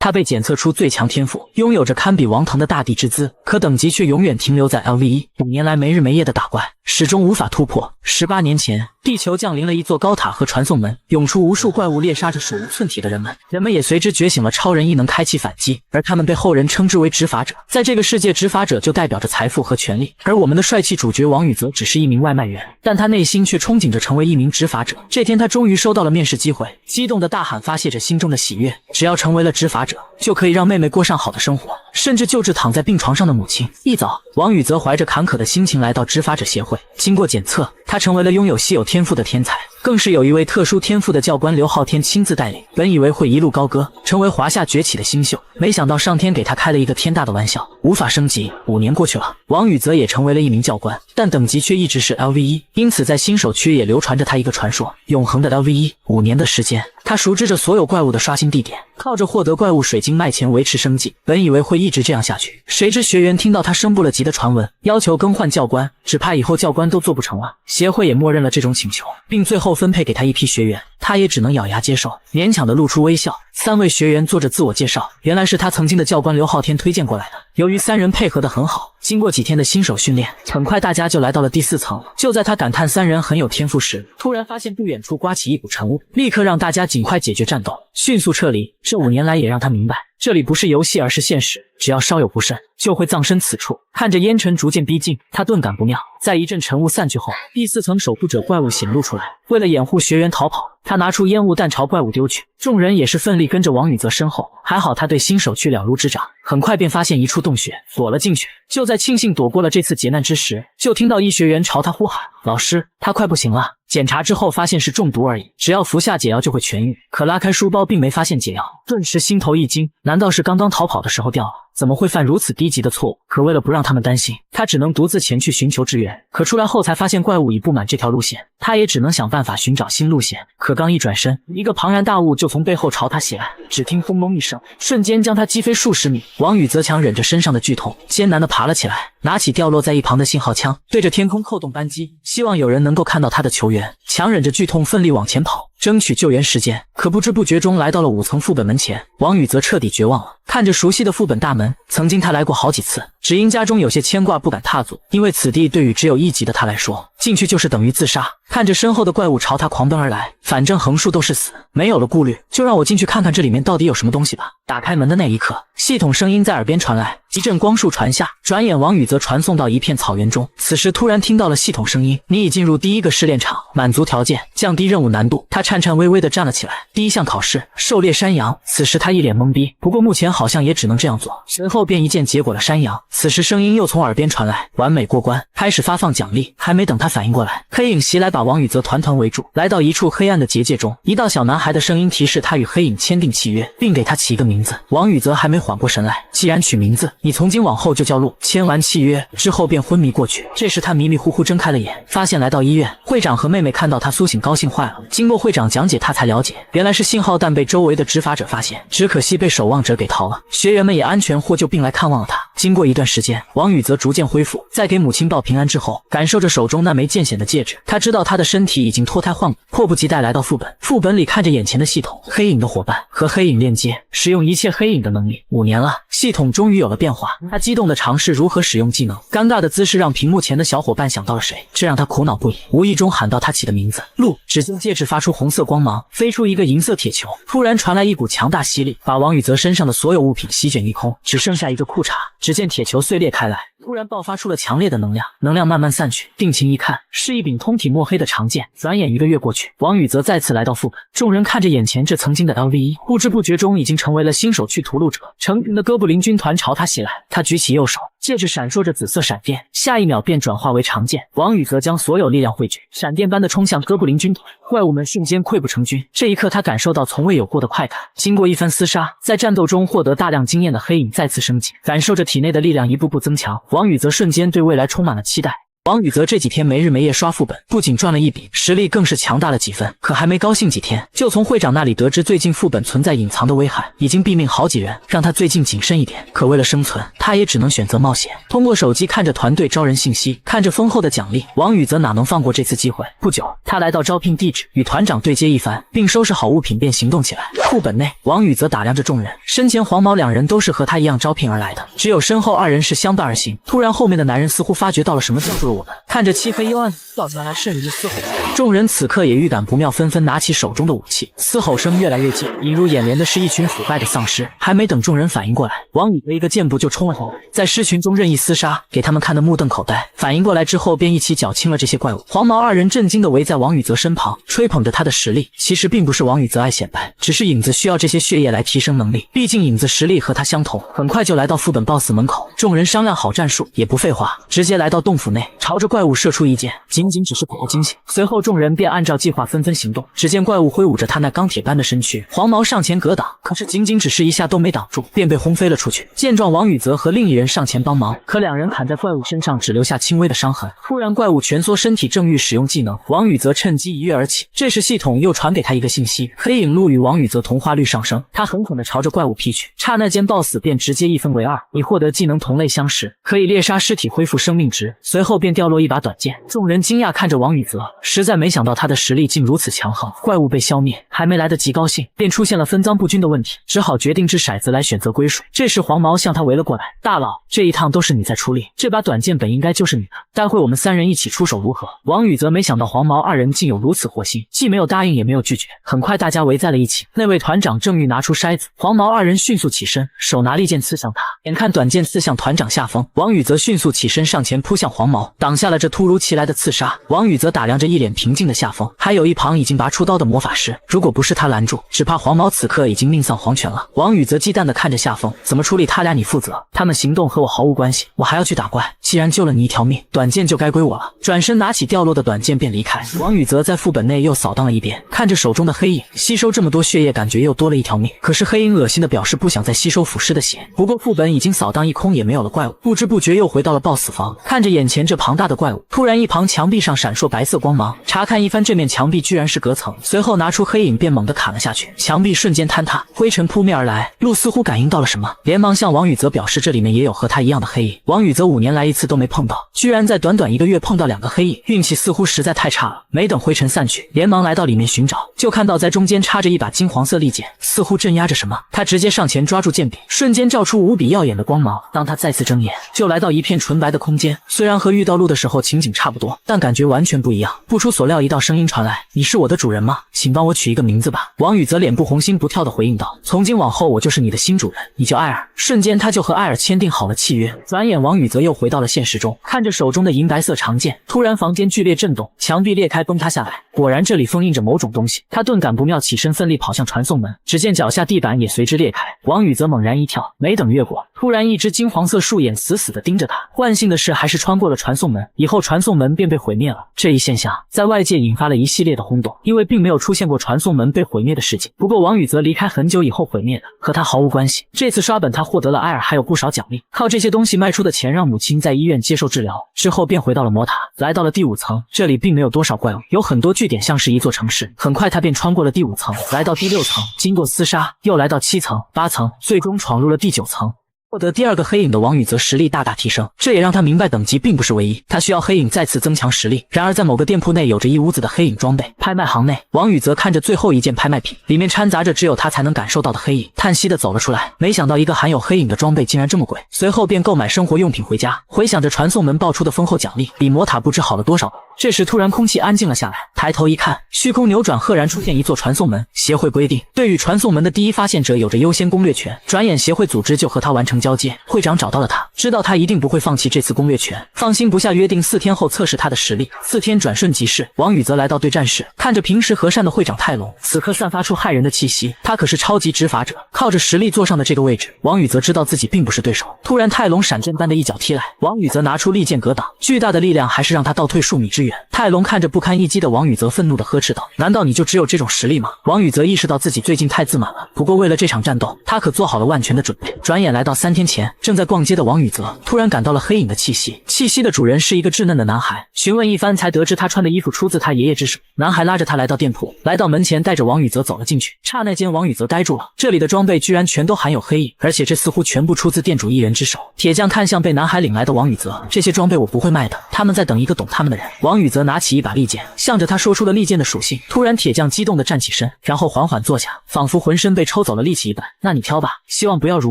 他被检测出最强天赋，拥有着堪比王腾的大帝之资，可等级却永远停留在 LV1。5年来没日没夜的打怪，始终无法突破。18年前，地球降临了一座高塔和传送门，涌出无数怪物猎杀着手无寸铁的人们，人们也随之觉醒了超人异能，开启反击，而他们被后人称之为执法者。在这个世界，执法者就代表着财富和权力，而我们的帅气主角王宇则只是一名外卖员，但他内心却憧憬着成为一名执法者。这天，他终于收到了面试机会，激动的大喊，发泄着心中的喜悦。只要成为了执法者，就可以让妹妹过上好的生活，甚至救治躺在病床上的母亲。一早，王宇则怀着坎坷的心情来到执法者协会，经过检测，他成为了拥有稀有天赋的天才，更是有一位特殊天赋的教官刘昊天亲自带领。本以为会一路高歌，成为华夏崛起的新秀，没想到上天给他开了一个天大的玩笑，无法升级。5年过去了，王宇则也成为了一名教官，但等级却一直是 LV1，因此在新手区也流传着他一个传说：永恒的 LV1。5年的时间，他熟知着所有怪物的刷新地点，靠着获得怪物水晶卖钱维持生计。本以为会一直这样下去，谁知学员听到他升不了级的传闻，要求更换教官，只怕以后教官都做不成了。协会也默认了这种请求，并最后分配给他一批学员，他也只能咬牙接受，勉强的露出微笑。3位学员做着自我介绍，原来是他曾经的教官刘昊天推荐过来的。由于3人配合得很好，经过几天的新手训练，很快大家就来到了第4层。就在他感叹3人很有天赋时，突然发现不远处刮起一股尘雾，立刻让大家尽快解决战斗，迅速撤离。这5年来也让他明白，这里不是游戏而是现实，只要稍有不慎就会葬身此处。看着烟尘逐渐逼近，他顿感不妙。在一阵尘雾散去后，第4层守护者怪物显露出来，为了掩护学员逃跑，他拿出烟雾弹朝怪物丢去。众人也是奋力跟着王宇则身后，还好他对新手区了如指掌，很快便发现一处洞穴，躲了进去。就在庆幸躲过了这次劫难之时，就听到一学员朝他呼喊：“老师，他快不行了。”检查之后发现是中毒而已，只要服下解药就会痊愈。可拉开书包并没发现解药，顿时心头一惊，难道是刚刚逃跑的时候掉了？怎么会犯如此低级的错误？可为了不让他们担心，他只能独自前去寻求支援。可出来后才发现怪物已布满这条路线，他也只能想办法寻找新路线。可刚一转身，一个庞然大物就从背后朝他袭来，只听轰隆一声，瞬间将他击飞数十米。王宇则强忍着身上的剧痛，艰难地爬了起来，拿起掉落在一旁的信号枪，对着天空扣动扳机，希望有人能够看到他的球员。强忍着剧痛，奋力往前跑，争取救援时间。可不知不觉中来到了5层副本门前，王宇则彻底绝望了。看着熟悉的副本大门，曾经他来过好几次，只因家中有些牵挂不敢踏足，因为此地对于只有1级的他来说，进去就是等于自杀。看着身后的怪物朝他狂奔而来，反正横竖都是死，没有了顾虑，就让我进去看看这里面到底有什么东西吧。打开门的那一刻，系统声音在耳边传来，一阵光束传下，转眼王宇则传送到一片草原中。此时突然听到了系统声音：“你已进入第1个试炼场，满足条件，降低任务难度。”他颤颤巍巍地站了起来。第1项考试，狩猎山羊。此时他一脸懵逼，不过目前好像也只能这样做。身后便一剑结果了山羊。此时声音又从耳边传来：“完美过关，开始发放奖励。”还没等他反应过来，黑影袭来，把王宇则团团围住。来到一处黑暗的结界中，一道小男孩的声音提示他与黑影签订契约，并给他起一个名字。王宇则还没缓过神来，既然取名字，你从今往后就叫鹿。签完契约之后便昏迷过去。这时他迷迷糊糊睁开了眼，发现来到医院，会长和妹妹看到他苏醒，高兴坏了。经过会长讲解，他才了解，原来是信号弹被周围的执法者发现，只可惜被守望者给逃了。学员们也安全获救，并来看望了他。经过一段时间，王宇则逐渐恢复，在给母亲报平安之后，感受着手中那枚见显的戒指，他知道他的身体已经脱胎换骨，迫不及待来到副本。副本里看着眼前的系统，黑影的伙伴和黑影链接，使用一切黑影的能力。5年了，系统终于有了变化。他激动地尝试如何使用技能，尴尬的姿势让屏幕前的小伙伴想到了谁，这让他苦恼不已，无意中喊到他起的名字鹿。只见戒指发出红色光芒，飞出一个银色铁球，突然传来一股强大吸力，把王宇则身上的所有物品席卷一空，只剩下一个裤衩。只见铁球碎裂开来，突然爆发出了强烈的能量，能量慢慢散去，定睛一看，是一柄通体墨黑的长剑。转眼1个月过去，王宇则再次来到副本，众人看着眼前这曾经的 LV1，不知不觉中已经成为了新手区屠戮者。成群的哥布林军团朝他袭来，他举起右手，戒指闪烁着紫色闪电，下一秒便转化为长剑。王宇则将所有力量汇聚，闪电般的冲向哥布林军团，怪物们瞬间溃不成军。这一刻他感受到从未有过的快感。经过一番厮杀，在战斗中获得大量经验的黑影再次升级，感受着体内的力量一步步增强，王宇则瞬间对未来充满了期待。王宇泽这几天没日没夜刷副本，不仅赚了一笔，实力更是强大了几分。可还没高兴几天，就从会长那里得知最近副本存在隐藏的危害，已经毙命好几人，让他最近谨慎一点。可为了生存，他也只能选择冒险。通过手机看着团队招人信息，看着丰厚的奖励，王宇泽哪能放过这次机会？不久，他来到招聘地址，与团长对接一番，并收拾好物品便行动起来。副本内，王宇泽打量着众人，身前黄毛两人都是和他一样招聘而来的，只有身后二人是相伴而行。突然，后面的男人似乎发觉到了什么，叫住了我们。看着漆黑幽暗跳出来渗人的嘶吼声，众人此刻也预感不妙，纷纷拿起手中的武器。嘶吼声越来越近，映入眼帘的是一群腐败的丧尸。还没等众人反应过来，王宇泽一个箭步就冲了过来，在尸群中任意厮杀，给他们看得目瞪口呆。反应过来之后，便一起剿清了这些怪物。黄毛二人震惊地围在王宇泽身旁，吹捧着他的实力。其实并不是王宇泽爱显摆，只是影子需要这些血液来提升能力，毕竟影子实力和他相同。很快就来到副本 BOSS 门口，众人商量好战术，也不废话，直接来到洞府内，朝着怪物射出一箭，仅只是跑个惊喜。随后众人便按照计划纷纷行动。只见怪物挥舞着他那钢铁般的身躯，黄毛上前格挡，可是仅只是一下都没挡住，便被轰飞了出去。见状，王宇泽和另一人上前帮忙，可两人砍在怪物身上，只留下轻微的伤痕。突然，怪物蜷缩身体，正欲使用技能，王宇泽趁机一跃而起。这时系统又传给他一个信息，黑影鹿与王宇泽同化率上升。他狠狠地朝着怪物劈去，刹那间 BOSS 便直接一分为二。你获得技能同类相食，可以猎杀尸体恢复生命值。随后便掉落一把短剑。众人惊讶看着王宇泽，实在没想到他的实力竟如此强横。怪物被消灭，还没来得及高兴，便出现了分赃不均的问题，只好决定掷骰子来选择归属。这时黄毛向他围了过来，大佬，这一趟都是你在出力，这把短剑本应该就是你的，待会我们三人一起出手如何？王宇泽没想到黄毛二人竟有如此火星，既没有答应也没有拒绝。很快大家围在了一起，那位团长正欲拿出筛子，黄毛二人迅速起身，手拿利剑刺向他。眼看短剑刺向团长下风，王宇泽迅速起身上前扑向黄毛，挡下了这突如其来的刺杀。王宇泽打量着一脸平静的夏风，还有一旁已经拔出刀的魔法师，如果不是他拦住，只怕黄毛此刻已经命丧黄泉了。王宇泽忌惮地看着夏风，怎么处理他俩你负责，他们行动和我毫无关系，我还要去打怪，既然救了你一条命，短剑就该归我了。转身拿起掉落的短剑便离开。王宇泽在副本内又扫荡了一遍，看着手中的黑影，吸收这么多血液，感觉又多了一条命。可是黑影恶心地表示不想再吸收腐尸的血。不过副本已经扫荡一空，也没有了怪物，不知不觉又回到了 BOSS 房。看着眼前这庞大的怪物，突然一旁墙壁上闪烁白色光芒，查看一番，这面墙壁居然是隔层。随后拿出黑影便猛地砍了下去，墙壁瞬间坍塌，灰尘扑面而来。鹿似乎感应到了什么，连忙向王宇泽表示这里面也有和他一样的黑影。王宇泽5年来一次都没碰到，居然在短短1个月碰到2个黑影，运气似乎实在太差了。没等灰尘散去，连忙来到里面寻找，就看到在中间插着一把金黄色利剑，似乎镇压着什么。他直接上前抓住剑柄，瞬间照出无比耀眼的光芒。当他再次睁眼，就来到一片纯白的空间。虽然和遇到鹿的时候情景差不多，但感觉完全不一样。不出所料，一道声音传来：“你是我的主人吗？请帮我取一个名字吧。”王宇泽脸不红心不跳地回应道：“从今往后我就是你的新主人，你叫艾尔。”瞬间他就和艾尔签订好了契约。转眼王宇泽又回到了现实中，看着手中的银白色长剑，突然房间剧烈震动，墙壁裂开崩塌下来。果然这里封印着某种东西，他顿感不妙，起身奋力跑向传送门，只见脚下地板也随之裂开。王宇泽猛然一跳，没等越过，突然一只金黄色树眼死死地盯着他。万幸的是还是穿过了传送门，以后传送门便被毁灭了。这一现象在外界引发了一系列的轰动，因为并没有出现过传送门被毁灭的事情。不过王宇泽离开很久以后毁灭的，和他毫无关系。这次刷本他获得了艾尔还有不少奖励，靠这些东西卖出的钱让母亲在医院接受治疗，之后便回到了魔塔，来到了第5层。这里并没有多少怪物，有很多据点，像是一座城市。很快他便穿过了第5层，来到第6层，经过厮杀又来到7层、8层，最终闯入了第9层。获得第2个黑影的王宇泽实力大大提升，这也让他明白等级并不是唯一，他需要黑影再次增强实力。然而在某个店铺内有着一屋子的黑影装备，拍卖行内，王宇泽看着最后一件拍卖品，里面掺杂着只有他才能感受到的黑影，叹息的走了出来。没想到一个含有黑影的装备竟然这么贵，随后便购买生活用品回家，回想着传送门爆出的丰厚奖励，比魔塔不知好了多少。这时突然空气安静了下来，抬头一看，虚空扭转，赫然出现一座传送门。协会规定，对于传送门的第一发现者有着优先攻略权。转眼协会组织就和他完成交接，会长找到了他，知道他一定不会放弃这次攻略权，放心不下，约定4天后测试他的实力。4天转瞬即逝，王宇泽来到对战室，看着平时和善的会长泰隆，此刻散发出骇人的气息。他可是超级执法者，靠着实力坐上的这个位置，王宇泽知道自己并不是对手。突然泰隆闪电般的一脚踢来，王宇泽拿出利剑格挡，巨大的力量还是让他倒退数米之远。远。泰隆看着不堪一击的王宇泽，愤怒地呵斥道：“难道你就只有这种实力吗？”王宇泽意识到自己最近太自满了，不过为了这场战斗，他可做好了万全的准备。转眼来到3天前，正在逛街的王宇泽突然感到了黑影的气息，气息的主人是一个稚嫩的男孩。询问一番，才得知他穿的衣服出自他爷爷之手。男孩拉着他来到店铺，来到门前，带着王宇泽走了进去。刹那间，王宇泽呆住了，这里的装备居然全都含有黑影，而且这似乎全部出自店主一人之手。铁匠看向被男孩领来的王宇泽，这些装备我不会卖的，他们在等一个懂他们的人。王宇泽拿起一把利剑，向着他说出了利剑的属性。突然，铁匠激动地站起身，然后缓缓坐下，仿佛浑身被抽走了力气一般。那你挑吧，希望不要辱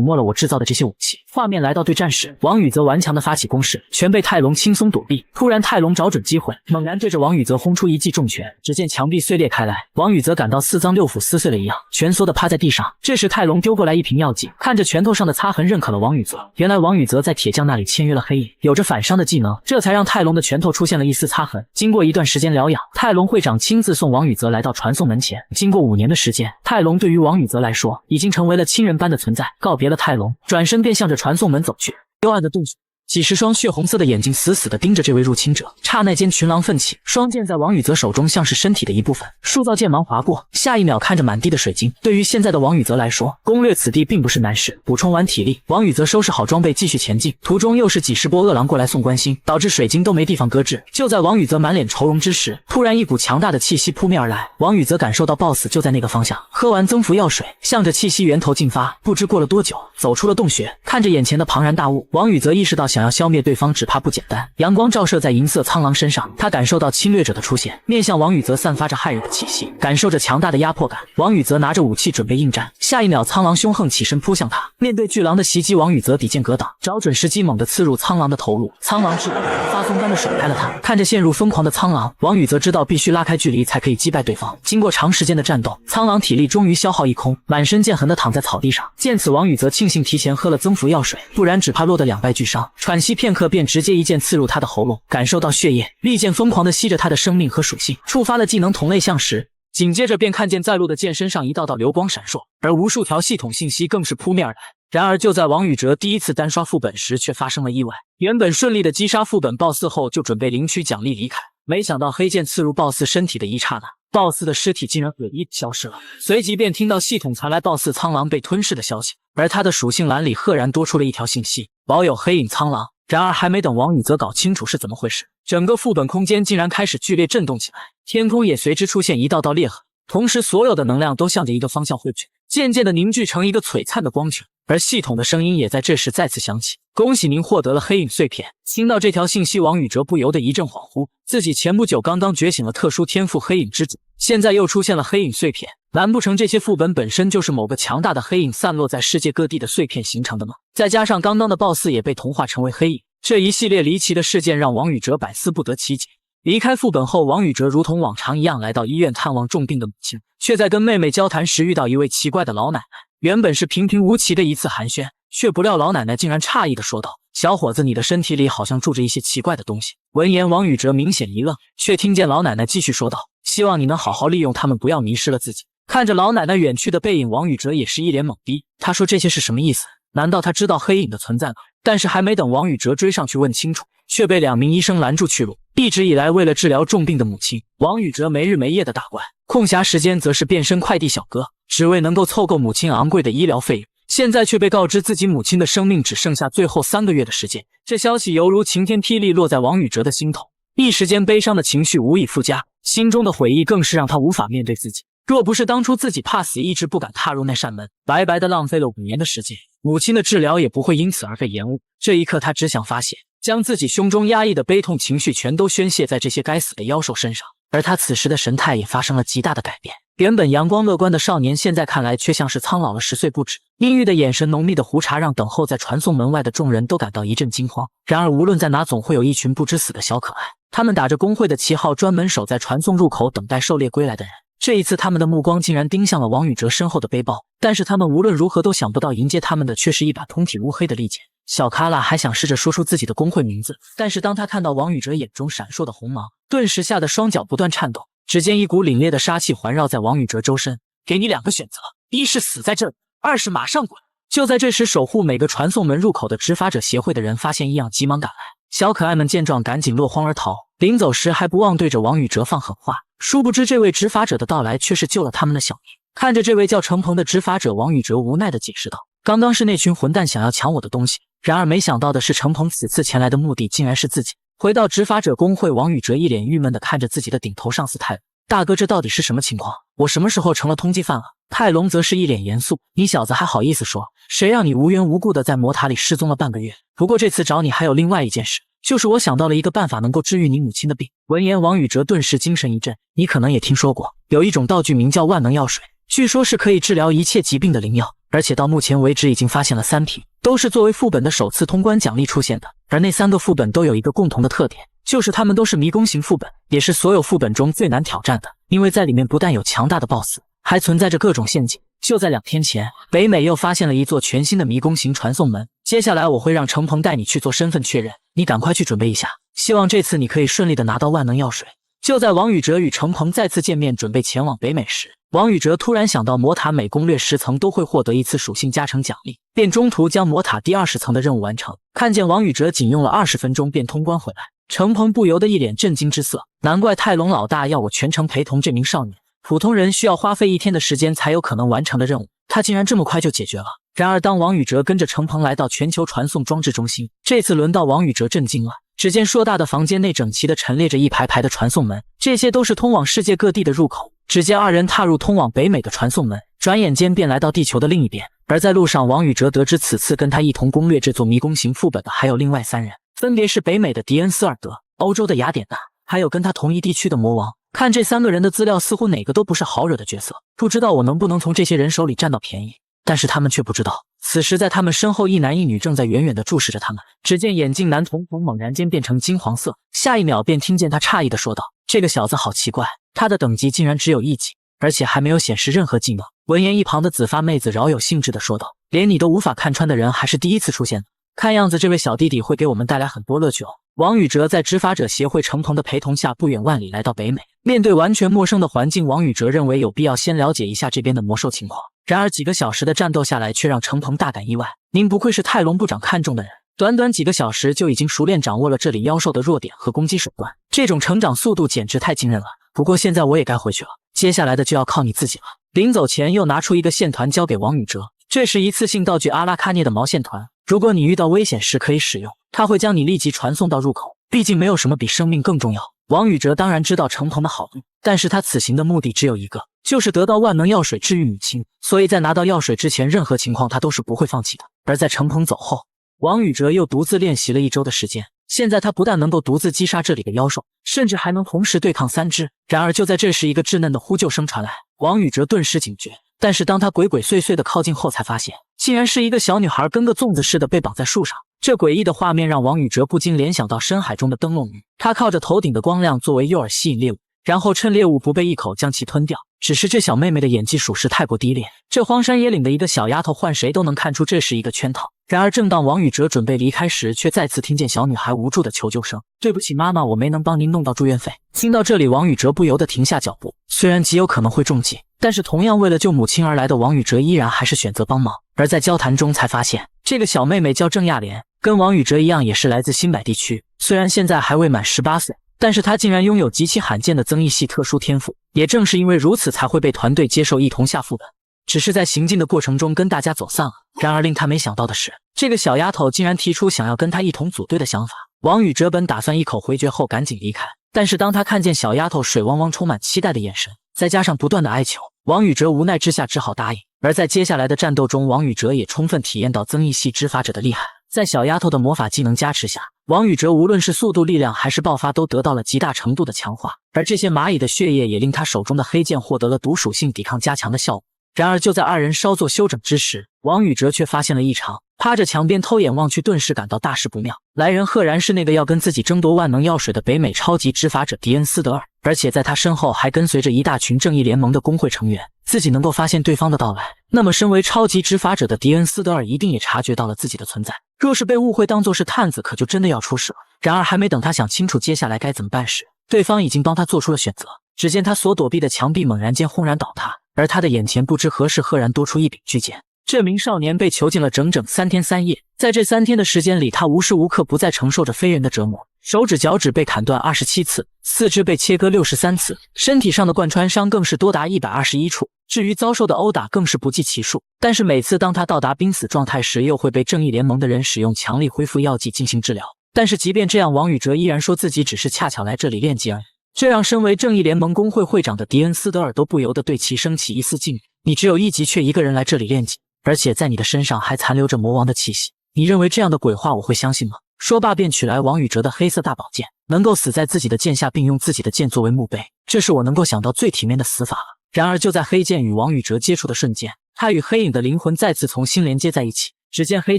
没了我制造的这些武器。画面来到对战时，王宇泽顽强地发起攻势，全被泰隆轻松躲避。突然，泰隆找准机会，猛然对着王宇泽轰出一记重拳，只见墙壁碎裂开来，王宇泽感到四脏六腑撕碎了一样，蜷缩地趴在地上。这时，泰隆丢过来一瓶药剂，看着拳头上的擦痕，认可了王宇泽。原来王宇泽在铁匠那里签约了黑影，有着反伤的技能，这才让泰隆的拳头出现了一丝擦痕。经过一段时间疗养，泰隆会长亲自送王宇泽来到传送门前。经过5年的时间，泰隆对于王宇泽来说已经成为了亲人般的存在。告别了泰隆，转身便向着传送门走去。幽暗的洞穴，几十双血红色的眼睛死死地盯着这位入侵者。刹那间，群狼奋起，双剑在王宇泽手中像是身体的一部分，数道剑芒划过。下一秒，看着满地的水晶，对于现在的王宇泽来说，攻略此地并不是难事。补充完体力，王宇泽收拾好装备，继续前进。途中又是几十波恶狼过来送关心，导致水晶都没地方搁置。就在王宇泽满脸愁容之时，突然一股强大的气息扑面而来。王宇泽感受到 BOSS 就在那个方向，喝完增幅药水，向着气息源头进发。不知过了多久，走出了洞穴，看着眼前的庞然大物，王宇泽意识到想要消灭对方只怕不简单。阳光照射在银色苍狼身上，他感受到侵略者的出现，面向王宇泽散发着骇人的气息，感受着强大的压迫感。王宇泽拿着武器准备应战，下一秒苍狼凶横起身扑向他。面对巨狼的袭击，王宇泽抵剑格挡，找准时机猛地刺入苍狼的头颅。苍狼智发疯般的甩开了他。看着陷入疯狂的苍狼，王宇泽知道必须拉开距离才可以击败对方。经过长时间的战斗，苍狼体力终于消耗一空，满身剑痕地躺在草地上。见此，王宇泽庆幸提前喝了增幅药水，不然只怕落得两败俱伤。喘息片刻，便直接一剑刺入他的喉咙，感受到血液利剑疯狂地吸着他的生命和属性，触发了技能同类相识。紧接着便看见在路的剑身上一道道流光闪烁，而无数条系统信息更是扑面而来。然而就在王宇哲第一次单刷副本时，却发生了意外。原本顺利的击杀副本 BOSS 后，就准备领取奖励离开，没想到黑剑刺入 BOSS 身体的一刹那，BOSS 的尸体竟然诡异消失了。随即便听到系统传来 BOSS 苍狼被吞噬的消息，而他的属性栏里赫然多出了一条信息：保有黑影苍狼。然而还没等王宇泽搞清楚是怎么回事，整个副本空间竟然开始剧烈震动起来，天空也随之出现一道道裂痕，同时所有的能量都向着一个方向汇聚，渐渐的凝聚成一个璀璨的光圈。而系统的声音也在这时再次响起：恭喜您获得了黑影碎片。听到这条信息，王宇哲不由得一阵恍惚，自己前不久刚刚觉醒了特殊天赋黑影之主，现在又出现了黑影碎片，难不成这些副本本身就是某个强大的黑影散落在世界各地的碎片形成的吗？再加上刚刚的 BOSS 也被同化成为黑影，这一系列离奇的事件让王宇哲百思不得其解。离开副本后，王宇哲如同往常一样来到医院探望重病的母亲，却在跟妹妹交谈时遇到一位奇怪的老奶奶。原本是平平无奇的一次寒暄，却不料老奶奶竟然诧异地说道：小伙子，你的身体里好像住着一些奇怪的东西。闻言，王宇哲明显一愣，却听见老奶奶继续说道：希望你能好好利用它们，不要迷失了自己。看着老奶奶远去的背影，王宇哲也是一脸懵逼，他说这些是什么意思？难道他知道黑影的存在吗？但是还没等王宇哲追上去问清楚，却被2名医生拦住去路。一直以来为了治疗重病的母亲，王宇哲没日没夜的打怪，空暇时间则是变身快递小哥，只为能够凑够母亲昂贵的医疗费用。现在却被告知自己母亲的生命只剩下最后3个月的时间，这消息犹如晴天霹雳落在王宇哲的心头，一时间悲伤的情绪无以复加，心中的悔意更是让他无法面对自己。若不是当初自己怕死，一直不敢踏入那扇门，白白的浪费了5年的时间，母亲的治疗也不会因此而被延误。这一刻他只想发泄，将自己胸中压抑的悲痛情绪全都宣泄在这些该死的妖兽身上。而他此时的神态也发生了极大的改变，原本阳光乐观的少年，现在看来却像是苍老了10岁不止。阴郁的眼神，浓密的胡茬，让等候在传送门外的众人都感到一阵惊慌。然而无论在哪，总会有一群不知死的小可爱，他们打着工会的旗号，专门守在传送入口，等待狩猎归来的人。这一次他们的目光竟然盯向了王宇哲身后的背包，但是他们无论如何都想不到，迎接他们的却是一把通体乌黑的利剑。小卡拉还想试着说出自己的工会名字，但是当他看到王宇哲眼中闪烁的红芒，顿时吓得双脚不断颤抖。只见一股凛冽的杀气环绕在王宇哲周身，给你2个选择，一是死在这里，2是马上滚。就在这时，守护每个传送门入口的执法者协会的人发现异样，急忙赶来。小可爱们见状赶紧落荒而逃，临走时还不忘对着王宇哲放狠话。殊不知这位执法者的到来却是救了他们的小命。看着这位叫程鹏的执法者，王宇哲无奈地解释道：“刚刚是那群混蛋想要抢我的东西，然而没想到的是程鹏此次前来的目的竟然是自己。”回到执法者工会，王宇哲一脸郁闷地看着自己的顶头上司泰龙：“大哥，这到底是什么情况？我什么时候成了通缉犯了？”泰龙则是一脸严肃：“你小子还好意思说？谁让你无缘无故的在魔塔里失踪了半个月？不过这次找你还有另外一件事，就是我想到了一个办法能够治愈你母亲的病。”闻言，王宇哲顿时精神一振：“你可能也听说过，有一种道具名叫万能药水，据说是可以治疗一切疾病的灵药，而且到目前为止已经发现了3瓶，都是作为副本的首次通关奖励出现的。而那3个副本都有一个共同的特点，就是他们都是迷宫型副本，也是所有副本中最难挑战的，因为在里面不但有强大的 BOSS， 还存在着各种陷阱。就在2天前，北美又发现了一座全新的迷宫型传送门。接下来我会让程鹏带你去做身份确认，你赶快去准备一下，希望这次你可以顺利的拿到万能药水。就在王宇哲与程鹏再次见面，准备前往北美时，王宇哲突然想到魔塔每攻略10层都会获得一次属性加成奖励，便中途将魔塔第20层的任务完成。看见王宇哲仅用了20分钟便通关回来，程鹏不由得一脸震惊之色，难怪泰隆老大要我全程陪同这名少年，普通人需要花费1天的时间才有可能完成的任务，他竟然这么快就解决了。然而当王宇哲跟着程鹏来到全球传送装置中心，这次轮到王宇哲震惊了。只见硕大的房间内整齐地陈列着一排排的传送门，这些都是通往世界各地的入口。只见2人踏入通往北美的传送门，转眼间便来到地球的另一边。而在路上，王宇哲得知此次跟他一同攻略这座迷宫型副本的还有另外3人，分别是北美的迪恩斯尔德、欧洲的雅典娜，还有跟他同一地区的魔王。看这3个人的资料，似乎哪个都不是好惹的角色，不知道我能不能从这些人手里占到便宜。但是他们却不知道，此时在他们身后一男一女正在远远地注视着他们。只见眼镜男瞳孔猛然间变成金黄色，下一秒便听见他诧异地说道：“这个小子好奇怪，他的等级竟然只有1级，而且还没有显示任何技能。”闻言，一旁的紫发妹子饶有兴致地说道：“连你都无法看穿的人还是第一次出现的，看样子这位小弟弟会给我们带来很多乐趣哦。”王宇哲在执法者协会程鹏的陪同下，不远万里来到北美。面对完全陌生的环境，王宇哲认为有必要先了解一下这边的魔兽情况。然而几个小时的战斗下来，却让程鹏大感意外。您不愧是泰隆部长看中的人，短短几个小时就已经熟练掌握了这里妖兽的弱点和攻击手段，这种成长速度简直太惊人了。不过现在我也该回去了，接下来的就要靠你自己了。临走前又拿出一个线团交给王宇哲，这是一次性道具阿拉卡涅的毛线团，如果你遇到危险时可以使用，它会将你立即传送到入口，毕竟没有什么比生命更重要。王宇哲当然知道程鹏的好意，但是他此行的目的只有一个，就是得到万能药水治愈母亲，所以在拿到药水之前，任何情况他都是不会放弃的。而在程鹏走后，王宇哲又独自练习了1周的时间，现在他不但能够独自击杀这里的妖兽，甚至还能同时对抗3只。然而就在这时，一个稚嫩的呼救声传来，王宇哲顿时警觉，但是当他鬼鬼祟祟的靠近后，才发现竟然是一个小女孩跟个粽子似的被绑在树上。这诡异的画面让王宇哲不禁联想到深海中的灯笼鱼，他靠着头顶的光亮作为诱饵吸引猎物，然后趁猎物不备一口将其吞掉。只是这小妹妹的演技属实太过低劣，这荒山野岭的一个小丫头，换谁都能看出这是一个圈套。然而正当王宇哲准备离开时，却再次听见小女孩无助的求救声：“对不起妈妈，我没能帮您弄到住院费。”听到这里，王宇哲不由得停下脚步，虽然极有可能会中计，但是同样为了救母亲而来的王宇哲依然还是选择帮忙。而在交谈中才发现，这个小妹妹叫郑亚莲，跟王宇哲一样也是来自新百地区，虽然现在还未满18岁，但是她竟然拥有极其罕见的增益系特殊天赋，也正是因为如此才会被团队接受一同下副本。只是在行进的过程中跟大家走散了。然而令他没想到的是，这个小丫头竟然提出想要跟他一同组队的想法。王宇哲本打算一口回绝后赶紧离开，但是当他看见小丫头水汪汪充满期待的眼神，再加上不断的哀求，王宇哲无奈之下只好答应。而在接下来的战斗中，王宇哲也充分体验到增益系执法者的厉害。在小丫头的魔法技能加持下，王宇哲无论是速度、力量还是爆发都得到了极大程度的强化，而这些蚂蚁的血液也令他手中的黑剑获得了毒属性抵抗加强的效果。然而就在2人稍作休整之时，王宇哲却发现了异常，趴着墙边偷眼望去，顿时感到大事不妙。来人赫然是那个要跟自己争夺万能药水的北美超级执法者迪恩斯德尔，而且在他身后还跟随着一大群正义联盟的工会成员。自己能够发现对方的到来，那么身为超级执法者的迪恩斯德尔一定也察觉到了自己的存在，若是被误会当作是探子，可就真的要出事了。然而还没等他想清楚接下来该怎么办时，对方已经帮他做出了选择。只见他所躲避的墙壁猛然间轰然倒塌，而他的眼前不知何时赫然多出一柄巨剑。这名少年被囚禁了整整3天3夜，在这3天的时间里，他无时无刻不在承受着非人的折磨。手指脚趾被砍断27次，四肢被切割63次，身体上的贯穿伤更是多达121处。至于遭受的殴打更是不计其数。但是每次当他到达濒死状态时，又会被正义联盟的人使用强力恢复药剂进行治疗。但是即便这样，王宇哲依然说自己只是恰巧来这里练级而已。这让身为正义联盟工会会长的迪恩斯德尔都不由得对其升起一丝敬意。你只有1级，却一个人来这里练级，而且在你的身上还残留着魔王的气息，你认为这样的鬼话我会相信吗？说罢便取来王宇哲的黑色大宝剑，能够死在自己的剑下，并用自己的剑作为墓碑，这是我能够想到最体面的死法了。然而就在黑剑与王宇哲接触的瞬间，他与黑影的灵魂再次从心连接在一起。只见黑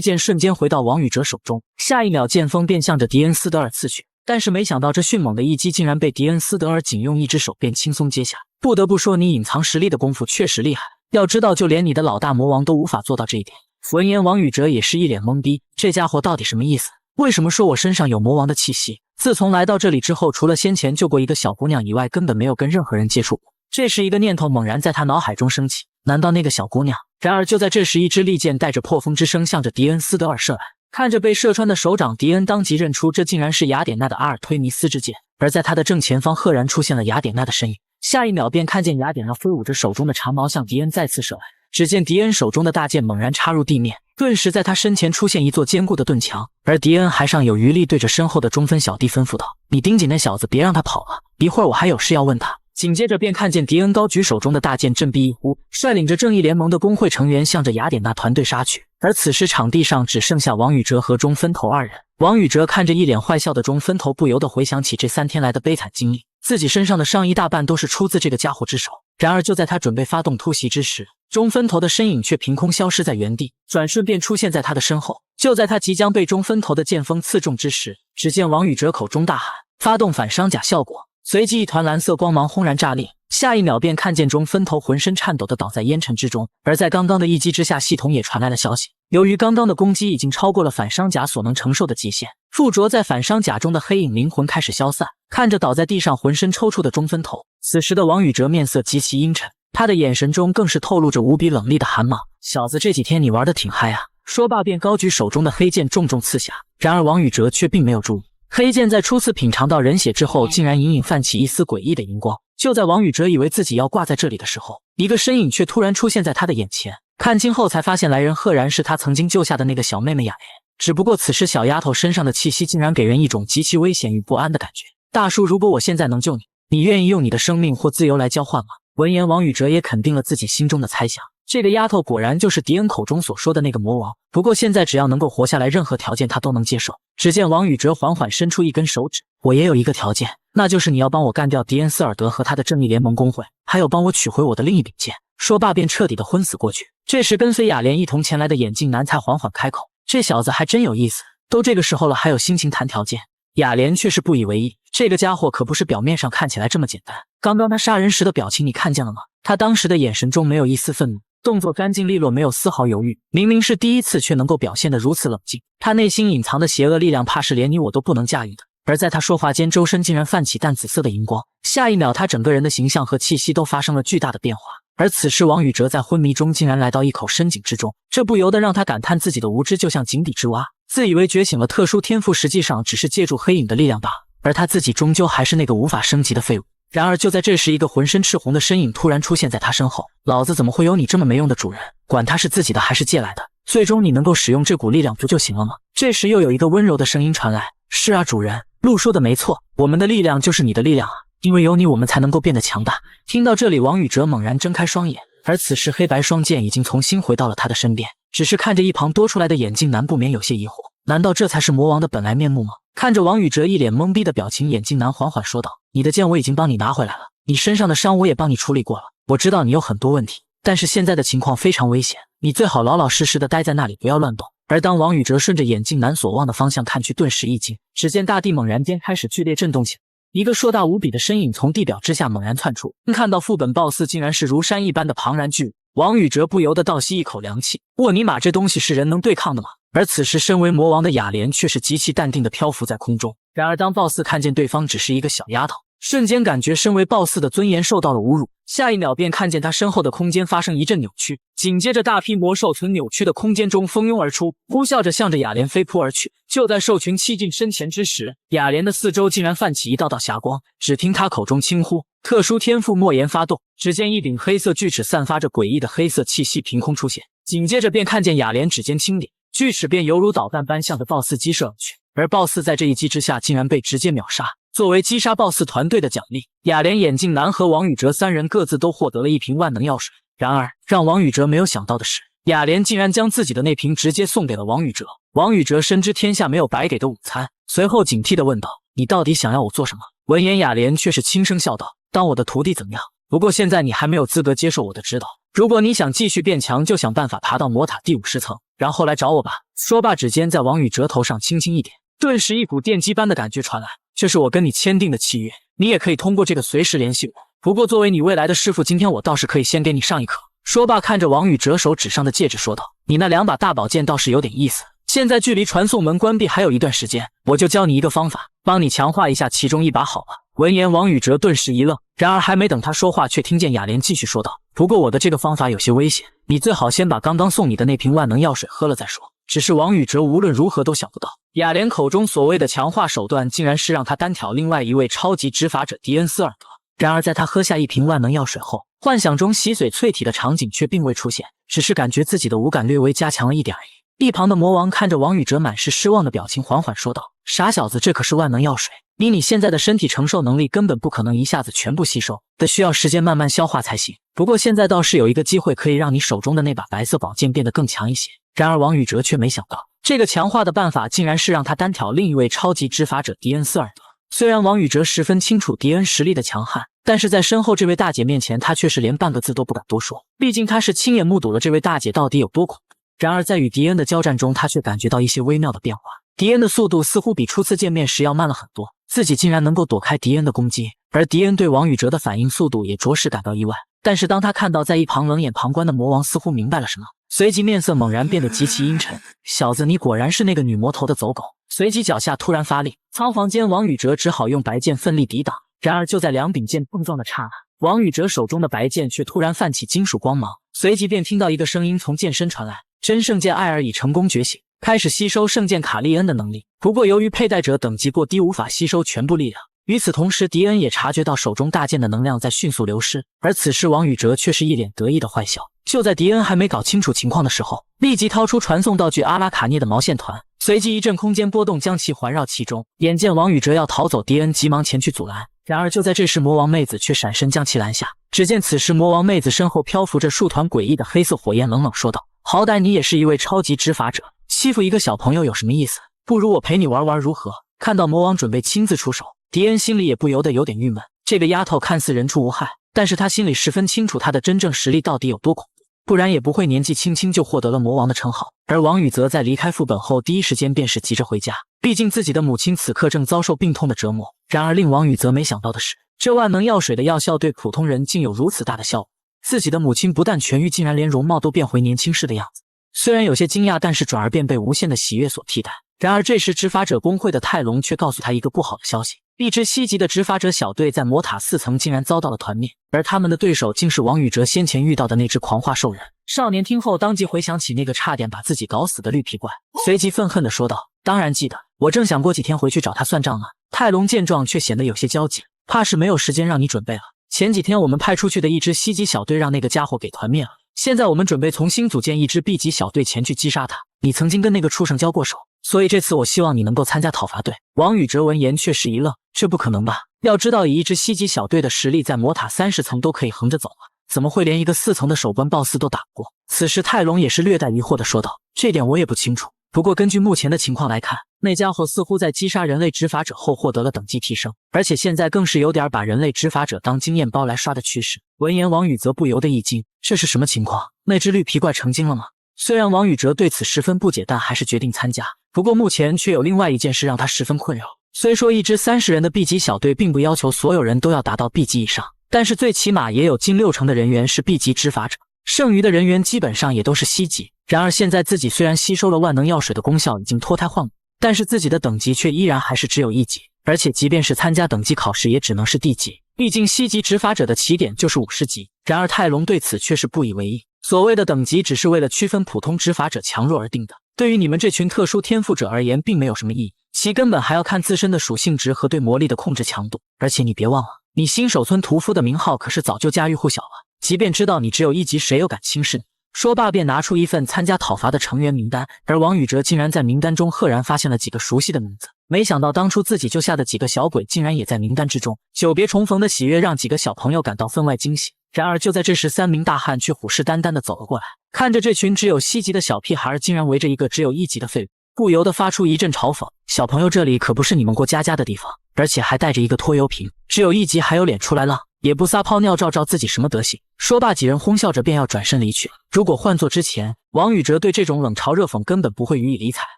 剑瞬间回到王宇哲手中，下一秒剑锋便向着迪恩斯德尔刺去。但是没想到这迅猛的一击竟然被迪恩斯德尔仅用一只手便轻松接下。不得不说，你隐藏实力的功夫确实厉害，要知道就连你的老大魔王都无法做到这一点。闻言，王宇哲也是一脸懵逼，这家伙到底什么意思？为什么说我身上有魔王的气息？自从来到这里之后，除了先前救过一个小姑娘以外，根本没有跟任何人接触过。这时一个念头猛然在他脑海中升起，难道那个小姑娘？然而就在这时，一支利剑带着破风之声向着迪恩斯德尔射来。看着被射穿的手掌，迪恩当即认出这竟然是雅典娜的阿尔忒弥斯之剑，而在他的正前方赫然出现了雅典娜的身影。下一秒便看见雅典娜挥舞着手中的长矛向迪恩再次射来。只见迪恩手中的大剑猛然插入地面，顿时在他身前出现一座坚固的盾墙，而迪恩还尚有余力对着身后的中分小弟吩咐道：“你盯紧那小子，别让他跑了，一会儿我还有事要问他。”紧接着便看见迪恩高举手中的大剑，振臂一呼，率领着正义联盟的工会成员向着雅典娜团队杀去。而此时场地上只剩下王宇哲和中分头二人。王宇哲看着一脸坏笑的中分头，不由得回想起这3天来的悲惨经历，自己身上的伤一大半都是出自这个家伙之手。然而就在他准备发动突袭之时，中分头的身影却凭空消失在原地，转瞬便出现在他的身后。就在他即将被中分头的剑锋刺中之时，只见王宇哲口中大喊，发动反伤甲效果。随即一团蓝色光芒轰然炸裂，下一秒便看见中分头浑身颤抖地倒在烟尘之中。而在刚刚的一击之下，系统也传来了消息，由于刚刚的攻击已经超过了反伤甲所能承受的极限，附着在反伤甲中的黑影灵魂开始消散。看着倒在地上浑身抽搐的中分头，此时的王宇哲面色极其阴沉，他的眼神中更是透露着无比冷厉的寒芒。小子，这几天你玩得挺嗨啊！说罢便高举手中的黑剑重重刺下。然而王宇哲却并没有注意，黑剑在初次品尝到人血之后，竟然隐隐泛起一丝诡异的荧光。就在王宇哲以为自己要挂在这里的时候，一个身影却突然出现在他的眼前。看清后才发现来人赫然是他曾经救下的那个小妹妹雅莲。只不过此时小丫头身上的气息竟然给人一种极其危险与不安的感觉。大叔，如果我现在能救你，你愿意用你的生命或自由来交换吗？闻言，王宇哲也肯定了自己心中的猜想，这个丫头果然就是迪恩口中所说的那个魔王。不过现在只要能够活下来，任何条件他都能接受。只见王宇哲缓缓伸出一根手指，我也有一个条件，那就是你要帮我干掉迪恩斯尔德和他的正义联盟工会，还有帮我取回我的另一柄剑。说罢便彻底的昏死过去。这时跟随雅莲一同前来的眼镜男才缓缓开口，这小子还真有意思，都这个时候了还有心情谈条件。雅莲却是不以为意，这个家伙可不是表面上看起来这么简单。刚刚他杀人时的表情你看见了吗？他当时的眼神中没有一丝愤怒，动作干净利落，没有丝毫犹豫。明明是第一次，却能够表现得如此冷静。他内心隐藏的邪恶力量，怕是连你我都不能驾驭的。而在他说话间，周身竟然泛起淡紫色的荧光，下一秒他整个人的形象和气息都发生了巨大的变化。而此时王宇哲在昏迷中竟然来到一口深井之中，这不由得让他感叹自己的无知就像井底之蛙，自以为觉醒了特殊天赋，实际上只是借助黑影的力量罢了，而他自己终究还是那个无法升级的废物。然而就在这时，一个浑身赤红的身影突然出现在他身后，老子怎么会有你这么没用的主人？管他是自己的还是借来的，最终你能够使用这股力量不就行了吗？这时又有一个温柔的声音传来，是啊主人，鹿说的没错，我们的力量就是你的力量啊，因为有你我们才能够变得强大。听到这里，王宇哲猛然睁开双眼，而此时黑白双剑已经重新回到了他的身边，只是看着一旁多出来的眼镜男不免有些疑惑，难道这才是魔王的本来面目吗？看着王宇哲一脸懵逼的表情，眼镜男缓缓说道，你的剑我已经帮你拿回来了，你身上的伤我也帮你处理过了，我知道你有很多问题，但是现在的情况非常危险，你最好老老实实的待在那里，不要乱动。而当王宇哲顺着眼镜男所望的方向看去，顿时一惊，只见大地猛然间开始剧烈震动起来，一个硕大无比的身影从地表之下猛然窜出，看到副本 BOSS 竟然是如山一般的庞然巨物，王宇哲不由得倒吸一口凉气，沃尼玛，这东西是人能对抗的吗？而此时身为魔王的雅莲却是极其淡定的漂浮在空中。然而当 BOSS 看见对方只是一个小丫头，瞬间感觉身为BOSS的尊严受到了侮辱。下一秒便看见他身后的空间发生一阵扭曲，紧接着大批魔兽从扭曲的空间中蜂拥而出，呼啸着向着雅莲飞扑而去。就在兽群欺近身前之时，雅莲的四周竟然泛起一道道霞光，只听他口中轻呼，特殊天赋莫言发动，只见一顶黑色巨齿散发着诡异的黑色气息凭空出现，紧接着便看见雅莲指尖轻点，巨齿便犹如导弹般向着BOSS击射而去，而 BOSS 在这一击之下竟然被直接秒杀。作为击杀 BOSS 团队的奖励，雅莲眼镜男和王宇哲三人各自都获得了一瓶万能药水。然而，让王宇哲没有想到的是，雅莲竟然将自己的那瓶直接送给了王宇哲。王宇哲深知天下没有白给的午餐，随后警惕地问道：“你到底想要我做什么？”闻言，雅莲却是轻声笑道：“当我的徒弟怎么样？不过现在你还没有资格接受我的指导。如果你想继续变强，就想办法爬到魔塔第50层，然后来找我吧。”说罢，指尖在王宇哲头上轻轻一点，顿时一股电击般的感觉传来。这是我跟你签订的契约，你也可以通过这个随时联系我。不过作为你未来的师傅，今天我倒是可以先给你上一课。说罢，看着王宇哲手指上的戒指说道：“你那2把大宝剑倒是有点意思。现在距离传送门关闭还有一段时间，我就教你一个方法，帮你强化一下其中一把好吗？”闻言，王宇哲顿时一愣，然而还没等他说话，却听见雅莲继续说道：“不过我的这个方法有些危险，你最好先把刚刚送你的那瓶万能药水喝了再说。”只是王宇哲无论如何都想不到，雅莲口中所谓的强化手段，竟然是让他单挑另外一位超级执法者迪恩斯尔德。然而在他喝下一瓶万能药水后，幻想中洗髓淬体的场景却并未出现，只是感觉自己的五感略微加强了一点而已。一旁的魔王看着王宇哲满是失望的表情，缓缓说道：“傻小子，这可是万能药水，以你现在的身体承受能力，根本不可能一下子全部吸收，得需要时间慢慢消化才行。不过现在倒是有一个机会，可以让你手中的那把白色宝剑变得更强一些。”然而王宇哲却没想到，这个强化的办法竟然是让他单挑另一位超级执法者迪恩斯尔德。虽然王宇哲十分清楚迪恩实力的强悍，但是在身后这位大姐面前，他却是连半个字都不敢多说，毕竟他是亲眼目睹了这位大姐到底有多恐怖。然而在与迪恩的交战中，他却感觉到一些微妙的变化。迪恩的速度似乎比初次见面时要慢了很多，自己竟然能够躲开迪恩的攻击，而迪恩对王宇哲的反应速度也着实感到意外。但是当他看到在一旁冷眼旁观的魔王，似乎明白了什么，随即面色猛然变得极其阴沉。小子，你果然是那个女魔头的走狗。随即脚下突然发力，仓房间王宇哲只好用白剑奋力抵挡。然而就在两柄剑碰撞的刹那，王宇哲手中的白剑却突然泛起金属光芒，随即便听到一个声音从剑身传来：真圣剑艾尔已成功觉醒，开始吸收圣剑卡利恩的能力。不过由于佩戴者等级过低，无法吸收全部力量。与此同时，迪恩也察觉到手中大剑的能量在迅速流失，而此时王宇哲却是一脸得意的坏笑。就在迪恩还没搞清楚情况的时候，立即掏出传送道具阿拉卡涅的毛线团，随即一阵空间波动将其环绕其中。眼见王宇哲要逃走，迪恩急忙前去阻拦。然而就在这时，魔王妹子却闪身将其拦下。只见此时魔王妹子身后漂浮着数团诡异的黑色火焰，冷冷说道：好歹你也是一位超级执法者，欺负一个小朋友有什么意思？不如我陪你玩玩如何？看到魔王准备亲自出手，迪恩心里也不由得有点郁闷。这个丫头看似人畜无害，但是她心里十分清楚她的真正实力到底有多恐怖，不然也不会年纪轻轻就获得了魔王的称号。而王宇则在离开副本后第一时间便是急着回家，毕竟自己的母亲此刻正遭受病痛的折磨。然而令王宇则没想到的是，这万能药水的药效对普通人竟有如此大的效果，自己的母亲不但痊愈，竟然连容貌都变回年轻时的样子。虽然有些惊讶，但是转而便被无限的喜悦所替代。然而这时执法者工会的泰隆却告诉他一个不好的消息，一支西级的执法者小队在魔塔4层竟然遭到了团灭，而他们的对手竟是王宇哲先前遇到的那只狂化兽人。少年听后当即回想起那个差点把自己搞死的绿皮怪，随即愤恨地说道：当然记得，我正想过几天回去找他算账呢。泰隆见状却显得有些焦急，怕是没有时间让你准备了。前几天我们派出去的一支西级小队让那个家伙给团灭了，现在我们准备重新组建一支 B 级小队前去击杀他。你曾经跟那个畜生交过手，所以这次我希望你能够参加讨伐队。王宇哲闻言却是一愣，这不可能吧？要知道以一支西级小队的实力，在魔塔30层都可以横着走啊，怎么会连一个4层的守关 BOSS 都打不过？此时泰隆也是略带疑惑地说道：这点我也不清楚，不过根据目前的情况来看，那家伙似乎在击杀人类执法者后获得了等级提升，而且现在更是有点把人类执法者当经验包来刷的趋势。闻言王宇则不由得一惊，这是什么情况？那只绿皮怪成精了吗？虽然王宇哲对此十分不解，但还是决定参加。不过目前却有另外一件事让他十分困扰。虽说一支30人的 B 级小队并不要求所有人都要达到 B 级以上，但是最起码也有近60%的人员是 B 级执法者，剩余的人员基本上也都是 C 级。然而现在自己虽然吸收了万能药水的功效已经脱胎换骨，但是自己的等级却依然还是只有1级。而且即便是参加等级考试，也只能是D级，毕竟西级执法者的起点就是50级。然而泰隆对此却是不以为意，所谓的等级只是为了区分普通执法者强弱而定的，对于你们这群特殊天赋者而言，并没有什么意义，其根本还要看自身的属性值和对魔力的控制强度。而且你别忘了，你新手村屠夫的名号可是早就家喻户晓了，即便知道你只有1级，谁又敢轻视你？说罢便拿出一份参加讨伐的成员名单，而王宇哲竟然在名单中赫然发现了几个熟悉的名字，没想到当初自己救下的几个小鬼竟然也在名单之中，久别重逢的喜悦让几个小朋友感到分外惊喜。然而就在这时，3名大汉却虎视眈眈地走了过来，看着这群只有西级的小屁孩竟然围着一个只有1级的废物，不由得发出一阵嘲讽：小朋友，这里可不是你们过家家的地方，而且还带着一个拖油瓶，只有1级还有脸出来浪，也不撒泡尿照照自己什么德行。说罢，几人哄笑着便要转身离去。如果换作之前，王宇哲对这种冷嘲热讽根本不会予以理睬，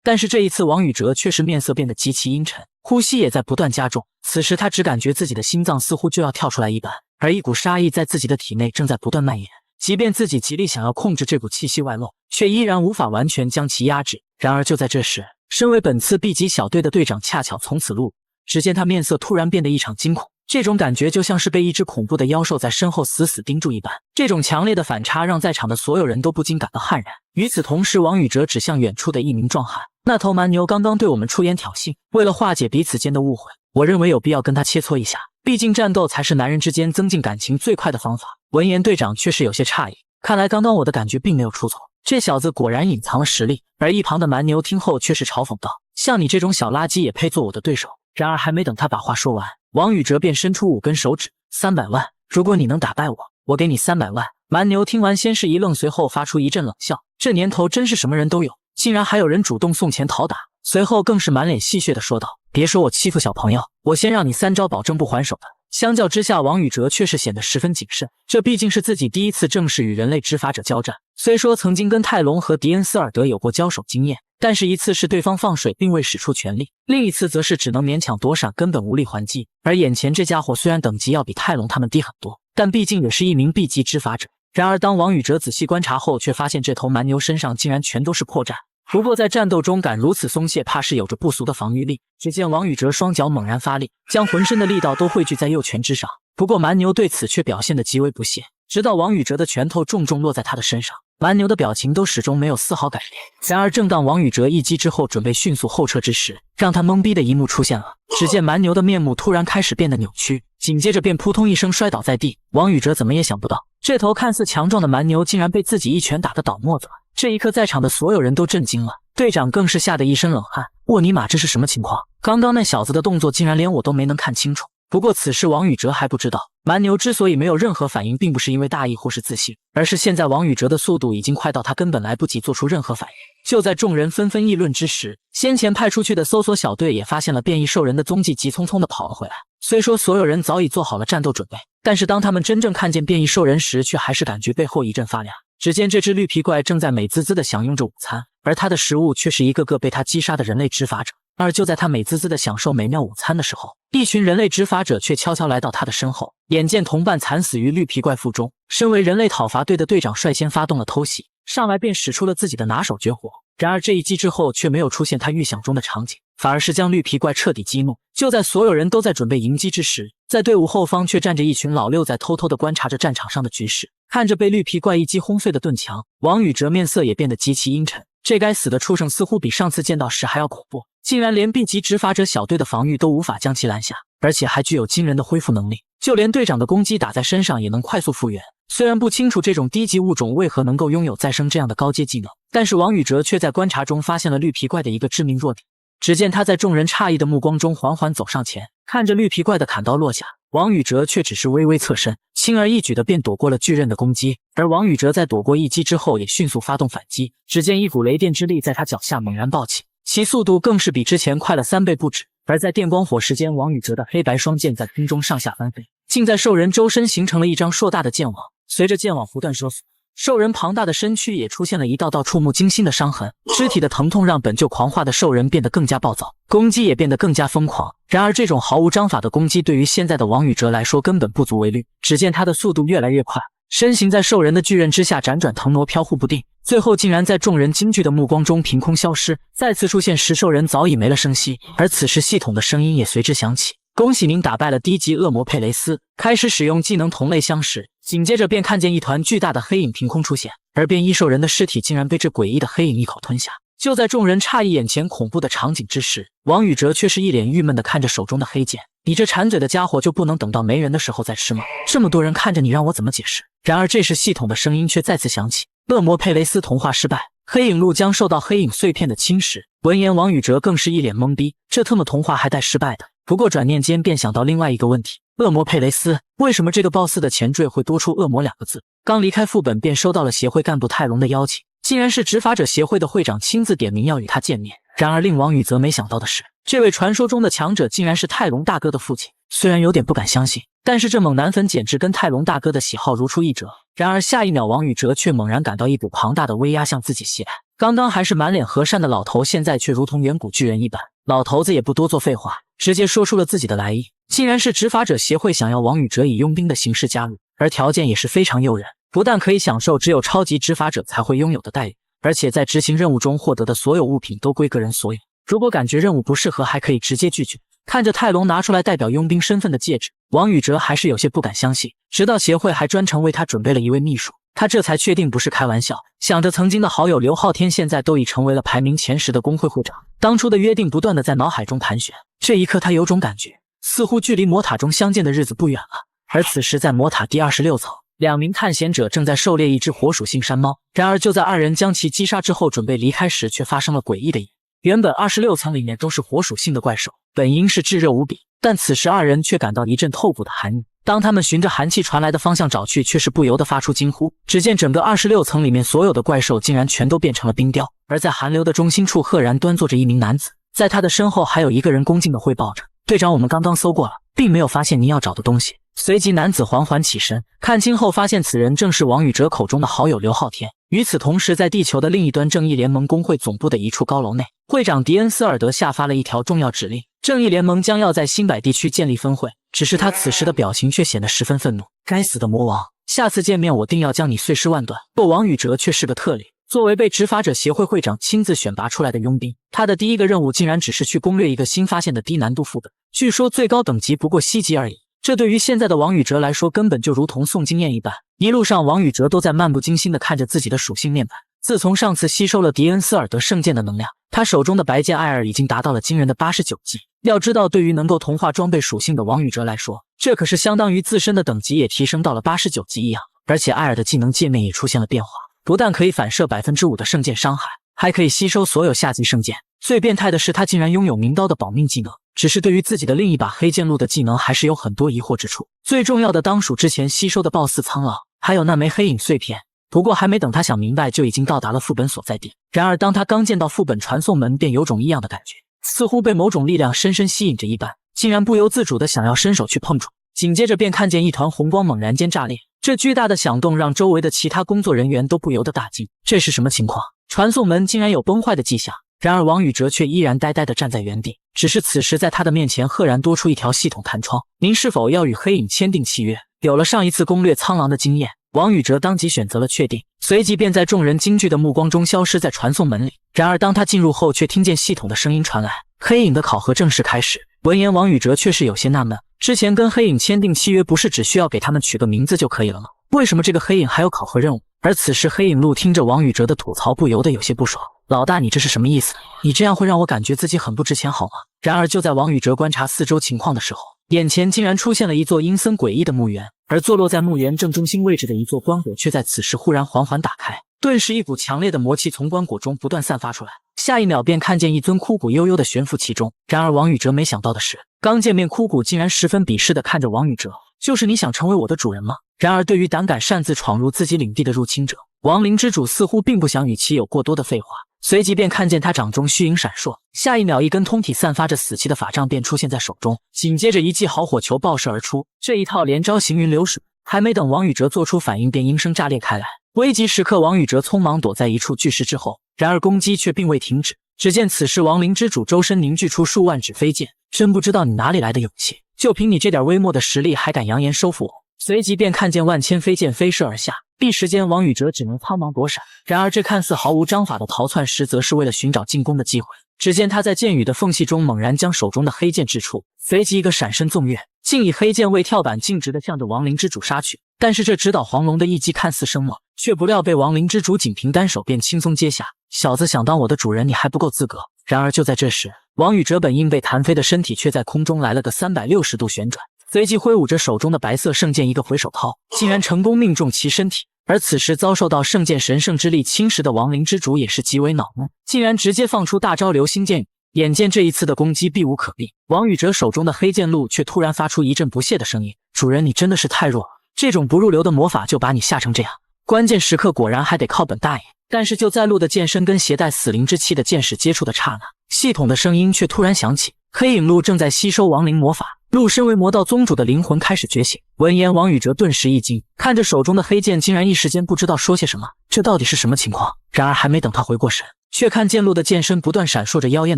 但是这一次王宇哲却是面色变得极其阴沉，呼吸也在不断加重。此时他只感觉自己的心脏似乎就要跳出来一般，而一股杀意在自己的体内正在不断蔓延，即便自己极力想要控制这股气息外露，却依然无法完全将其压制。然而就在这时，身为本次 B 级小队的队长恰巧从此路过，只见他面色突然变得异常惊恐，这种感觉就像是被一只恐怖的妖兽在身后死死盯住一般。这种强烈的反差让在场的所有人都不禁感到骇然。与此同时，王宇哲指向远处的一名壮汉：那头蛮牛刚刚对我们出言挑衅，为了化解彼此间的误会，我认为有必要跟他切磋一下，毕竟战斗才是男人之间增进感情最快的方法。闻言，队长却是有些诧异，看来刚刚我的感觉并没有出错，这小子果然隐藏了实力。而一旁的蛮牛听后却是嘲讽道：像你这种小垃圾也配做我的对手？然而还没等他把话说完，王宇哲便伸出5根手指：300万，如果你能打败我，我给你300万。蛮牛听完先是一愣，随后发出一阵冷笑，这年头真是什么人都有，竟然还有人主动送钱讨打。随后更是满脸戏谑地说道：别说我欺负小朋友，我先让你3招保证不还手的。相较之下，王宇哲却是显得十分谨慎，这毕竟是自己第一次正式与人类执法者交战。虽说曾经跟泰隆和迪恩斯尔德有过交手经验，但是一次是对方放水并未使出全力，另一次则是只能勉强躲闪，根本无力还击。而眼前这家伙虽然等级要比泰隆他们低很多，但毕竟也是一名 B 级执法者。然而当王宇哲仔细观察后，却发现这头蛮牛身上竟然全都是破绽。不过在战斗中敢如此松懈，怕是有着不俗的防御力。只见王宇哲双脚猛然发力，将浑身的力道都汇聚在右拳之上。不过蛮牛对此却表现得极为不屑，直到王宇哲的拳头重重落在他的身上，蛮牛的表情都始终没有丝毫改变。然而正当王宇哲一击之后准备迅速后撤之时，让他懵逼的一幕出现了。只见蛮牛的面目突然开始变得扭曲，紧接着便扑通一声摔倒在地。王宇哲怎么也想不到，这头看似强壮的蛮牛竟然被自己一拳打得倒沫子了。这一刻在场的所有人都震惊了，队长更是吓得一身冷汗。沃尼玛，这是什么情况？刚刚那小子的动作竟然连我都没能看清楚。不过此时王宇哲还不知道，蛮牛之所以没有任何反应，并不是因为大意或是自信，而是现在王宇哲的速度已经快到他根本来不及做出任何反应。就在众人纷纷议论之时，先前派出去的搜索小队也发现了变异兽人的踪迹，急匆匆地跑了回来。虽说所有人早已做好了战斗准备，但是当他们真正看见变异兽人时，却还是感觉背后一阵发凉。只见这只绿皮怪正在美滋滋地享用着午餐，而它的食物却是一个个被他击杀的人类执法者。而就在他美滋滋地享受美妙午餐的时候，一群人类执法者却悄悄来到他的身后。眼见同伴惨死于绿皮怪腹中，身为人类讨伐队的队长率先发动了偷袭，上来便使出了自己的拿手绝活。然而这一击之后却没有出现他预想中的场景，反而是将绿皮怪彻底激怒。就在所有人都在准备迎击之时，在队伍后方却站着一群老六，在偷偷地观察着战场上的局势。看着被绿皮怪一击轰碎的盾墙，王宇哲面色也变得极其阴沉。这该死的畜生似乎比上次见到时还要恐怖，竟然连 B 级执法者小队的防御都无法将其拦下，而且还具有惊人的恢复能力，就连队长的攻击打在身上也能快速复原。虽然不清楚这种低级物种为何能够拥有再生这样的高阶技能，但是王宇哲却在观察中发现了绿皮怪的一个致命弱点。只见他在众人诧异的目光中缓缓走上前，看着绿皮怪的砍刀落下，王宇哲却只是微微侧身，轻而易举的便躲过了巨刃的攻击。而王宇哲在躲过一击之后，也迅速发动反击。只见一股雷电之力在他脚下猛然暴起，其速度更是比之前快了3倍不止。而在电光火石间，王宇哲的黑白双剑在空中上下翻飞，竟在兽人周身形成了一张硕大的剑网。随着剑网不断收缩，兽人庞大的身躯也出现了一道道触目惊心的伤痕，肢体的疼痛让本就狂化的兽人变得更加暴躁，攻击也变得更加疯狂。然而这种毫无章法的攻击对于现在的王宇哲来说根本不足为虑。只见他的速度越来越快，身形在兽人的巨刃之下辗转腾挪，飘忽不定，最后竟然在众人惊惧的目光中凭空消失。再次出现时，兽人早已没了声息，而此时系统的声音也随之响起。恭喜您打败了低级恶魔佩雷斯，开始使用技能同类相识。紧接着便看见一团巨大的黑影凭空出现，而变异兽人的尸体竟然被这诡异的黑影一口吞下。就在众人诧异眼前恐怖的场景之时，王宇哲却是一脸郁闷地看着手中的黑剑。你这馋嘴的家伙就不能等到没人的时候再吃吗？这么多人看着你，让我怎么解释？然而这时系统的声音却再次响起，恶魔佩雷斯同化失败，黑影路将受到黑影碎片的侵蚀。闻言，王宇哲更是一脸懵逼，这特么同化还带失败的。不过转念间便想到另外一个问题，恶魔佩雷斯，为什么这个 BOSS 的前缀会多出恶魔2个字？刚离开副本便收到了协会干部泰隆的邀请，竟然是执法者协会的会长亲自点名要与他见面。然而令王宇哲没想到的是，这位传说中的强者竟然是泰隆大哥的父亲。虽然有点不敢相信，但是这猛男粉简直跟泰隆大哥的喜好如出一辙。然而下一秒，王宇哲却猛然感到一股庞大的威压向自己袭来。刚刚还是满脸和善的老头，现在却如同远古巨人一般。老头子也不多做废话，直接说出了自己的来意，竟然是执法者协会想要王宇哲以佣兵的形式加入，而条件也是非常诱人，不但可以享受只有超级执法者才会拥有的待遇，而且在执行任务中获得的所有物品都归个人所有。如果感觉任务不适合，还可以直接拒绝。看着泰隆拿出来代表佣兵身份的戒指，王宇哲还是有些不敢相信，直到协会还专程为他准备了一位秘书，他这才确定不是开玩笑。想着曾经的好友刘昊天现在都已成为了排名前10的工会会长，当初的约定不断的在脑海中盘旋。这一刻他有种感觉，似乎距离魔塔中相见的日子不远了。而此时在魔塔第26层，2名探险者正在狩猎一只火属性山猫，然而就在2人将其击杀之后准备离开时，却发生了诡异的一幕。原本26层里面都是火属性的怪兽，本应是炙热无比，但此时2人却感到一阵透骨的寒意。当他们循着寒气传来的方向找去，却是不由得发出惊呼。只见整个26层里面所有的怪兽竟然全都变成了冰雕，而在寒流的中心处赫然端坐着一名男子，在他的身后还有一个人恭敬地汇报着：队长，我们刚刚搜过了，并没有发现您要找的东西。随即男子缓缓起身，看清后发现此人正是王宇哲口中的好友刘昊天。与此同时，在地球的另一端，正义联盟工会总部的一处高楼内，会长迪恩斯尔德下发了一条重要指令，正义联盟将要在新百地区建立分会。只是他此时的表情却显得十分愤怒。该死的魔王，下次见面我定要将你碎尸万段。不，王宇哲却是个特例，作为被执法者协会会长亲自选拔出来的佣兵，他的第一个任务竟然只是去攻略一个新发现的低难度副本，据说最高等级不过西级而已。这对于现在的王宇哲来说，根本就如同诵经验一般。一路上，王宇哲都在漫不经心地看着自己的属性面板。自从上次吸收了迪恩斯尔德圣剑的能量，他手中的白剑艾尔已经达到了惊人的89级。要知道，对于能够同化装备属性的王宇哲来说，这可是相当于自身的等级也提升到了89级一样。而且艾尔的技能界面也出现了变化，不但可以反射5%的圣剑伤害，还可以吸收所有下级圣剑。最变态的是，他竟然拥有名刀的保命技能。只是对于自己的另一把黑剑路的技能还是有很多疑惑之处。最重要的当属之前吸收的BOSS苍老，还有那枚黑影碎片。不过还没等他想明白，就已经到达了副本所在地。然而当他刚见到副本传送门，便有种异样的感觉，似乎被某种力量深深吸引着一般，竟然不由自主地想要伸手去碰触。紧接着便看见一团红光猛然间炸裂，这巨大的响动让周围的其他工作人员都不由得大惊。这是什么情况？传送门竟然有崩坏的迹象。然而王宇哲却依然呆呆地站在原地，只是此时在他的面前赫然多出一条系统弹窗：您是否要与黑影签订契约？有了上一次攻略苍狼的经验，王宇哲当即选择了确定，随即便在众人惊惧的目光中消失在传送门里。然而当他进入后，却听见系统的声音传来：黑影的考核正式开始。闻言，王宇哲却是有些纳闷，之前跟黑影签订契约不是只需要给他们取个名字就可以了吗？为什么这个黑影还有考核任务？而此时黑影路听着王宇哲的吐槽，不由得有些不爽。老大，你这是什么意思？你这样会让我感觉自己很不值钱好吗？然而就在王宇哲观察四周情况的时候，眼前竟然出现了一座阴森诡异的墓园，而坐落在墓园正中心位置的一座棺椁却在此时忽然缓缓打开，顿时一股强烈的魔气从棺椁中不断散发出来，下一秒便看见一尊枯骨悠悠的悬浮其中。然而王宇哲没想到的是，刚见面枯骨竟然十分鄙视地看着王宇哲，就是你想成为我的主人吗？然而对于胆敢擅自闯入自己领地的入侵者，亡灵之主似乎并不想与其有过多的废话，随即便看见他掌中虚影闪烁，下一秒一根通体散发着死气的法杖便出现在手中，紧接着一记好火球爆射而出，这一套连招行云流水，还没等王宇哲做出反应，便应声炸裂开来。危急时刻，王宇哲匆忙躲在一处巨石之后，然而攻击却并未停止。只见此时亡灵之主周身凝聚出数万纸飞剑，真不知道你哪里来的勇气，就凭你这点微末的实力还敢扬言收服我？随即便看见万千飞剑飞射而下，一时间王宇哲只能苍忙躲闪。然而这看似毫无章法的逃窜，实则是为了寻找进攻的机会。只见他在剑雨的缝隙中猛然将手中的黑剑掷出，随即一个闪身纵跃，竟以黑剑为跳板，径直地向着亡灵之主杀去。但是这直捣黄龙的一击看似生猛，却不料被亡灵之主仅凭单手便轻松接下。小子想当我的主人，你还不够资格。然而就在这时，王宇哲本应被弹飞的身体却在空中来了个360度旋转，随即挥舞着手中的白色圣剑一个回手掏，竟然成功命中其身体。而此时遭受到圣剑神圣之力侵蚀的亡灵之主也是极为恼怒，竟然直接放出大招流星剑雨。眼见这一次的攻击避无可避，王宇哲手中的黑剑路却突然发出一阵不屑的声音：“主人，你真的是太弱了，这种不入流的魔法就把你吓成这样，关键时刻果然还得靠本大爷。”但是就在鹿的剑身跟携带死灵之气的剑矢接触的刹那，系统的声音却突然响起：黑影鹿正在吸收亡灵魔法。鹿身为魔道宗主的灵魂开始觉醒。闻言，王宇哲顿时一惊，看着手中的黑剑，竟然一时间不知道说些什么，这到底是什么情况？然而还没等他回过神，却看见鹿的剑身不断闪烁着妖艳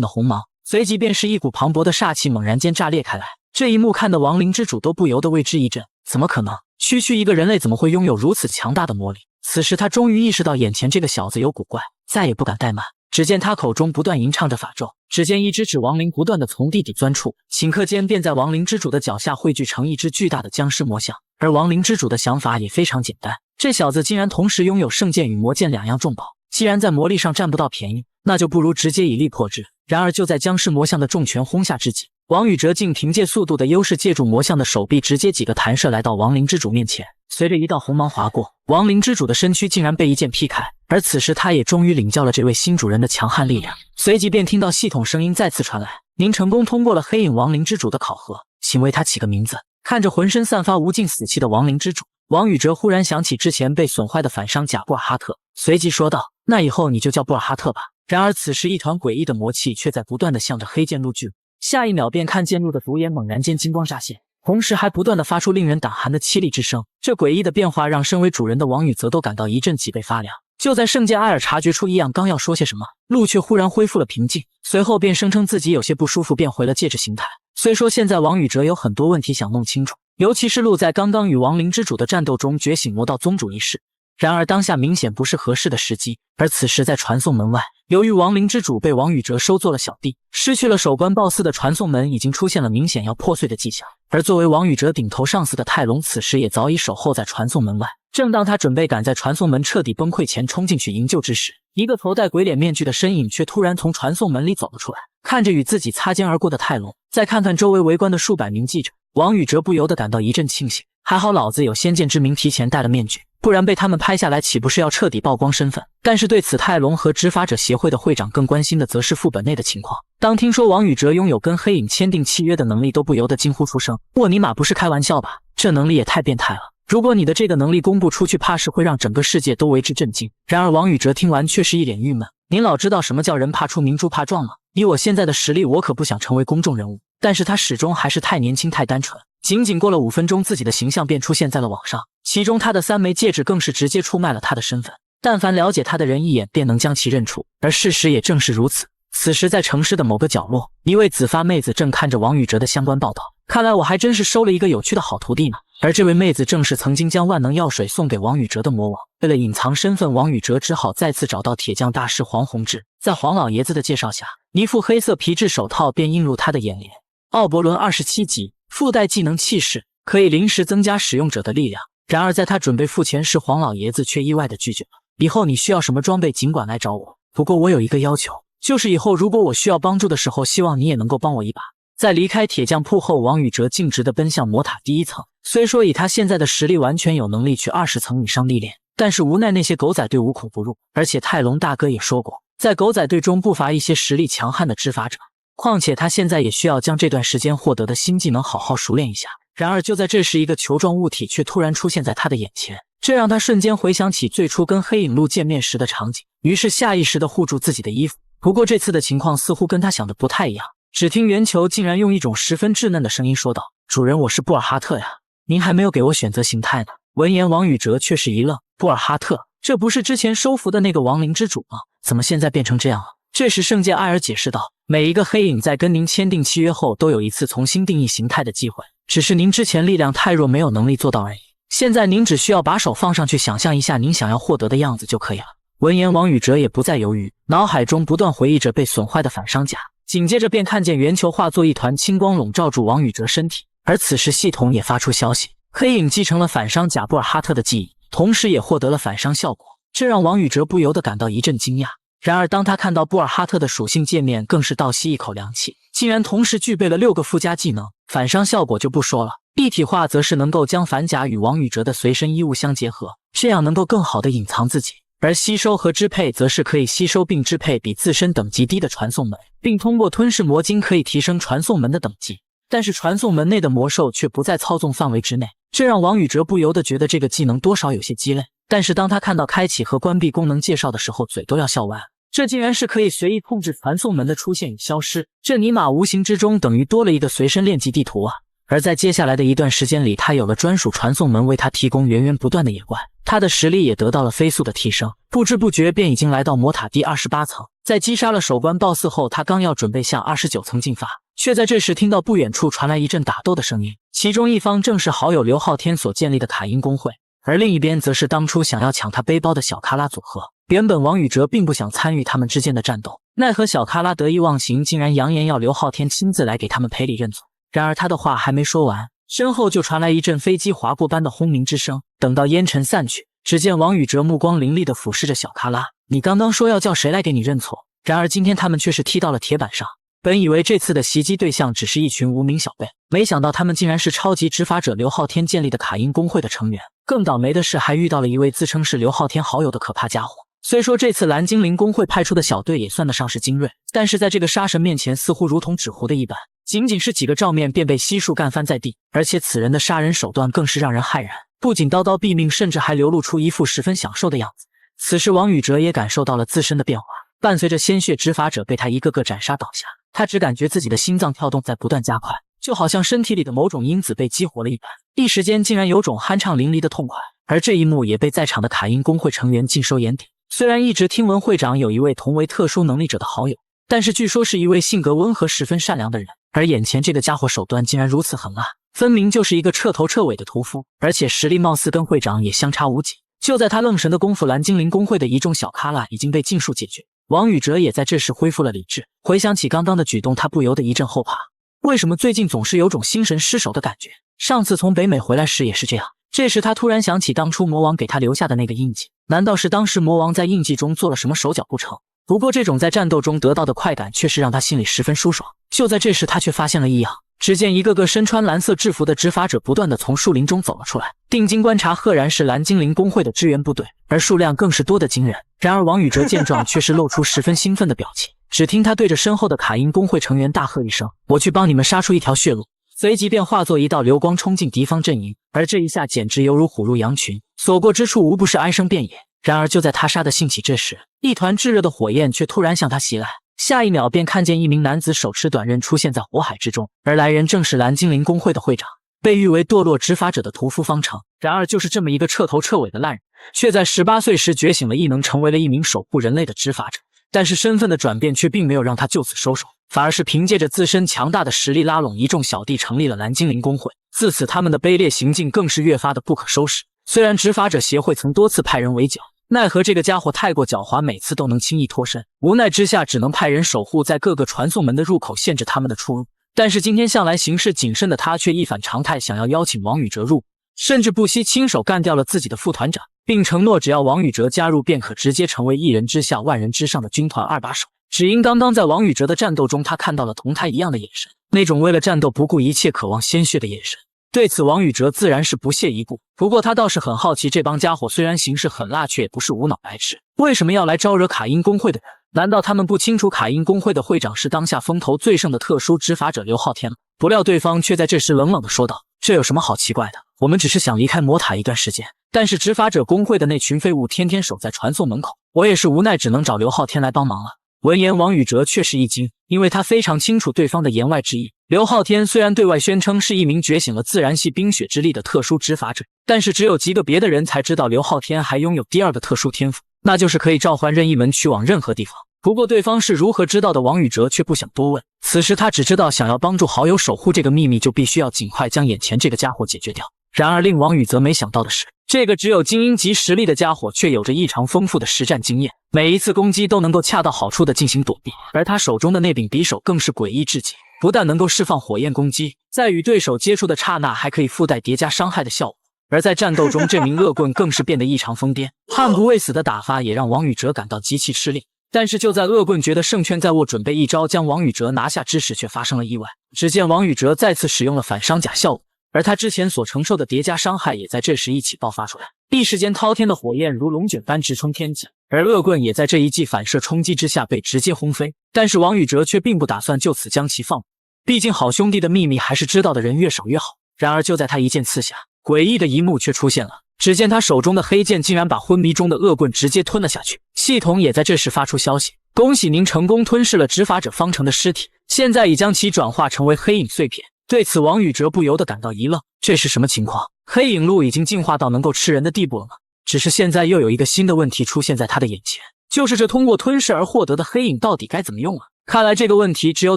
的红芒，随即便是一股磅礴的煞气猛然间炸裂开来。这一幕看得亡灵之主都不由得为之一震，怎么可能？区区一个人类怎么会拥有如此强大的魔力？此时他终于意识到眼前这个小子有古怪，再也不敢怠慢。只见他口中不断吟唱着法咒，只见一只指亡灵不断的从地底钻出，顷刻间便在亡灵之主的脚下汇聚成一只巨大的僵尸魔像。而亡灵之主的想法也非常简单，这小子竟然同时拥有圣剑与魔剑两样重宝，既然在魔力上占不到便宜，那就不如直接以力破之。然而就在僵尸魔像的重拳轰下之际，王宇哲竟凭借速度的优势，借助魔像的手臂直接几个弹射来到亡灵之主面前。随着一道红芒划过，亡灵之主的身躯竟然被一剑劈开。而此时他也终于领教了这位新主人的强悍力量，随即便听到系统声音再次传来：您成功通过了黑影亡灵之主的考核，请为他起个名字。看着浑身散发无尽死气的亡灵之主，王宇哲忽然想起之前被损坏的反伤甲布尔哈特，随即说道：那以后你就叫布尔哈特吧。然而此时一团诡异的魔气却在不断的向着黑剑鹿聚，下一秒便看剑鹿的独眼猛然间金光乍现，同时还不断的发出令人胆寒的凄厉之声。这诡异的变化让身为主人的王宇泽都感到一阵脊背发凉。就在圣剑艾尔察觉出异样，刚要说些什么，鹿却忽然恢复了平静，随后便声称自己有些不舒服，变回了戒指形态。虽说现在王宇哲有很多问题想弄清楚，尤其是鹿在刚刚与亡灵之主的战斗中觉醒魔道宗主一事，然而当下明显不是合适的时机。而此时在传送门外，由于亡灵之主被王宇哲收做了小弟，失去了守关抱嗣的传送门已经出现了明显要破碎的迹象。而作为王宇哲顶头上司的泰隆此时也早已守候在传送门外。正当他准备赶在传送门彻底崩溃前冲进去营救之时，一个头戴鬼脸面具的身影却突然从传送门里走了出来。看着与自己擦肩而过的泰隆，再看看周围围观的数百名记者，王宇哲不由得感到一阵庆幸，还好老子有先见之明，提前戴了面具，不然被他们拍下来岂不是要彻底曝光身份。但是对此，泰隆和执法者协会的会长更关心的则是副本内的情况。当听说王宇哲拥有跟黑影签订契约的能力，都不由得惊呼出声：沃尼玛，不是开玩笑吧？这能力也太变态了！如果你的这个能力公布出去，怕是会让整个世界都为之震惊。然而王宇哲听完却是一脸郁闷：您老知道什么叫人怕出名猪怕壮吗？以我现在的实力，我可不想成为公众人物。但是他始终还是太年轻太单纯，仅仅过了5分钟，自己的形象便出现在了网上，其中他的3枚戒指更是直接出卖了他的身份，但凡了解他的人一眼便能将其认出。而事实也正是如此。此时在城市的某个角落，一位紫发妹子正看着王宇哲的相关报道，看来我还真是收了一个有趣的好徒弟呢。而这位妹子正是曾经将万能药水送给王宇哲的魔王。为了隐藏身份，王宇哲只好再次找到铁匠大师黄宏志，在黄老爷子的介绍下，一副黑色皮质手套便映入他的眼帘。奥伯伦27级，附带技能气势，可以临时增加使用者的力量。然而在他准备付钱时，黄老爷子却意外地拒绝了：以后你需要什么装备尽管来找我，不过我有一个要求，就是以后如果我需要帮助的时候，希望你也能够帮我一把。在离开铁匠铺后，王宇哲径直地奔向魔塔第1层。虽说以他现在的实力完全有能力去20层以上历练，但是无奈那些狗仔队无孔不入，而且泰隆大哥也说过，在狗仔队中不乏一些实力强悍的执法者，况且他现在也需要将这段时间获得的新技能好好熟练一下。然而就在这时，一个球状物体却突然出现在他的眼前，这让他瞬间回想起最初跟黑影鹿见面时的场景，于是下意识地护住自己的衣服。不过这次的情况似乎跟他想的不太一样，只听圆球竟然用一种十分稚嫩的声音说道：主人，我是布尔哈特呀，您还没有给我选择形态呢。闻言，王宇哲却是一愣，布尔哈特，这不是之前收服的那个亡灵之主吗？怎么现在变成这样了？这时圣剑艾尔解释道：每一个黑影在跟您签订契约后，都有一次重新定义形态的机会，只是您之前力量太弱，没有能力做到而已。现在您只需要把手放上去，想象一下您想要获得的样子就可以了。闻言，王宇哲也不再犹豫，脑海中不断回忆着被损坏的反伤甲，紧接着便看见圆球化作一团青光笼罩住王宇哲身体。而此时系统也发出消息，黑影继承了反伤甲布尔哈特的记忆，同时也获得了反伤效果，这让王宇哲不由得感到一阵惊讶。然而当他看到布尔哈特的属性界面，更是倒吸一口凉气，竟然同时具备了6个附加技能。反伤效果就不说了，一体化则是能够将反甲与王宇哲的随身衣物相结合，这样能够更好的隐藏自己。而吸收和支配则是可以吸收并支配比自身等级低的传送门，并通过吞噬魔晶可以提升传送门的等级。但是传送门内的魔兽却不在操纵范围之内，这让王宇哲不由得觉得这个技能多少有些鸡肋。但是当他看到开启和关闭功能介绍的时候，嘴都要笑歪了。这竟然是可以随意控制传送门的出现与消失，这尼玛无形之中等于多了一个随身练级地图啊！而在接下来的一段时间里，他有了专属传送门为他提供源源不断的野怪，他的实力也得到了飞速的提升，不知不觉便已经来到魔塔第28层。在击杀了首关 BOSS 后，他刚要准备向29层进发，却在这时听到不远处传来一阵打斗的声音，其中一方正是好友刘昊天所建立的卡因公会，而另一边则是当初想要抢他背包的小卡拉组合。原本王宇哲并不想参与他们之间的战斗，奈何小卡拉得意忘形，竟然扬言要刘昊天亲自来给他们赔礼认错。然而他的话还没说完，身后就传来一阵飞机划过般的轰鸣之声。等到烟尘散去，只见王宇哲目光凌厉地俯视着小卡拉，你刚刚说要叫谁来给你认错？然而今天他们却是踢到了铁板上。本以为这次的袭击对象只是一群无名小辈，没想到他们竟然是超级执法者刘昊天建立的卡因公会的成员。更倒霉的是还遇到了一位自称是刘昊天好友的可怕家伙。虽说这次蓝精灵公会派出的小队也算得上是精锐，但是在这个杀神面前似乎如同纸糊的一般，仅仅是几个照面便被悉数干翻在地。而且此人的杀人手段更是让人骇然，不仅刀刀毙命，甚至还流露出一副十分享受的样子。此时王宇哲也感受到了自身的变化，伴随着鲜血执法者被他一个个斩杀倒下，他只感觉自己的心脏跳动在不断加快，就好像身体里的某种因子被激活了一般，一时间竟然有种酣畅淋漓的痛快。而这一幕也被在场的卡因公会成员尽收眼底。虽然一直听闻会长有一位同为特殊能力者的好友，但是据说是一位性格温和十分善良的人，而眼前这个家伙手段竟然如此狠辣，分明就是一个彻头彻尾的屠夫，而且实力貌似跟会长也相差无几。就在他愣神的功夫，蓝精灵公会的一众小咖拉已经被尽数解决。王宇哲也在这时恢复了理智，回想起刚刚的举动，他不由得一阵后怕。为什么最近总是有种心神失守的感觉？上次从北美回来时也是这样。这时他突然想起当初魔王给他留下的那个印记，难道是当时魔王在印记中做了什么手脚不成？不过这种在战斗中得到的快感却是让他心里十分舒爽。就在这时，他却发现了异样，只见一个个身穿蓝色制服的执法者不断地从树林中走了出来，定睛观察，赫然是蓝精灵公会的支援部队，而数量更是多得惊人。然而王宇哲见状却是露出十分兴奋的表情，只听他对着身后的卡因公会成员大喝一声：“我去帮你们杀出一条血路！”随即便化作一道流光冲进敌方阵营，而这一下简直犹如虎入羊群，所过之处无不是哀声遍野。然而就在他杀得兴起之时，一团炙热的火焰却突然向他袭来，下一秒便看见一名男子手持短刃出现在火海之中，而来人正是蓝精灵公会的会长，被誉为堕落执法者的屠夫方成。然而就是这么一个彻头彻尾的烂人，却在18岁时觉醒了异能，成为了一名守护人类的执法者。但是身份的转变却并没有让他就此收手，反而是凭借着自身强大的实力拉拢一众小弟成立了蓝精灵公会。自此他们的卑劣行径更是越发的不可收拾。虽然执法者协会曾多次派人围剿，奈何这个家伙太过狡猾，每次都能轻易脱身，无奈之下只能派人守护在各个传送门的入口，限制他们的出入。但是今天向来行事谨慎的他却一反常态，想要邀请王宇哲入伍，甚至不惜亲手干掉了自己的副团长，并承诺只要王宇哲加入便可直接成为一人之下万人之上的军团二把手。只因刚刚在王宇哲的战斗中，他看到了同他一样的眼神，那种为了战斗不顾一切渴望鲜血的眼神。对此王宇哲自然是不屑一顾，不过他倒是很好奇，这帮家伙虽然行事狠辣，却也不是无脑白痴，为什么要来招惹卡因公会的人？难道他们不清楚卡因公会的会长是当下风头最盛的特殊执法者刘昊天吗？不料对方却在这时冷冷地说道：“这有什么好奇怪的？我们只是想离开魔塔一段时间，但是执法者公会的那群废物天天守在传送门口，我也是无奈，只能找刘昊天来帮忙了。”闻言，王宇哲却是一惊，因为他非常清楚对方的言外之意。刘昊天虽然对外宣称是一名觉醒了自然系冰雪之力的特殊执法者，但是只有极个别的人才知道刘昊天还拥有第二个特殊天赋，那就是可以召唤任意门去往任何地方。不过对方是如何知道的，王宇哲却不想多问。此时他只知道，想要帮助好友守护这个秘密，就必须要尽快将眼前这个家伙解决掉。然而令王宇泽没想到的是，这个只有精英级实力的家伙却有着异常丰富的实战经验，每一次攻击都能够恰到好处的进行躲避，而他手中的那柄匕首更是诡异至极，不但能够释放火焰攻击，在与对手接触的刹那还可以附带叠加伤害的效果。而在战斗中，这名恶棍更是变得异常疯癫，悍不畏死的打法也让王宇哲感到极其吃力。但是就在恶棍觉得胜券在握，准备一招将王宇哲拿下之时，却发生了意外。只见王宇哲再次使用了反伤甲效果，而他之前所承受的叠加伤害也在这时一起爆发出来，一时间滔天的火焰如龙卷般直冲天际，而恶棍也在这一记反射冲击之下被直接轰飞。但是王宇哲却并不打算就此将其放过，毕竟好兄弟的秘密还是知道的人越少越好。然而就在他一剑刺下，诡异的一幕却出现了，只见他手中的黑剑竟然把昏迷中的恶棍直接吞了下去。系统也在这时发出消息，恭喜您成功吞噬了执法者方程的尸体，现在已将其转化成为黑影碎片。对此王宇哲不由得感到一愣，这是什么情况？黑影鹿已经进化到能够吃人的地步了吗？只是现在又有一个新的问题出现在他的眼前，就是这通过吞噬而获得的黑影到底该怎么用啊？看来这个问题只有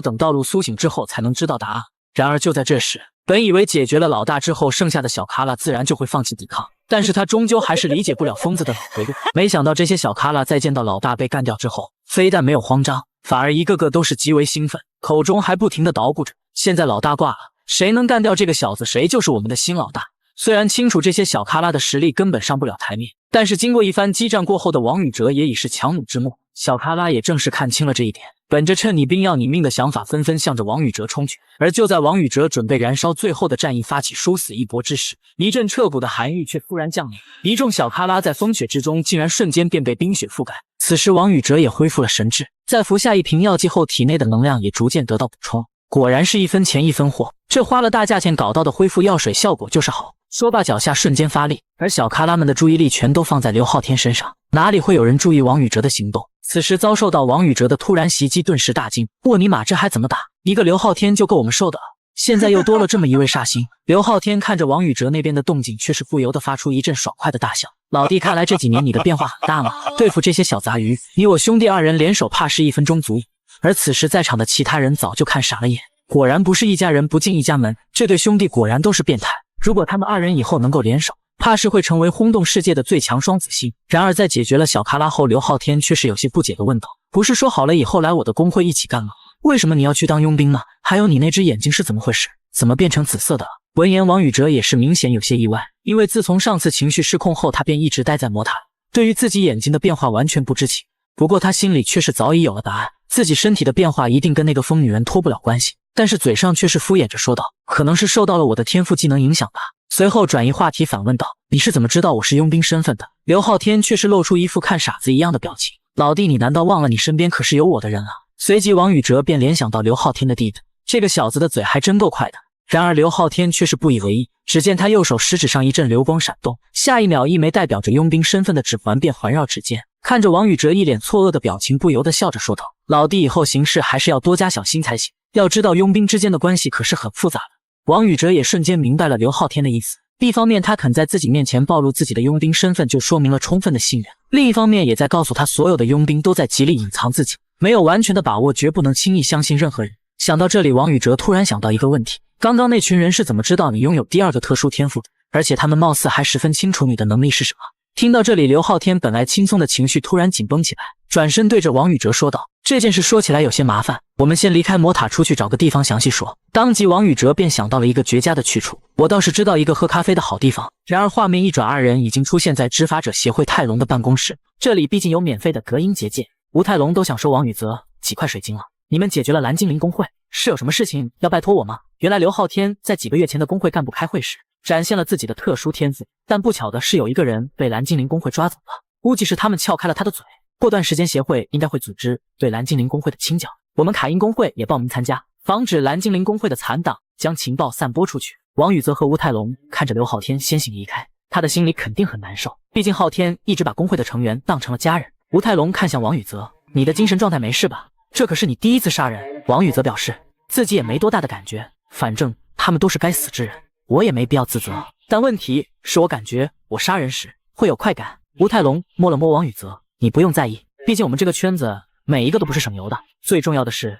等道路苏醒之后才能知道答案。然而就在这时，本以为解决了老大之后，剩下的小卡拉自然就会放弃抵抗，但是他终究还是理解不了疯子的脑回路。没想到这些小卡拉在见到老大被干掉之后，非但没有慌张，反而一个个都是极为兴奋，口中还不停地捣鼓着，现在老大挂了，谁能干掉这个小子，谁就是我们的新老大。虽然清楚这些小卡拉的实力根本上不了台面，但是经过一番激战过后的王宇哲也已是强弩之末，小卡拉也正是看清了这一点，本着趁你兵要你命的想法，纷纷向着王宇哲冲去。而就在王宇哲准备燃烧最后的战役，发起殊死一搏之时，一阵彻骨的寒意却突然降临，一众小卡拉在风雪之中竟然瞬间便被冰雪覆盖。此时王宇哲也恢复了神智，在服下一瓶药剂后，体内的能量也逐渐得到补充，果然是一分钱一分货，这花了大价钱搞到的恢复药水效果就是好。说罢脚下瞬间发力，而小卡拉们的注意力全都放在刘昊天身上，哪里会有人注意王宇哲的行动？此时遭受到王宇哲的突然袭击，顿时大惊，沃尼玛，这还怎么打？一个刘昊天就够我们受的了，现在又多了这么一位煞星。刘昊天看着王宇哲那边的动静，却是不由得发出一阵爽快的大笑。老弟，看来这几年你的变化很大嘛，对付这些小杂鱼，你我兄弟二人联手怕是1分钟足矣。而此时在场的其他人早就看傻了眼，果然不是一家人不进一家门，这对兄弟果然都是变态。如果他们二人以后能够联手，怕是会成为轰动世界的最强双子星。然而在解决了小卡拉后，刘昊天却是有些不解地问道，不是说好了以后来我的工会一起干吗？为什么你要去当佣兵呢？还有你那只眼睛是怎么回事？怎么变成紫色的了？闻言王宇哲也是明显有些意外，因为自从上次情绪失控后，他便一直待在魔塔，对于自己眼睛的变化完全不知情。不过他心里却是早已有了答案，自己身体的变化一定跟那个疯女人脱不了关系，但是嘴上却是敷衍着说道，可能是受到了我的天赋技能影响吧。随后转移话题反问道，你是怎么知道我是佣兵身份的？刘昊天却是露出一副看傻子一样的表情，老弟，你难道忘了你身边可是有我的人啊？随即王宇哲便联想到刘昊天的弟弟，这个小子的嘴还真够快的。然而刘昊天却是不以为意，只见他右手食指上一阵流光闪动，下一秒一枚代表着佣兵身份的指环便环绕指尖。看着王宇哲一脸错愕的表情，不由得笑着说道，老弟，以后行事还是要多加小心才行，要知道佣兵之间的关系可是很复杂的。王宇哲也瞬间明白了刘昊天的意思，一方面他肯在自己面前暴露自己的佣兵身份，就说明了充分的信任，另一方面也在告诉他所有的佣兵都在极力隐藏自己，没有完全的把握，绝不能轻易相信任何人。想到这里，王宇哲突然想到一个问题，刚刚那群人是怎么知道你拥有第二个特殊天赋的？而且他们貌似还十分清楚你的能力是什么。听到这里，刘昊天本来轻松的情绪突然紧绷起来，转身对着王宇哲说道，这件事说起来有些麻烦，我们先离开魔塔出去找个地方详细说。当即王宇哲便想到了一个绝佳的去处，我倒是知道一个喝咖啡的好地方。然而画面一转，二人已经出现在执法者协会泰隆的办公室，这里毕竟有免费的隔音结界，吴泰隆都想收王宇泽几块水晶了。你们解决了蓝精灵工会，是有什么事情要拜托我吗？原来刘昊天在几个月前的工会干部开会时展现了自己的特殊天赋，但不巧的是有一个人被蓝精灵工会抓走了，估计是他们撬开了他的嘴。过段时间协会应该会组织对蓝精灵工会的清剿，我们卡因工会也报名参加，防止蓝精灵工会的残党将情报散播出去。王宇泽和吴泰隆看着刘昊天先行离开，他的心里肯定很难受，毕竟昊天一直把工会的成员当成了家人。吴泰隆看向王宇泽，你的精神状态没事吧？这可是你第一次杀人。王宇泽表示自己也没多大的感觉，反正他们都是该死之人，我也没必要自责，但问题是我感觉我杀人时会有快感。吴泰隆摸了摸王宇泽，你不用在意，毕竟我们这个圈子每一个都不是省油的，最重要的是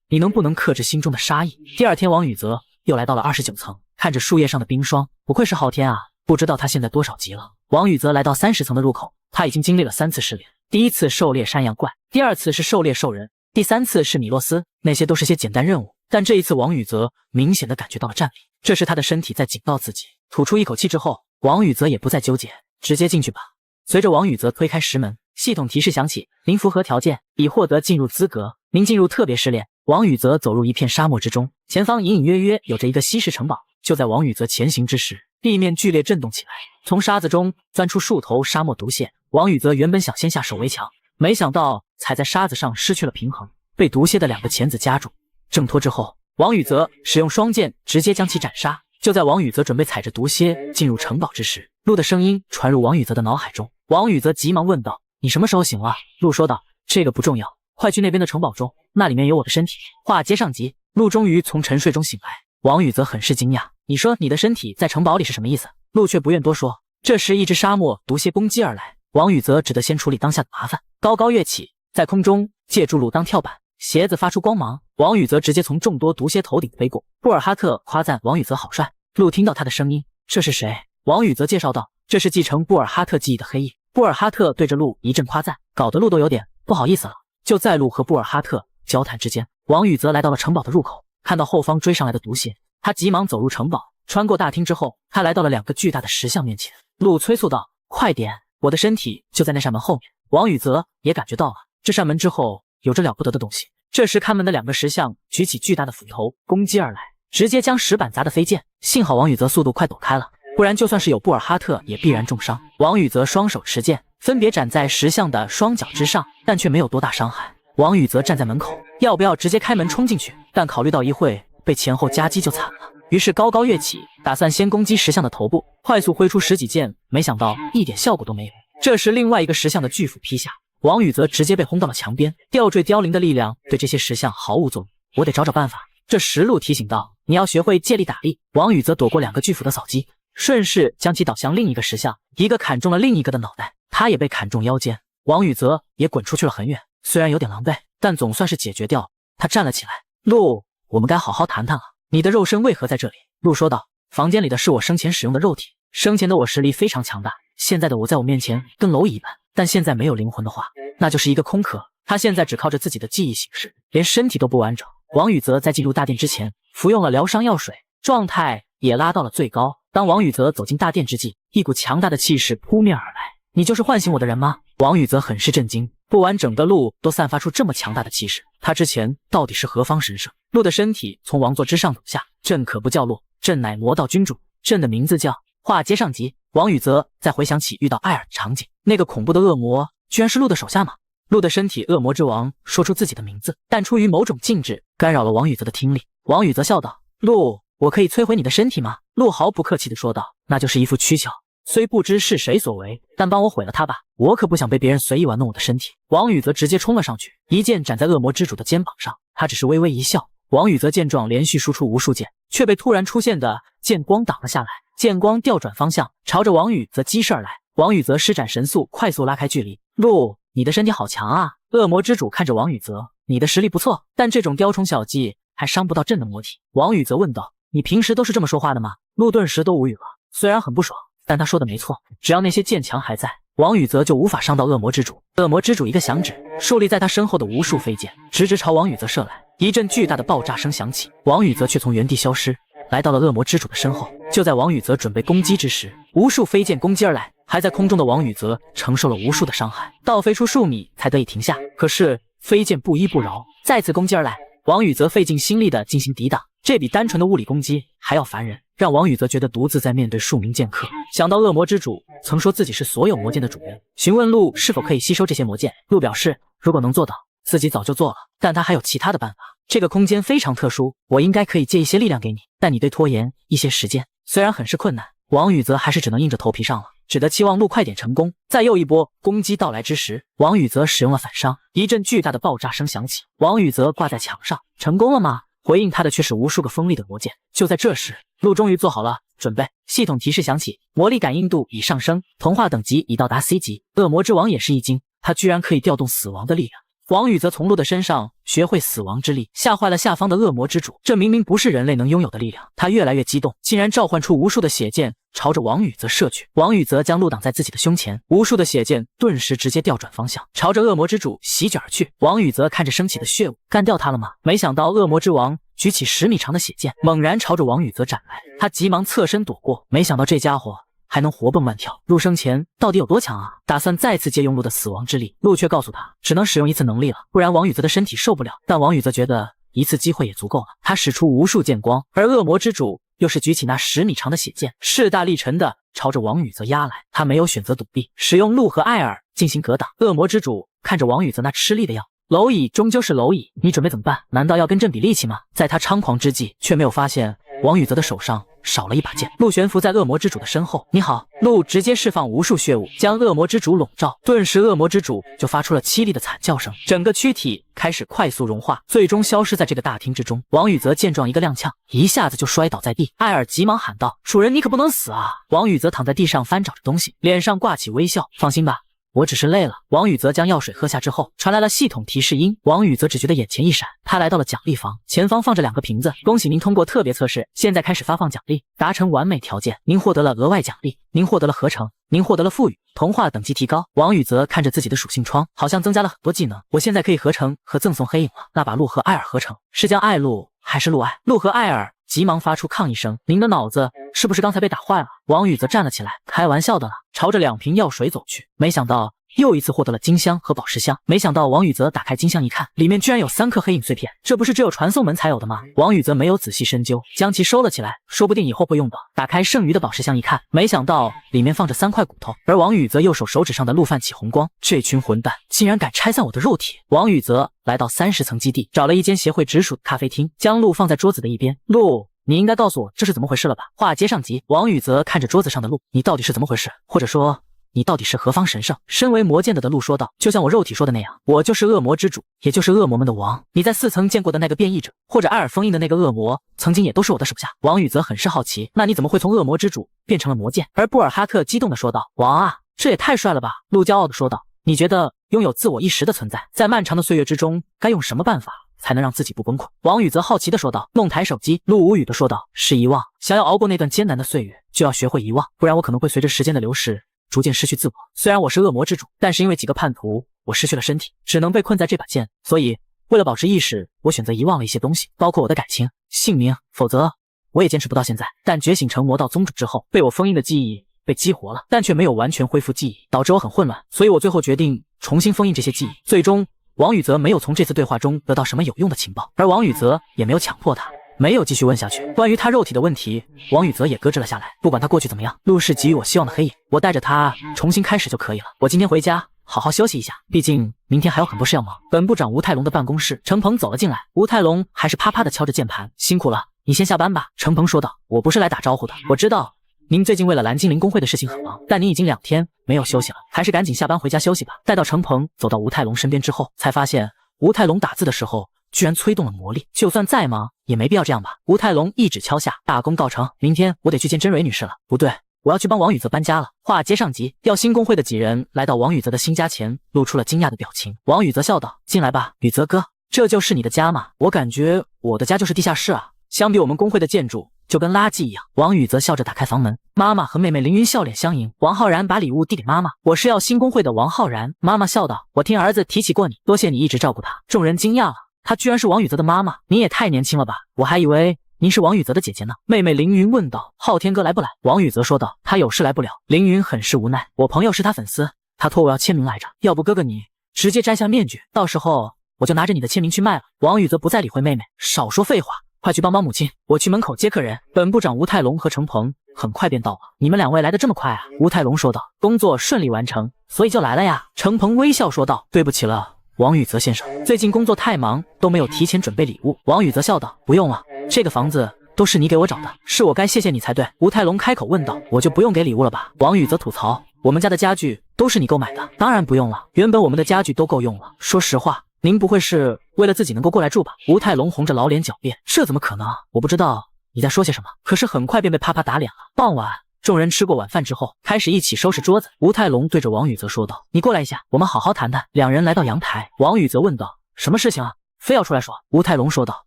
你能不能克制心中的杀意。第二天王宇泽又来到了29层，看着树叶上的冰霜，不愧是昊天啊！不知道他现在多少级了。王宇则来到30层的入口，他已经经历了3次试炼，第一次狩猎山羊怪，第2次是狩猎兽人，第3次是米洛斯，那些都是些简单任务。但这一次王宇则明显的感觉到了战力，这是他的身体在警告自己。吐出一口气之后，王宇则也不再纠结，直接进去吧。随着王宇则推开石门，系统提示响起，您符合条件，已获得进入资格，您进入特别试炼。王宇则走入一片沙漠之中，前方隐隐约约有着一个稀世城堡。就在王宇则前行之时，地面剧烈震动起来，从沙子中钻出数头沙漠毒蝎。王宇则原本想先下手为强，没想到踩在沙子上失去了平衡，被毒蝎的2个钳子夹住。挣脱之后，王宇则使用双剑直接将其斩杀。就在王宇则准备踩着毒蝎进入城堡之时，鹿的声音传入王宇则的脑海中。王宇则急忙问道：“你什么时候醒了？”鹿说道：“这个不重要，快去那边的城堡中，那里面有我的身体。”话接上集，鹿终于从沉睡中醒来。王宇则很是惊讶：“你说你的身体在城堡里是什么意思？”鹿却不愿多说。这时一只沙漠毒蝎攻击而来，王宇则只得先处理当下的麻烦，高高跃起，在空中借助鹿当跳板，鞋子发出光芒，王宇则直接从众多毒蝎头顶飞过。布尔哈特夸赞王宇则好帅。鹿听到他的声音：“这是谁？”王宇则介绍道：“这是继承布尔哈特记忆的黑翼。”布尔哈特对着鹿一阵夸赞，搞得鹿都有点不好意思了。就在鹿和布尔哈特交谈之间，王宇则来到了城堡的入口，看到后方追上来的毒蝎，他急忙走入城堡。穿过大厅之后，他来到了2个巨大的石像面前。鹿催促道：“快点，我的身体就在那扇门后面。”王宇则也感觉到了这扇门之后有着了不得的东西。这时看门的2个石像举起巨大的斧头攻击而来，直接将石板砸得飞溅。幸好王宇则速度快躲开了，不然就算是有布尔哈特也必然重伤。王宇则双手持剑，分别斩在石像的双脚之上，但却没有多大伤害。王宇则站在门口，要不要直接开门冲进去？但考虑到一会被前后夹击就惨了，于是高高跃起，打算先攻击石像的头部，快速挥出10几剑，没想到一点效果都没有。这时另外一个石像的巨斧劈下，王宇则直接被轰到了墙边。吊坠凋零的力量对这些石像毫无作用，我得找找办法。这时鹿提醒道：“你要学会借力打力。”王宇则躲过2个巨斧的扫击，顺势将其导向另一个石像，一个砍中了另一个的脑袋，他也被砍中腰间。王宇则也滚出去了很远，虽然有点狼狈，但总算是解决掉了。他站了起来：“鹿，我们该好好谈谈了。你的肉身为何在这里？”鹿说道：“房间里的是我生前使用的肉体，生前的我实力非常强大，现在的我在我面前跟蝼蚁一般，但现在没有灵魂的话，那就是一个空壳。他现在只靠着自己的记忆行事，连身体都不完整。”王宇则在进入大殿之前服用了疗伤药水，状态也拉到了最高。当王宇则走进大殿之际，一股强大的气势扑面而来。“你就是唤醒我的人吗？”王宇则很是震惊，不完整的鹿都散发出这么强大的气势，他之前到底是何方神圣？鹿的身体从王座之上走下，朕可不叫鹿，朕乃魔道君主，朕的名字叫……话接上集，王宇则再回想起遇到艾尔的场景，那个恐怖的恶魔居然是鹿的手下吗？鹿的身体恶魔之王说出自己的名字，但出于某种禁制，干扰了王宇则的听力。王宇则笑道：“鹿，我可以摧毁你的身体吗？”鹿毫不客气地说道：“那就是一副躯壳，虽不知是谁所为，但帮我毁了它吧，我可不想被别人随意玩弄我的身体。”王宇则直接冲了上去，一剑斩在恶魔之主的肩膀上，他只是微微一笑。王宇则见状，连续输出无数剑，却被突然出现的剑光挡了下来。剑光调转方向，朝着王宇则击射而来。王宇则施展神速，快速拉开距离。“鹿，你的身体好强啊！”恶魔之主看着王宇则：“你的实力不错，但这种雕虫小技还伤不到朕的魔体。”王宇则问道：“你平时都是这么说话的吗？”鹿顿时都无语了，虽然很不爽，但他说的没错，只要那些剑墙还在，王宇则就无法伤到恶魔之主。恶魔之主一个响指，竖立在他身后的无数飞剑直直朝王宇则射来，一阵巨大的爆炸声响起，王宇则却从原地消失，来到了恶魔之主的身后。就在王宇则准备攻击之时，无数飞剑攻击而来，还在空中的王宇则承受了无数的伤害，倒飞出数米才得以停下。可是飞剑不依不饶，再次攻击而来，王宇则费尽心力的进行抵挡，这比单纯的物理攻击还要烦人，让王宇则觉得独自在面对数名剑客。想到恶魔之主曾说自己是所有魔剑的主人，询问鹿是否可以吸收这些魔剑，鹿表示如果能做到，自己早就做了，但他还有其他的办法。这个空间非常特殊，我应该可以借一些力量给你，但你得拖延一些时间。虽然很是困难，王宇则还是只能硬着头皮上了，只得期望鹿快点成功。在又一波攻击到来之时，王宇则使用了反伤，一阵巨大的爆炸声响起，王宇则挂在墙上。成功了吗？回应他的却是无数个锋利的魔剑。就在这时，鹿终于做好了准备，系统提示响起，魔力感应度已上升，同化等级已到达 C 级。恶魔之王也是一惊，他居然可以调动死亡的力量。王宇则从鹿的身上学会死亡之力，吓坏了下方的恶魔之主。这明明不是人类能拥有的力量。他越来越激动，竟然召唤出无数的血箭，朝着王宇则射去。王宇则将鹿挡在自己的胸前，无数的血箭顿时直接调转方向，朝着恶魔之主席卷而去。王宇则看着升起的血雾，干掉他了吗？没想到恶魔之王举起10米长的血箭，猛然朝着王宇则斩来。他急忙侧身躲过，没想到这家伙还能活蹦乱跳，鹿生前到底有多强啊？打算再次借用鹿的死亡之力，鹿却告诉他只能使用一次能力了，不然王宇则的身体受不了。但王宇则觉得一次机会也足够了，他使出无数剑光，而恶魔之主又是举起那10米长的血剑，势大力沉的朝着王宇则压来。他没有选择躲避，使用鹿和艾尔进行格挡。恶魔之主看着王宇则那吃力的样子，蝼蚁终究是蝼蚁，你准备怎么办？难道要跟朕比力气吗？在他猖狂之际，却没有发现王宇则的手上少了一把剑。鹿悬浮在恶魔之主的身后。你好！鹿直接释放无数血雾，将恶魔之主笼罩，顿时恶魔之主就发出了凄厉的惨叫声，整个躯体开始快速融化，最终消失在这个大厅之中。王宇则见状一个踉跄，一下子就摔倒在地。艾尔急忙喊道：主人，你可不能死啊！王宇则躺在地上翻找着东西，脸上挂起微笑。放心吧，我只是累了。王宇则将药水喝下之后，传来了系统提示音。王宇则只觉得眼前一闪，他来到了奖励房，前方放着2个瓶子。恭喜您通过特别测试，现在开始发放奖励，达成完美条件，您获得了额外奖励，您获得了合成，您获得了赋予，童话等级提高。王宇则看着自己的属性窗，好像增加了很多技能。我现在可以合成和赠送黑影了。那把鹿和艾尔合成，是将艾鹿还是鹿艾？鹿和艾尔急忙发出抗议声。您的脑子是不是刚才被打坏了？王宇则站了起来，开玩笑的了，朝着2瓶药水走去。没想到又一次获得了金香和宝石香。没想到王宇则打开金香一看，里面居然有3颗黑影碎片，这不是只有传送门才有的吗？王宇则没有仔细深究，将其收了起来，说不定以后会用到。打开剩余的宝石箱一看，没想到里面放着3块骨头，而王宇则右手指上的鹿泛起红光，这群混蛋竟然敢拆散我的肉体！王宇则来到30层基地，找了一间协会直属的咖啡厅，将鹿放在桌子的一边。鹿，你应该告诉我这是怎么回事了吧？话接上集，王宇则看着桌子上的鹿，你到底是怎么回事？或者说你到底是何方神圣？身为魔剑的鹿说道，就像我肉体说的那样，我就是恶魔之主，也就是恶魔们的王。你在4层见过的那个变异者，或者艾尔封印的那个恶魔，曾经也都是我的手下。王宇则很是好奇，那你怎么会从恶魔之主变成了魔剑？而布尔哈克激动地说道，王啊，这也太帅了吧！鹿骄傲地说道，你觉得拥有自我意识的存在，在漫长的岁月之中，该用什么办法才能让自己不崩溃？王宇则好奇地说道，弄台手机。鹿无语地说道，是遗忘。想要熬过那段艰难的岁月，就要学会遗忘，不然我可能会随着时间的流逝逐渐失去自我。虽然我是恶魔之主，但是因为几个叛徒，我失去了身体，只能被困在这把剑。所以为了保持意识，我选择遗忘了一些东西，包括我的感情、姓名，否则我也坚持不到现在。但觉醒成魔道宗主之后，被我封印的记忆被激活了，但却没有完全恢复记忆，导致我很混乱。所以我最后决定重新封印这些记忆。最终王宇则没有从这次对话中得到什么有用的情报，而王宇则也没有强迫他，没有继续问下去。关于他肉体的问题，王宇则也搁置了下来。不管他过去怎么样，鹿是给予我希望的黑影，我带着他重新开始就可以了。我今天回家好好休息一下，毕竟明天还有很多事要忙。本部长吴泰隆的办公室，程鹏走了进来，吴泰隆还是啪啪的敲着键盘，辛苦了，你先下班吧。程鹏说道，我不是来打招呼的，我知道您最近为了蓝精灵公会的事情很忙，但您已经2天没有休息了，还是赶紧下班回家休息吧。待到程鹏走到吴泰隆身边之后，才发现吴泰隆打字的时候居然催动了魔力，就算再忙也没必要这样吧。吴泰隆一指敲下，大功告成，明天我得去见真蕊女士了。不对，我要去帮王宇则搬家了。话接上集，耀星公会的几人来到王宇则的新家前，露出了惊讶的表情。王宇则笑道，进来吧，宇则哥，这就是你的家吗？我感觉我的家就是地下室啊，相比我们公会的建筑就跟垃圾一样。王宇则笑着打开房门，妈妈和妹妹凌云笑脸相迎。王浩然把礼物递给妈妈，我是耀星公会的王浩然。妈妈笑道，我听儿子提起过你，多谢你一直照顾他。众人惊讶了，她居然是王宇则的妈妈，你也太年轻了吧，我还以为您是王宇则的姐姐呢。妹妹凌云问道，昊天哥来不来？王宇则说道，他有事来不了。凌云很是无奈，我朋友是他粉丝，他托我要签名来着，要不哥哥你直接摘下面具，到时候我就拿着你的签名去卖了。王宇则不再理会妹妹，少说废话，快去帮帮母亲，我去门口接客人。本部长吴泰隆和程鹏很快便到了。你们2位来得这么快啊？吴泰隆说道，工作顺利完成，所以就来了呀。程鹏微笑说道，对不起了王宇则先生，最近工作太忙，都没有提前准备礼物。王宇则笑道，不用了，这个房子都是你给我找的，是我该谢谢你才对。吴泰隆开口问道，我就不用给礼物了吧？王宇则吐槽，我们家的家具都是你购买的。当然不用了，原本我们的家具都够用了。说实话，您不会是为了自己能够过来住吧？吴泰隆红着老脸狡辩，这怎么可能？我不知道你在说些什么，可是很快便被啪啪打脸了。傍晚，众人吃过晚饭之后，开始一起收拾桌子。吴泰龙对着王宇泽说道：“你过来一下，我们好好谈谈。”两人来到阳台，王宇泽问道：“什么事情啊？非要出来说？”吴泰龙说道：“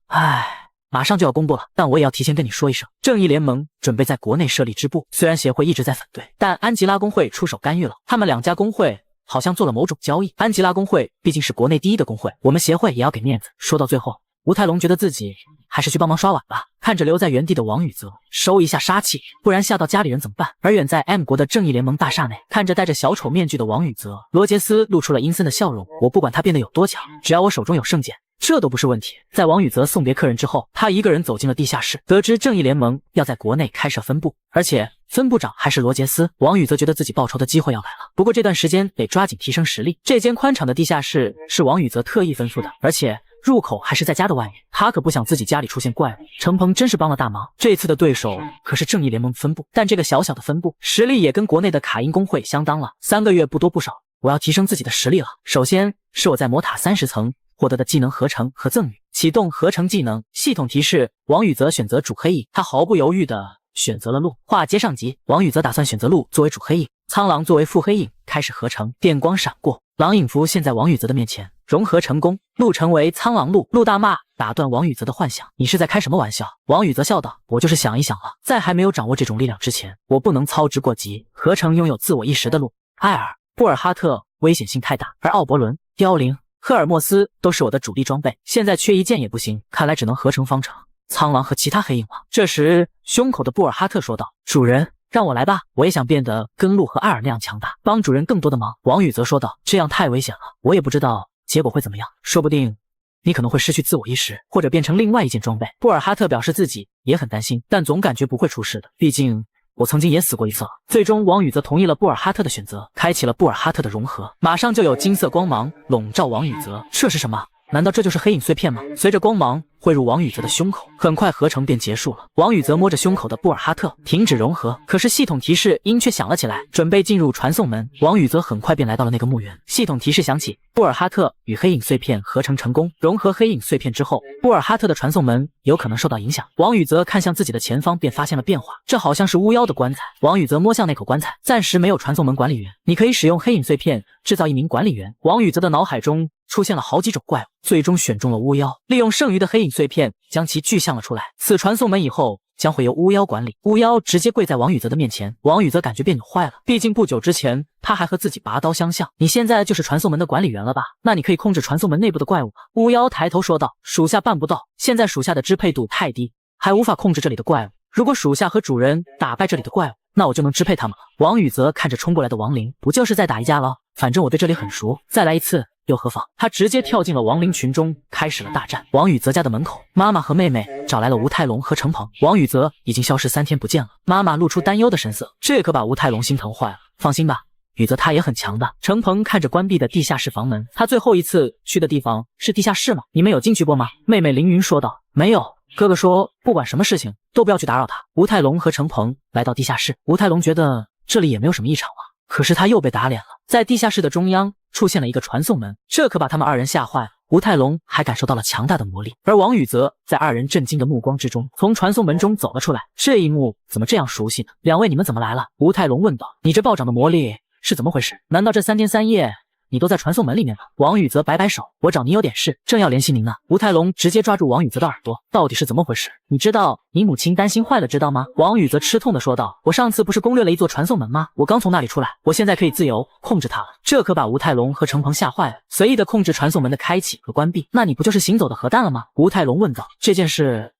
唉，马上就要公布了，但我也要提前跟你说一声，正义联盟准备在国内设立支部。虽然协会一直在反对，但安吉拉工会出手干预了，他们两家工会好像做了某种交易。安吉拉工会毕竟是国内第一的工会，我们协会也要给面子。”说到最后，吴泰龙觉得自己还是去帮忙刷碗吧。看着留在原地的王宇泽，收一下杀气，不然吓到家里人怎么办？而远在 M 国的正义联盟大厦内，看着戴着小丑面具的王宇泽，罗杰斯露出了阴森的笑容。我不管他变得有多强，只要我手中有圣剑，这都不是问题。在王宇泽送别客人之后，他一个人走进了地下室，得知正义联盟要在国内开设分部，而且分部长还是罗杰斯。王宇泽觉得自己报仇的机会要来了，不过这段时间得抓紧提升实力。这间宽敞的地下室是王宇泽特意吩咐的，而且入口还是在家的外面，他可不想自己家里出现怪物。程鹏真是帮了大忙，这次的对手可是正义联盟分部，但这个小小的分部实力也跟国内的卡因工会相当了。3个月不多不少，我要提升自己的实力了。首先是我在魔塔30层获得的技能合成和赠予，启动合成技能。系统提示：王宇泽选择主黑影，他毫不犹豫地选择了鹿。话接上集，王宇泽打算选择鹿作为主黑影，苍狼作为副黑影，开始合成。电光闪过，狼影符现在王宇泽的面前，融合成功，鹿成为苍狼鹿。鹿大骂，打断王宇泽的幻想：“你是在开什么玩笑？”王宇泽笑道：“我就是想一想了，在还没有掌握这种力量之前，我不能操之过急，合成拥有自我意识的鹿。艾尔、布尔哈特危险性太大，而奥伯伦、凋零、赫尔墨斯都是我的主力装备，现在缺一件也不行，看来只能合成方程苍狼和其他黑影了。”这时，胸口的布尔哈特说道：“主人，让我来吧，我也想变得跟鹿和艾尔那样强大，帮主人更多的忙。”王宇泽说道：“这样太危险了，我也不知道结果会怎么样，说不定你可能会失去自我意识，或者变成另外一件装备。”布尔哈特表示自己也很担心，但总感觉不会出事的，毕竟我曾经也死过一次了。最终，王宇泽同意了布尔哈特的选择，开启了布尔哈特的融合，马上就有金色光芒笼罩王宇泽。这是什么？难道这就是黑影碎片吗？随着光芒汇入王宇泽的胸口，很快合成便结束了。王宇泽摸着胸口的布尔哈特，停止融合。可是系统提示音却响了起来，准备进入传送门。王宇泽很快便来到了那个墓园。系统提示响起，布尔哈特与黑影碎片合成成功。融合黑影碎片之后，布尔哈特的传送门有可能受到影响。王宇泽看向自己的前方，便发现了变化，这好像是巫妖的棺材。王宇泽摸向那口棺材，暂时没有传送门管理员，你可以使用黑影碎片制造一名管理员。王宇泽的脑海中出现了好几种怪物，最终选中了巫妖，利用剩余的黑影碎片将其具象了出来。此传送门以后将会由巫妖管理。巫妖直接跪在王宇泽的面前，王宇泽感觉别扭坏了，毕竟不久之前他还和自己拔刀相向。你现在就是传送门的管理员了吧？那你可以控制传送门内部的怪物吧？巫妖抬头说道：“属下办不到，现在属下的支配度太低，还无法控制这里的怪物。如果属下和主人打败这里的怪物，那我就能支配他们了。”王宇泽看着冲过来的亡灵，不就是再打一架了？反正我对这里很熟，再来一次又何妨？他直接跳进了亡灵群中，开始了大战。王宇泽家的门口，妈妈和妹妹找来了吴泰龙和程鹏。王宇泽已经消失3天不见了，妈妈露出担忧的神色，这可把吴泰龙心疼坏了。放心吧，宇泽他也很强的。程鹏看着关闭的地下室房门，他最后一次去的地方是地下室吗？你们有进去过吗？妹妹凌云说道。没有，哥哥说不管什么事情都不要去打扰他。吴泰龙和程鹏来到地下室，吴泰龙觉得这里也没有什么异常了，可是他又被打脸了。在地下室的中央出现了一个传送门，这可把他们2人吓坏了。吴泰龙还感受到了强大的魔力，而王宇泽在2人震惊的目光之中从传送门中走了出来。这一幕怎么这样熟悉呢？两位你们怎么来了？吴泰龙问道。你这暴涨的魔力是怎么回事？难道这3天3夜你都在传送门里面吗？王宇泽摆摆手，我找你有点事，正要联系您呢。吴泰龙直接抓住王宇泽的耳朵，到底是怎么回事？你知道你母亲担心坏了知道吗？王宇泽吃痛的说道。我上次不是攻略了一座传送门吗？我刚从那里出来，我现在可以自由控制它了。这可把吴泰龙和程鹏吓坏了，随意的控制传送门的开启和关闭，那你不就是行走的核弹了吗？吴泰龙问道。这件事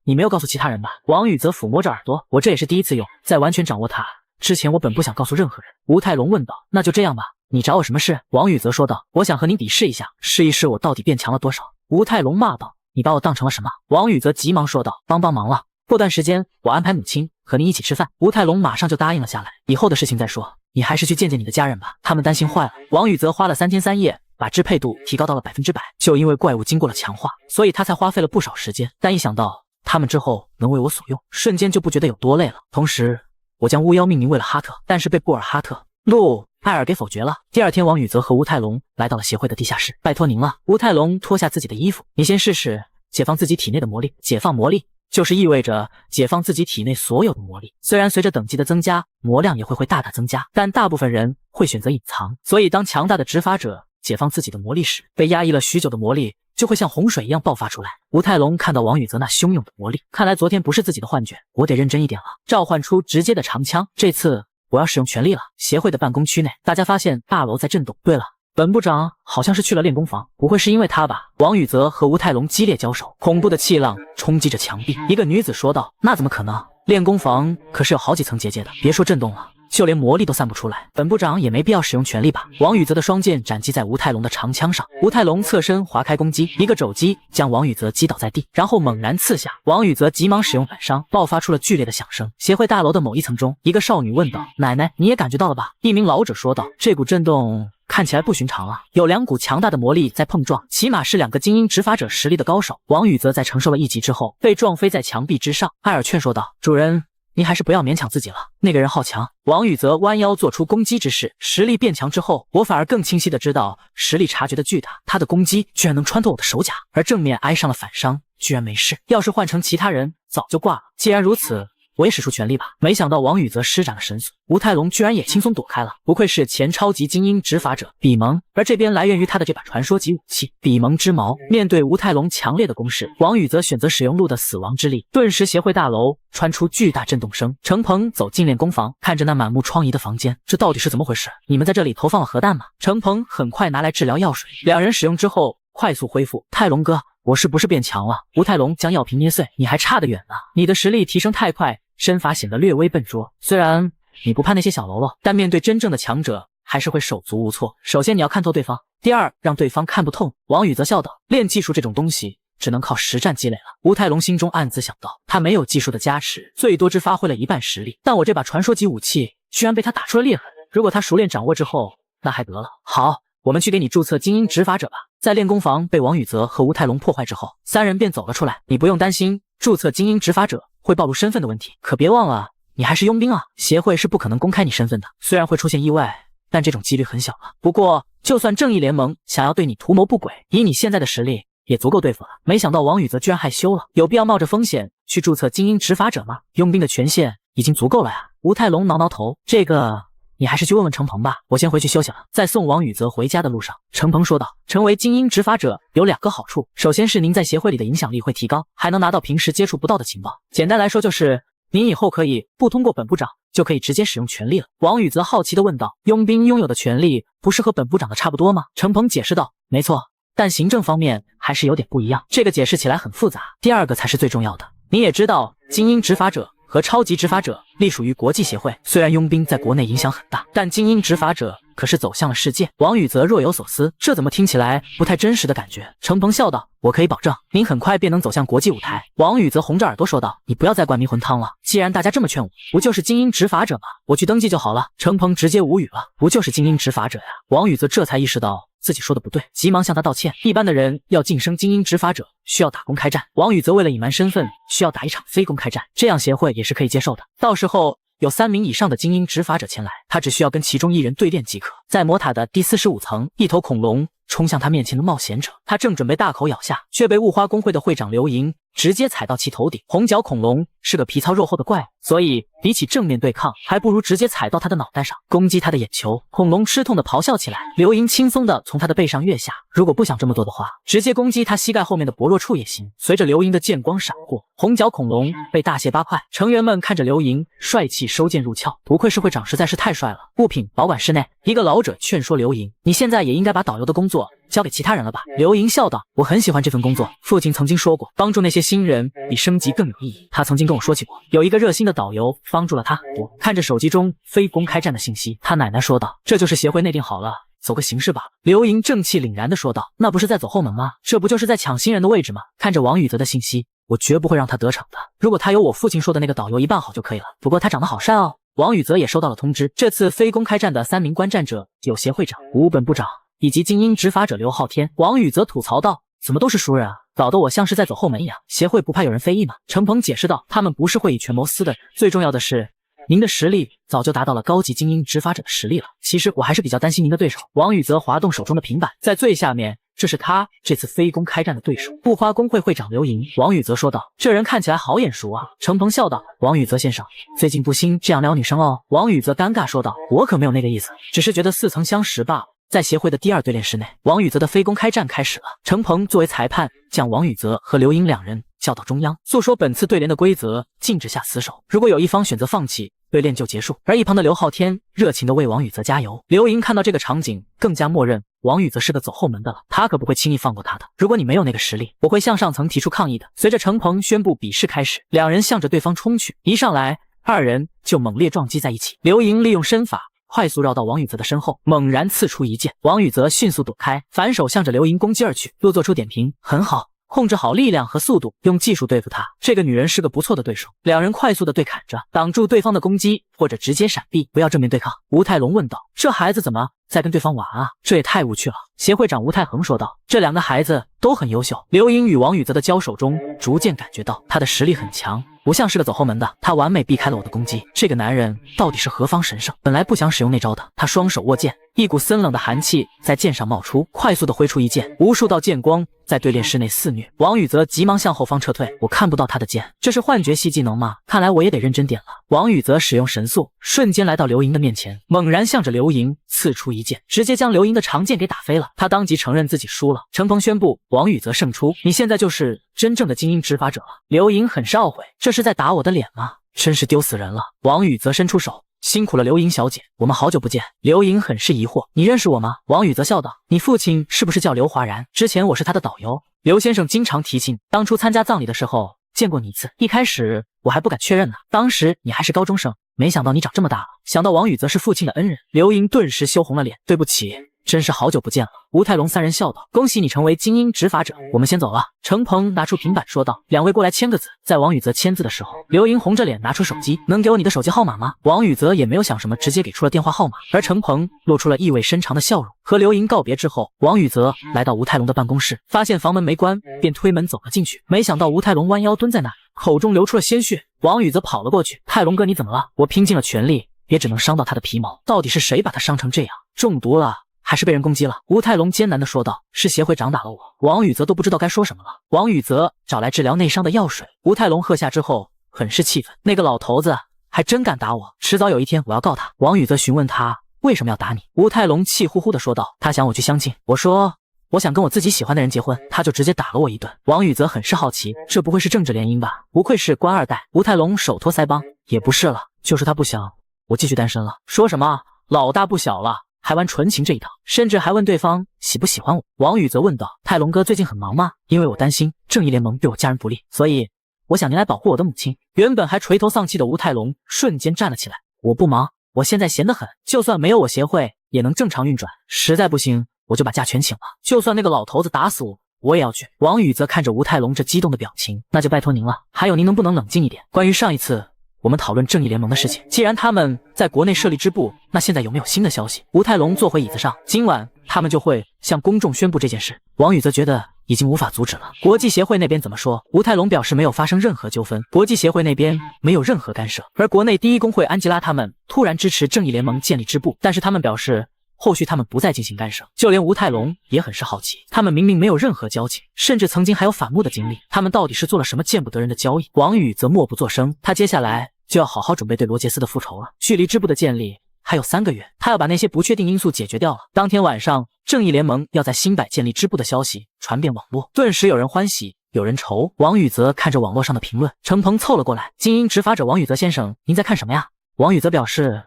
你没有告诉其他人吧？王宇泽抚摸着耳朵，我这也是第一次用，在完全掌握它之前我本不想告诉任何人。吴泰龙问道。那就这样吧，你找我什么事？王宇泽说道。我想和你比试一下，试一试我到底变强了多少。吴泰龙骂道。你把我当成了什么？王宇泽急忙说道。帮忙了，过段时间我安排母亲和你一起吃饭。吴泰龙马上就答应了下来。以后的事情再说，你还是去见见你的家人吧，他们担心坏了。王宇泽花了3天3夜把支配度提高到了100%，就因为怪物经过了强化，所以他才花费了不少时间，但一想到他们之后能为我所用，瞬间就不觉得有多累了。同时我将巫妖命名为了哈特，但是被布尔哈特、路、艾尔给否决了。第2天，王宇泽和吴泰龙来到了协会的地下室。拜托您了。吴泰龙脱下自己的衣服，你先试试解放自己体内的魔力。解放魔力？就是意味着解放自己体内所有的魔力。虽然随着等级的增加，魔量也会大大增加，但大部分人会选择隐藏。所以当强大的执法者解放自己的魔力时，被压抑了许久的魔力就会像洪水一样爆发出来。吴泰龙看到王宇泽那汹涌的魔力，看来昨天不是自己的幻觉，我得认真一点了。召唤出直接的长枪，这次我要使用全力了。协会的办公区内，大家发现大楼在震动。对了，本部长好像是去了练功房，不会是因为他吧？王宇泽和吴泰龙激烈交手，恐怖的气浪冲击着墙壁。一个女子说道：“那怎么可能？练功房可是有好几层结界的，别说震动了，就连魔力都散不出来。本部长也没必要使用全力吧？”王宇泽的双剑斩击在吴泰龙的长枪上，吴泰龙侧身划开攻击，一个肘击将王宇泽击倒在地，然后猛然刺下。王宇泽急忙使用反伤，爆发出了剧烈的响声。协会大楼的某一层中，一个少女问道：“奶奶，你也感觉到了吧？”一名老者说道：“这股震动看起来不寻常啊，有两股强大的魔力在碰撞，起码是两个精英执法者实力的高手。”王宇泽在承受了一击之后，被撞飞在墙壁之上。艾尔劝说道：“主人，您还是不要勉强自己了，那个人好强。”王宇泽弯腰做出攻击之势，实力变强之后，我反而更清晰的知道实力差距的巨大。他的攻击居然能穿透我的手甲，而正面挨上了反伤，居然没事。要是换成其他人，早就挂了。既然如此，我也使出全力吧。没想到王宇泽施展了神速，吴泰龙居然也轻松躲开了。不愧是前超级精英执法者比蒙，而这边来源于他的这把传说级武器比蒙之矛。面对吴泰龙强烈的攻势，王宇泽选择使用鹿的死亡之力，顿时协会大楼传出巨大震动声。程鹏走进练功房，看着那满目疮痍的房间，这到底是怎么回事？你们在这里投放了核弹吗？程鹏很快拿来治疗药水，两人使用之后快速恢复。泰龙哥，我是不是变强了？吴泰龙将药瓶捏碎，你还差得远呢，你的实力提升太快，身法显得略微笨拙。虽然你不怕那些小喽啰，但面对真正的强者还是会手足无措。首先你要看透对方，第二让对方看不透。王宇泽笑道：“练技术这种东西只能靠实战积累了。”吴泰龙心中暗自想到，他没有技术的加持，最多只发挥了一半实力，但我这把传说级武器居然被他打出了裂痕。如果他熟练掌握之后，那还得了。好，我们去给你注册精英执法者吧。在练功房被王宇泽和吴泰龙破坏之后，三人便走了出来。你不用担心注册精英执法者会暴露身份的问题，可别忘了你还是佣兵啊，协会是不可能公开你身份的。虽然会出现意外，但这种几率很小了。不过就算正义联盟想要对你图谋不轨，以你现在的实力也足够对付了。没想到王宇泽居然害羞了，有必要冒着风险去注册精英执法者吗？佣兵的权限已经足够了呀。吴泰龙挠挠头，这个你还是去问问程鹏吧，我先回去休息了。在送王宇泽回家的路上，程鹏说道：“成为精英执法者有2个好处，首先是您在协会里的影响力会提高，还能拿到平时接触不到的情报。简单来说就是您以后可以不通过本部长，就可以直接使用权力了。”王宇泽好奇地问道：“佣兵拥有的权力不是和本部长的差不多吗？”程鹏解释道：“没错，但行政方面还是有点不一样，这个解释起来很复杂。第2个才是最重要的，你也知道，精英执法者和超级执法者隶属于国际协会，虽然佣兵在国内影响很大，但精英执法者可是走向了世界。”王宇泽若有所思，这怎么听起来不太真实的感觉？程鹏笑道：“我可以保证，您很快便能走向国际舞台。”王宇泽红着耳朵说道：“你不要再灌迷魂汤了，既然大家这么劝我，不就是精英执法者吗？我去登记就好了。”程鹏直接无语了，不就是精英执法者呀？王宇泽这才意识到自己说的不对，急忙向他道歉。一般的人要晋升精英执法者需要打公开战，王宇泽为了隐瞒身份，需要打一场非公开战，这样协会也是可以接受的。到时候有3名以上的精英执法者前来，他只需要跟其中1人对练即可。在魔塔的第45层，一头恐龙冲向他面前的冒险者，他正准备大口咬下，却被雾花公会的会长刘莹直接踩到其头顶。红角恐龙是个皮糙肉厚的怪物，所以比起正面对抗，还不如直接踩到他的脑袋上，攻击他的眼球。恐龙吃痛的咆哮起来，刘莹轻松的从他的背上跃下。如果不想这么做的话，直接攻击他膝盖后面的薄弱处也行。随着刘莹的剑光闪过，红角恐龙被大卸8块。成员们看着刘莹帅气收剑入鞘，不愧是会长，实在是太帅了。物品保管室内，一个老者劝说刘莹：“你现在也应该把导游的工作交给其他人了吧？”刘莹笑道：“我很喜欢这份工作，父亲曾经说过，帮助那些新人比升级更有意义。他曾经跟我说起过，有一个热心的导游帮助了他很多。”看着手机中非公开战的信息，他奶奶说道：“这就是协会内定好了，走个形式吧。”刘莹正气凛然地说道：“那不是在走后门吗？这不就是在抢新人的位置吗？”看着王宇泽的信息，我绝不会让他得逞的。如果他有我父亲说的那个导游1半好就可以了。不过他长得好帅哦。王宇泽也收到了通知，这次非公开战的3名观战者有协会长吴本部长以及精英执法者刘昊天。王宇泽吐槽道：“怎么都是熟人啊，搞得我像是在走后门一样。协会不怕有人非议吗？”程鹏解释道：“他们不是会以权谋私的，最重要的是您的实力早就达到了高级精英执法者的实力了。其实我还是比较担心您的对手。”王宇泽滑动手中的平板，在最下面这是他这次非公开战的对手，布花工会会长刘莹。王宇泽说道：“这人看起来好眼熟啊。”程鹏笑道：“王宇泽先生，最近不兴这样撩女生哦。”王宇泽尴尬说道：“我可没有那个意思，只是觉得似曾相识罢了。”在协会的第二对练室内，王宇泽的非公开战开始了。程鹏作为裁判，将王宇泽和刘莹两人叫到中央，诉说本次对联的规则，禁止下死手，如果有一方选择放弃，对练就结束。而一旁的刘昊天热情地为王宇泽加油。刘莹看到这个场景，更加默认王宇泽是个走后门的了，他可不会轻易放过他的。如果你没有那个实力，我会向上层提出抗议的。随着程鹏宣布比试开始，两人向着对方冲去，一上来二人就猛烈撞击在一起。刘莹利用身法快速绕到王宇泽的身后，猛然刺出一剑，王宇泽迅速躲开，反手向着刘莹攻击而去。若做出点评，很好，控制好力量和速度，用技术对付他。这个女人是个不错的对手。两人快速的对砍着，挡住对方的攻击，或者直接闪避，不要正面对抗。吴泰龙问道：“这孩子怎么在跟对方玩啊？这也太无趣了。”协会长吴泰恒说道：“这两个孩子都很优秀。”刘莹与王宇泽的交手中，逐渐感觉到他的实力很强。不像是个走后门的，他完美避开了我的攻击。这个男人到底是何方神圣？本来不想使用那招的，他双手握剑，一股森冷的寒气在剑上冒出，快速的挥出一剑，无数道剑光在对练室内肆虐。王宇泽急忙向后方撤退，我看不到他的剑，这是幻觉系技能吗？看来我也得认真点了。王宇泽使用神速，瞬间来到刘莹的面前，猛然向着刘莹刺出一剑，直接将刘莹的长剑给打飞了。他当即承认自己输了。程鹏宣布王宇泽胜出，你现在就是真正的精英执法者了。刘莹很是懊悔，这是在打我的脸吗？真是丢死人了。王宇泽伸出手，辛苦了刘莹小姐，我们好久不见。刘莹很是疑惑，你认识我吗？王宇泽笑道，你父亲是不是叫刘华然？之前我是他的导游，刘先生经常提起你，当初参加葬礼的时候见过你一次，一开始我还不敢确认呢，当时你还是高中生，没想到你长这么大了。想到王宇泽是父亲的恩人，刘莹顿时羞红了脸，对不起，真是好久不见了。吴泰龙三人笑道，恭喜你成为精英执法者，我们先走了。程鹏拿出平板说道，两位过来签个字。在王宇泽签字的时候，刘莹红着脸拿出手机，能给我你的手机号码吗？王宇泽也没有想什么，直接给出了电话号码。而程鹏露出了意味深长的笑容。和刘莹告别之后，王宇泽来到吴泰龙的办公室，发现房门没关，便推门走了进去。没想到吴泰龙弯腰蹲在那，口中流出了鲜血。王宇泽跑了过去，泰龙哥你怎么了？我拼尽了全力，也只能伤到他的皮毛，到底是谁把他伤成这样？中毒了还是被人攻击了？吴泰龙艰难地说道，是协会长打了我。王宇泽都不知道该说什么了。王宇泽找来治疗内伤的药水，吴泰龙喝下之后很是气愤，那个老头子还真敢打我，迟早有一天我要告他。王宇泽询问他为什么要打你，吴泰龙气呼呼地说道，他想我去相亲，我说我想跟我自己喜欢的人结婚，他就直接打了我一顿。王宇泽很是好奇，这不会是政治联姻吧？不愧是官二代。吴泰龙手托腮帮，也不是了，就是他不想我继续单身了。说什么老大不小了还玩纯情这一套，甚至还问对方喜不喜欢我。王宇泽问道，泰龙哥最近很忙吗？因为我担心正义联盟对我家人不利，所以我想您来保护我的母亲。原本还垂头丧气的吴泰龙瞬间站了起来，我不忙，我现在闲得很，就算没有我协会也能正常运转，实在不行我就把假全请了，就算那个老头子打死我我也要去。王宇泽看着吴泰龙这激动的表情，那就拜托您了，还有您能不能冷静一点？关于上一次我们讨论正义联盟的事情，既然他们在国内设立支部，那现在有没有新的消息？吴泰龙坐回椅子上，今晚他们就会向公众宣布这件事。王宇泽觉得已经无法阻止了。国际协会那边怎么说？吴泰龙表示没有发生任何纠纷，国际协会那边没有任何干涉。而国内第一工会安吉拉他们突然支持正义联盟建立支部，但是他们表示后续他们不再进行干涉。就连吴泰龙也很是好奇，他们明明没有任何交情，甚至曾经还有反目的经历，他们到底是做了什么见不得人的交易？王宇则默不作声，他接下来就要好好准备对罗杰斯的复仇了。距离支部的建立还有3个月，他要把那些不确定因素解决掉了。当天晚上，正义联盟要在新百建立支部的消息传遍网络，顿时有人欢喜有人愁。王宇泽看着网络上的评论，程鹏凑了过来，精英执法者王宇泽先生，您在看什么呀？王宇泽表示，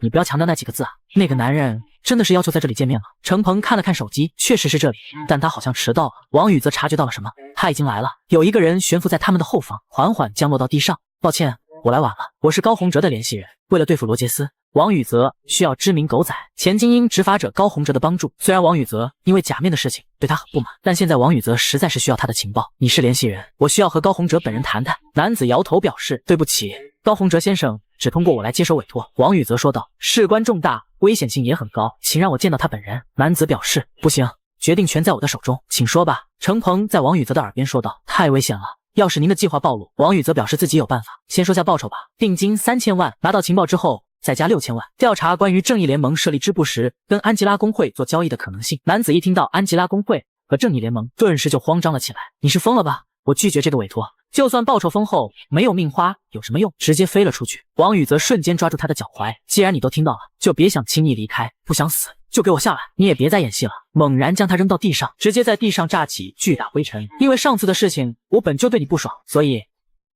你不要强调那几个字啊，那个男人真的是要求在这里见面吗？程鹏看了看手机，确实是这里，但他好像迟到了。王宇则察觉到了什么，他已经来了，有一个人悬浮在他们的后方，缓缓降落到地上。抱歉，我来晚了，我是高洪哲的联系人，为了对付罗杰斯，王宇泽需要知名狗仔前精英执法者高洪哲的帮助。虽然王宇泽因为假面的事情对他很不满，但现在王宇泽实在是需要他的情报。你是联系人，我需要和高洪哲本人谈谈。男子摇头表示，对不起，高洪哲先生只通过我来接手委托。王宇泽说道，事关重大，危险性也很高，请让我见到他本人。男子表示，不行，决定权在我的手中，请说吧。程鹏在王宇泽的耳边说道，太危险了，要是您的计划暴露，王宇泽表示自己有办法。先说下报酬吧，定金3000万，拿到情报之后再加6000万，调查关于正义联盟设立支部时跟安吉拉工会做交易的可能性。男子一听到安吉拉工会，和正义联盟顿时就慌张了起来。你是疯了吧？我拒绝这个委托，就算报仇丰厚，没有命花有什么用？直接飞了出去。王宇则瞬间抓住他的脚踝，既然你都听到了，就别想轻易离开，不想死就给我下来！你也别再演戏了！猛然将他扔到地上，直接在地上炸起巨大灰尘。因为上次的事情，我本就对你不爽，所以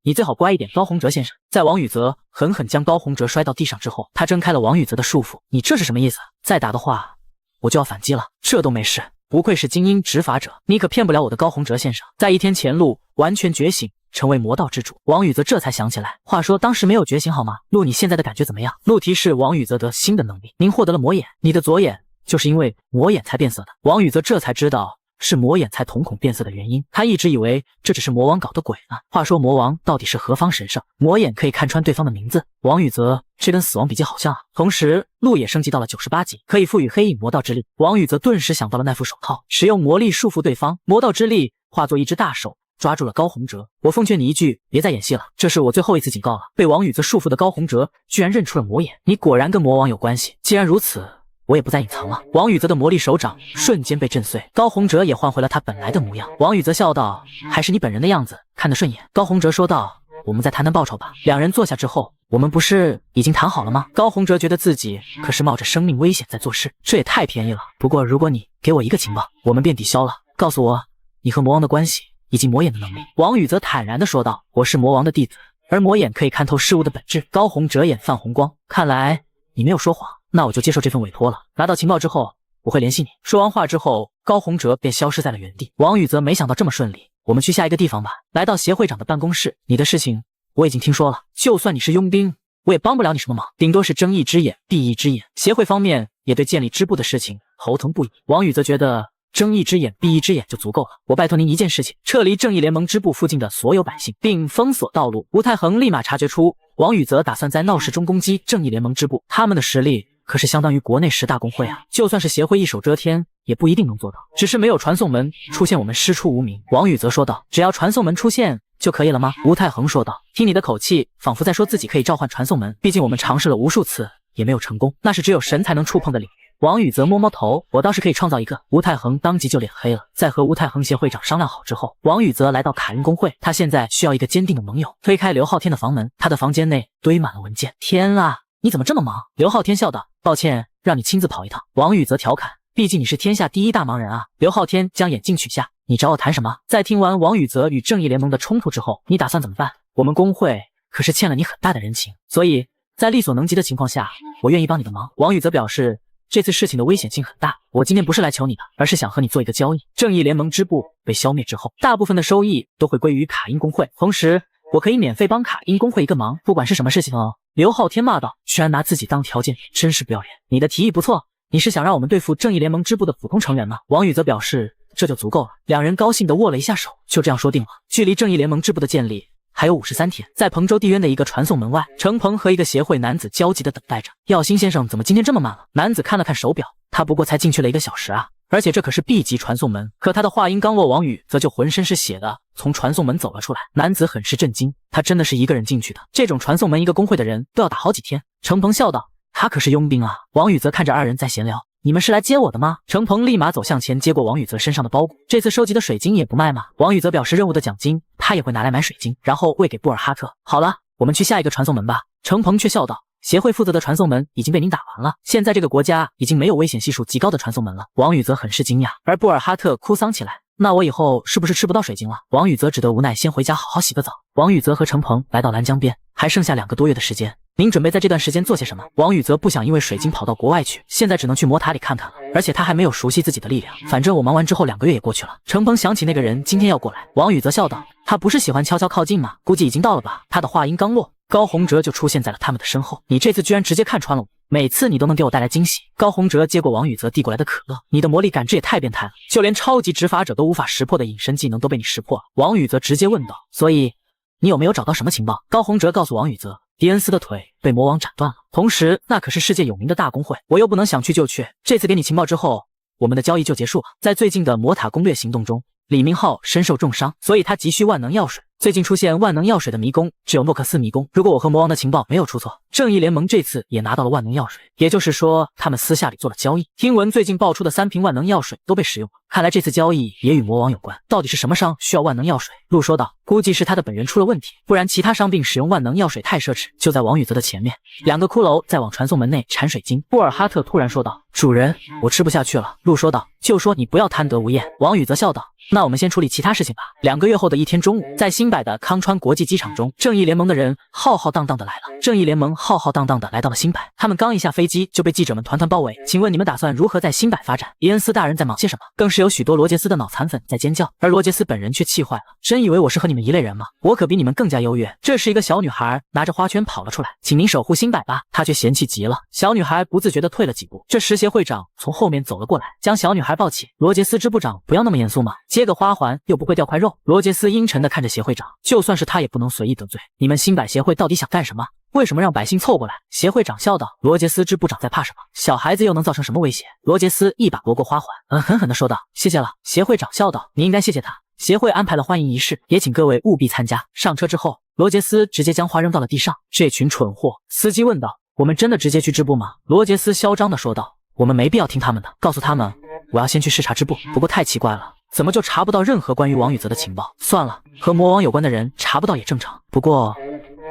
你最好乖一点，高洪哲先生。在王宇则狠狠将高洪哲摔到地上之后，他挣开了王宇则的束缚。你这是什么意思？再打的话，我就要反击了。这都没事，不愧是精英执法者，你可骗不了我的高洪哲先生。在1天前，路完全觉醒，成为魔道之主。王宇则这才想起来，话说当时没有觉醒好吗？路，你现在的感觉怎么样？路提示王宇则得新的能力，您获得了魔眼，你的左眼就是因为魔眼才变色的。王宇则这才知道是魔眼才瞳孔变色的原因，他一直以为这只是魔王搞的鬼呢。话说魔王到底是何方神圣？魔眼可以看穿对方的名字。王宇则这跟死亡笔记好像啊。同时路也升级到了98级，可以赋予黑影魔道之力。王宇则顿时想到了那副手套，使用魔力束缚对方，魔道之力化作一只大手抓住了高洪哲。我奉劝你一句，别再演戏了，这是我最后一次警告了。被王宇则束缚的高洪哲居然认出了魔眼，你果然跟魔王有关系。既然如此，我也不再隐藏了。王宇则的魔力手掌瞬间被震碎，高洪哲也换回了他本来的模样。王宇则笑道，还是你本人的样子看得顺眼。高洪哲说道，我们再谈谈报酬吧。两人坐下之后，我们不是已经谈好了吗？高洪哲觉得自己可是冒着生命危险在做事，这也太便宜了。不过如果你给我一个情报，我们便抵消了。告诉我你和魔王的关系以及魔眼的能力。王宇则坦然地说道，我是魔王的弟子，而魔眼可以看透事物的本质。高洪哲眼泛红光，看来你没有说谎，那我就接受这份委托了。拿到情报之后，我会联系你。说完话之后，高洪哲便消失在了原地。王宇则没想到这么顺利，我们去下一个地方吧。来到协会长的办公室，你的事情我已经听说了，就算你是佣兵，我也帮不了你什么忙，顶多是睁一只眼闭一只眼。协会方面也对建立支部的事情头疼不已。王宇则觉得睁一只眼闭一只眼就足够了。我拜托您一件事情，撤离正义联盟支部附近的所有百姓，并封锁道路。吴太恒立马察觉出王宇则打算在闹市中攻击正义联盟支部，他们的实力可是相当于国内10大公会啊，就算是协会一手遮天，也不一定能做到。只是没有传送门出现，我们师出无名。王宇则说道，只要传送门出现就可以了吗？吴太恒说道，听你的口气，仿佛在说自己可以召唤传送门，毕竟我们尝试了无数次，也没有成功，那是只有神才能触碰的领域。王宇则摸摸头，我倒是可以创造一个。吴太恒当即就脸黑了。在和吴太恒协会长商量好之后，王宇则来到卡因公会，他现在需要一个坚定的盟友。推开刘昊天的房门，他的房间内堆满了文件。天啊，你怎么这么忙？刘昊天笑道，抱歉让你亲自跑一趟。王宇则调侃，毕竟你是天下第一大忙人啊。刘昊天将眼镜取下，你找我谈什么？在听完王宇则与正义联盟的冲突之后，你打算怎么办？我们公会可是欠了你很大的人情，所以在力所能及的情况下，我愿意帮你的忙。王宇则表示，这次事情的危险性很大，我今天不是来求你的，而是想和你做一个交易。正义联盟支部被消灭之后，大部分的收益都会归于卡因公会，同时我可以免费帮卡因公会一个忙，不管是什么事情哦。刘昊天骂道，居然拿自己当条件，真是不要脸。你的提议不错，你是想让我们对付正义联盟支部的普通成员吗？王宇则表示，这就足够了。两人高兴地握了一下手，就这样说定了。距离正义联盟支部的建立还有53天，在彭州地渊的一个传送门外，程鹏和一个协会男子焦急地等待着。耀星先生怎么今天这么慢了？男子看了看手表，他不过才进去了1个小时啊，而且这可是 B 级传送门。可他的话音刚落，王宇则就浑身是血的从传送门走了出来。男子很是震惊，他真的是一个人进去的？这种传送门一个公会的人都要打好几天。程鹏笑道，他可是佣兵啊。王宇则看着二人在闲聊，你们是来接我的吗？程鹏立马走向前接过王宇则身上的包裹，这次收集的水晶也不卖吗？王宇则表示任务的奖金他也会拿来买水晶，然后喂给布尔哈特。好了，我们去下一个传送门吧。程鹏却笑道，协会负责的传送门已经被您打完了，现在这个国家已经没有危险系数极高的传送门了。王宇则很是惊讶，而布尔哈特哭丧起来，那我以后是不是吃不到水晶了？王宇则只得无奈先回家好好洗个澡。王宇则和程鹏来到兰江边，还剩下2个多月的时间，您准备在这段时间做些什么？王宇则不想因为水晶跑到国外去，现在只能去魔塔里看看了，而且他还没有熟悉自己的力量。反正我忙完之后2个月也过去了。程鹏想起那个人今天要过来，王宇则笑道，他不是喜欢悄悄靠近吗？估计已经到了吧。他的话音刚落，高洪哲就出现在了他们的身后。你这次居然直接看穿了我，每次你都能给我带来惊喜。高洪哲接过王宇则递过来的可乐，你的魔力感知也太变态了，就连超级执法者都无法识破的隐身技能都被你识破了。王宇则直接问道，所以你有没有找到什么情报？高洪哲告诉王宇则，迪恩斯的腿被魔王斩断了，同时那可是世界有名的大公会，我又不能想去就去。这次给你情报之后，我们的交易就结束了。在最近的魔塔攻略行动中，李明浩身受重伤，所以他急需万能药水。最近出现万能药水的迷宫只有诺克斯迷宫。如果我和魔王的情报没有出错，正义联盟这次也拿到了万能药水，也就是说他们私下里做了交易。听闻最近爆出的3瓶万能药水都被使用了，看来这次交易也与魔王有关。到底是什么伤需要万能药水？陆说道，估计是他的本源出了问题，不然其他伤病使用万能药水太奢侈。就在王宇泽的前面，2个骷髅在往传送门内产水晶。布尔哈特突然说道，主人，我吃不下去了。陆说道，就说你不要贪得无厌。王宇泽笑道，那我们先处理其他事情吧。2个月后的一天中午，在新柏的康川国际机场中，正义联盟的人浩浩荡荡的来了。正义联盟浩浩荡荡的来到了新柏，他们刚一下飞机就被记者们团团包围。请问你们打算如何在新柏发展？伊恩斯大人在忙些什么？更是有许多罗杰斯的脑残粉在尖叫，而罗杰斯本人却气坏了。真以为我是和你们一类人吗？我可比你们更加优越。这时一个小女孩拿着花圈跑了出来，请您守护新柏吧。她却嫌弃极了。小女孩不自觉地退了几步。这时协会长从后面走了过来，将小女孩抱起。罗杰斯支部长，不要那么严肃嘛，接个花环又不会掉块肉。罗杰斯阴沉地看着协会长，就算是他也不能随意得罪。你们新柏协会到底想干什么？为什么让百姓凑过来？协会长笑道。罗杰斯支部长在怕什么？小孩子又能造成什么威胁？罗杰斯一把夺过花环，狠狠地说道，谢谢了。协会长笑道，你应该谢谢他。协会安排了欢迎仪式，也请各位务必参加。上车之后，罗杰斯直接将花扔到了地上。这群蠢货！司机问道，我们真的直接去支部吗？罗杰斯嚣张地说道，我们没必要听他们的，告诉他们我要先去视察支部。不过太奇怪了，怎么就查不到任何关于王宇泽的情报？算了，和魔王有关的人查不到也正常。不过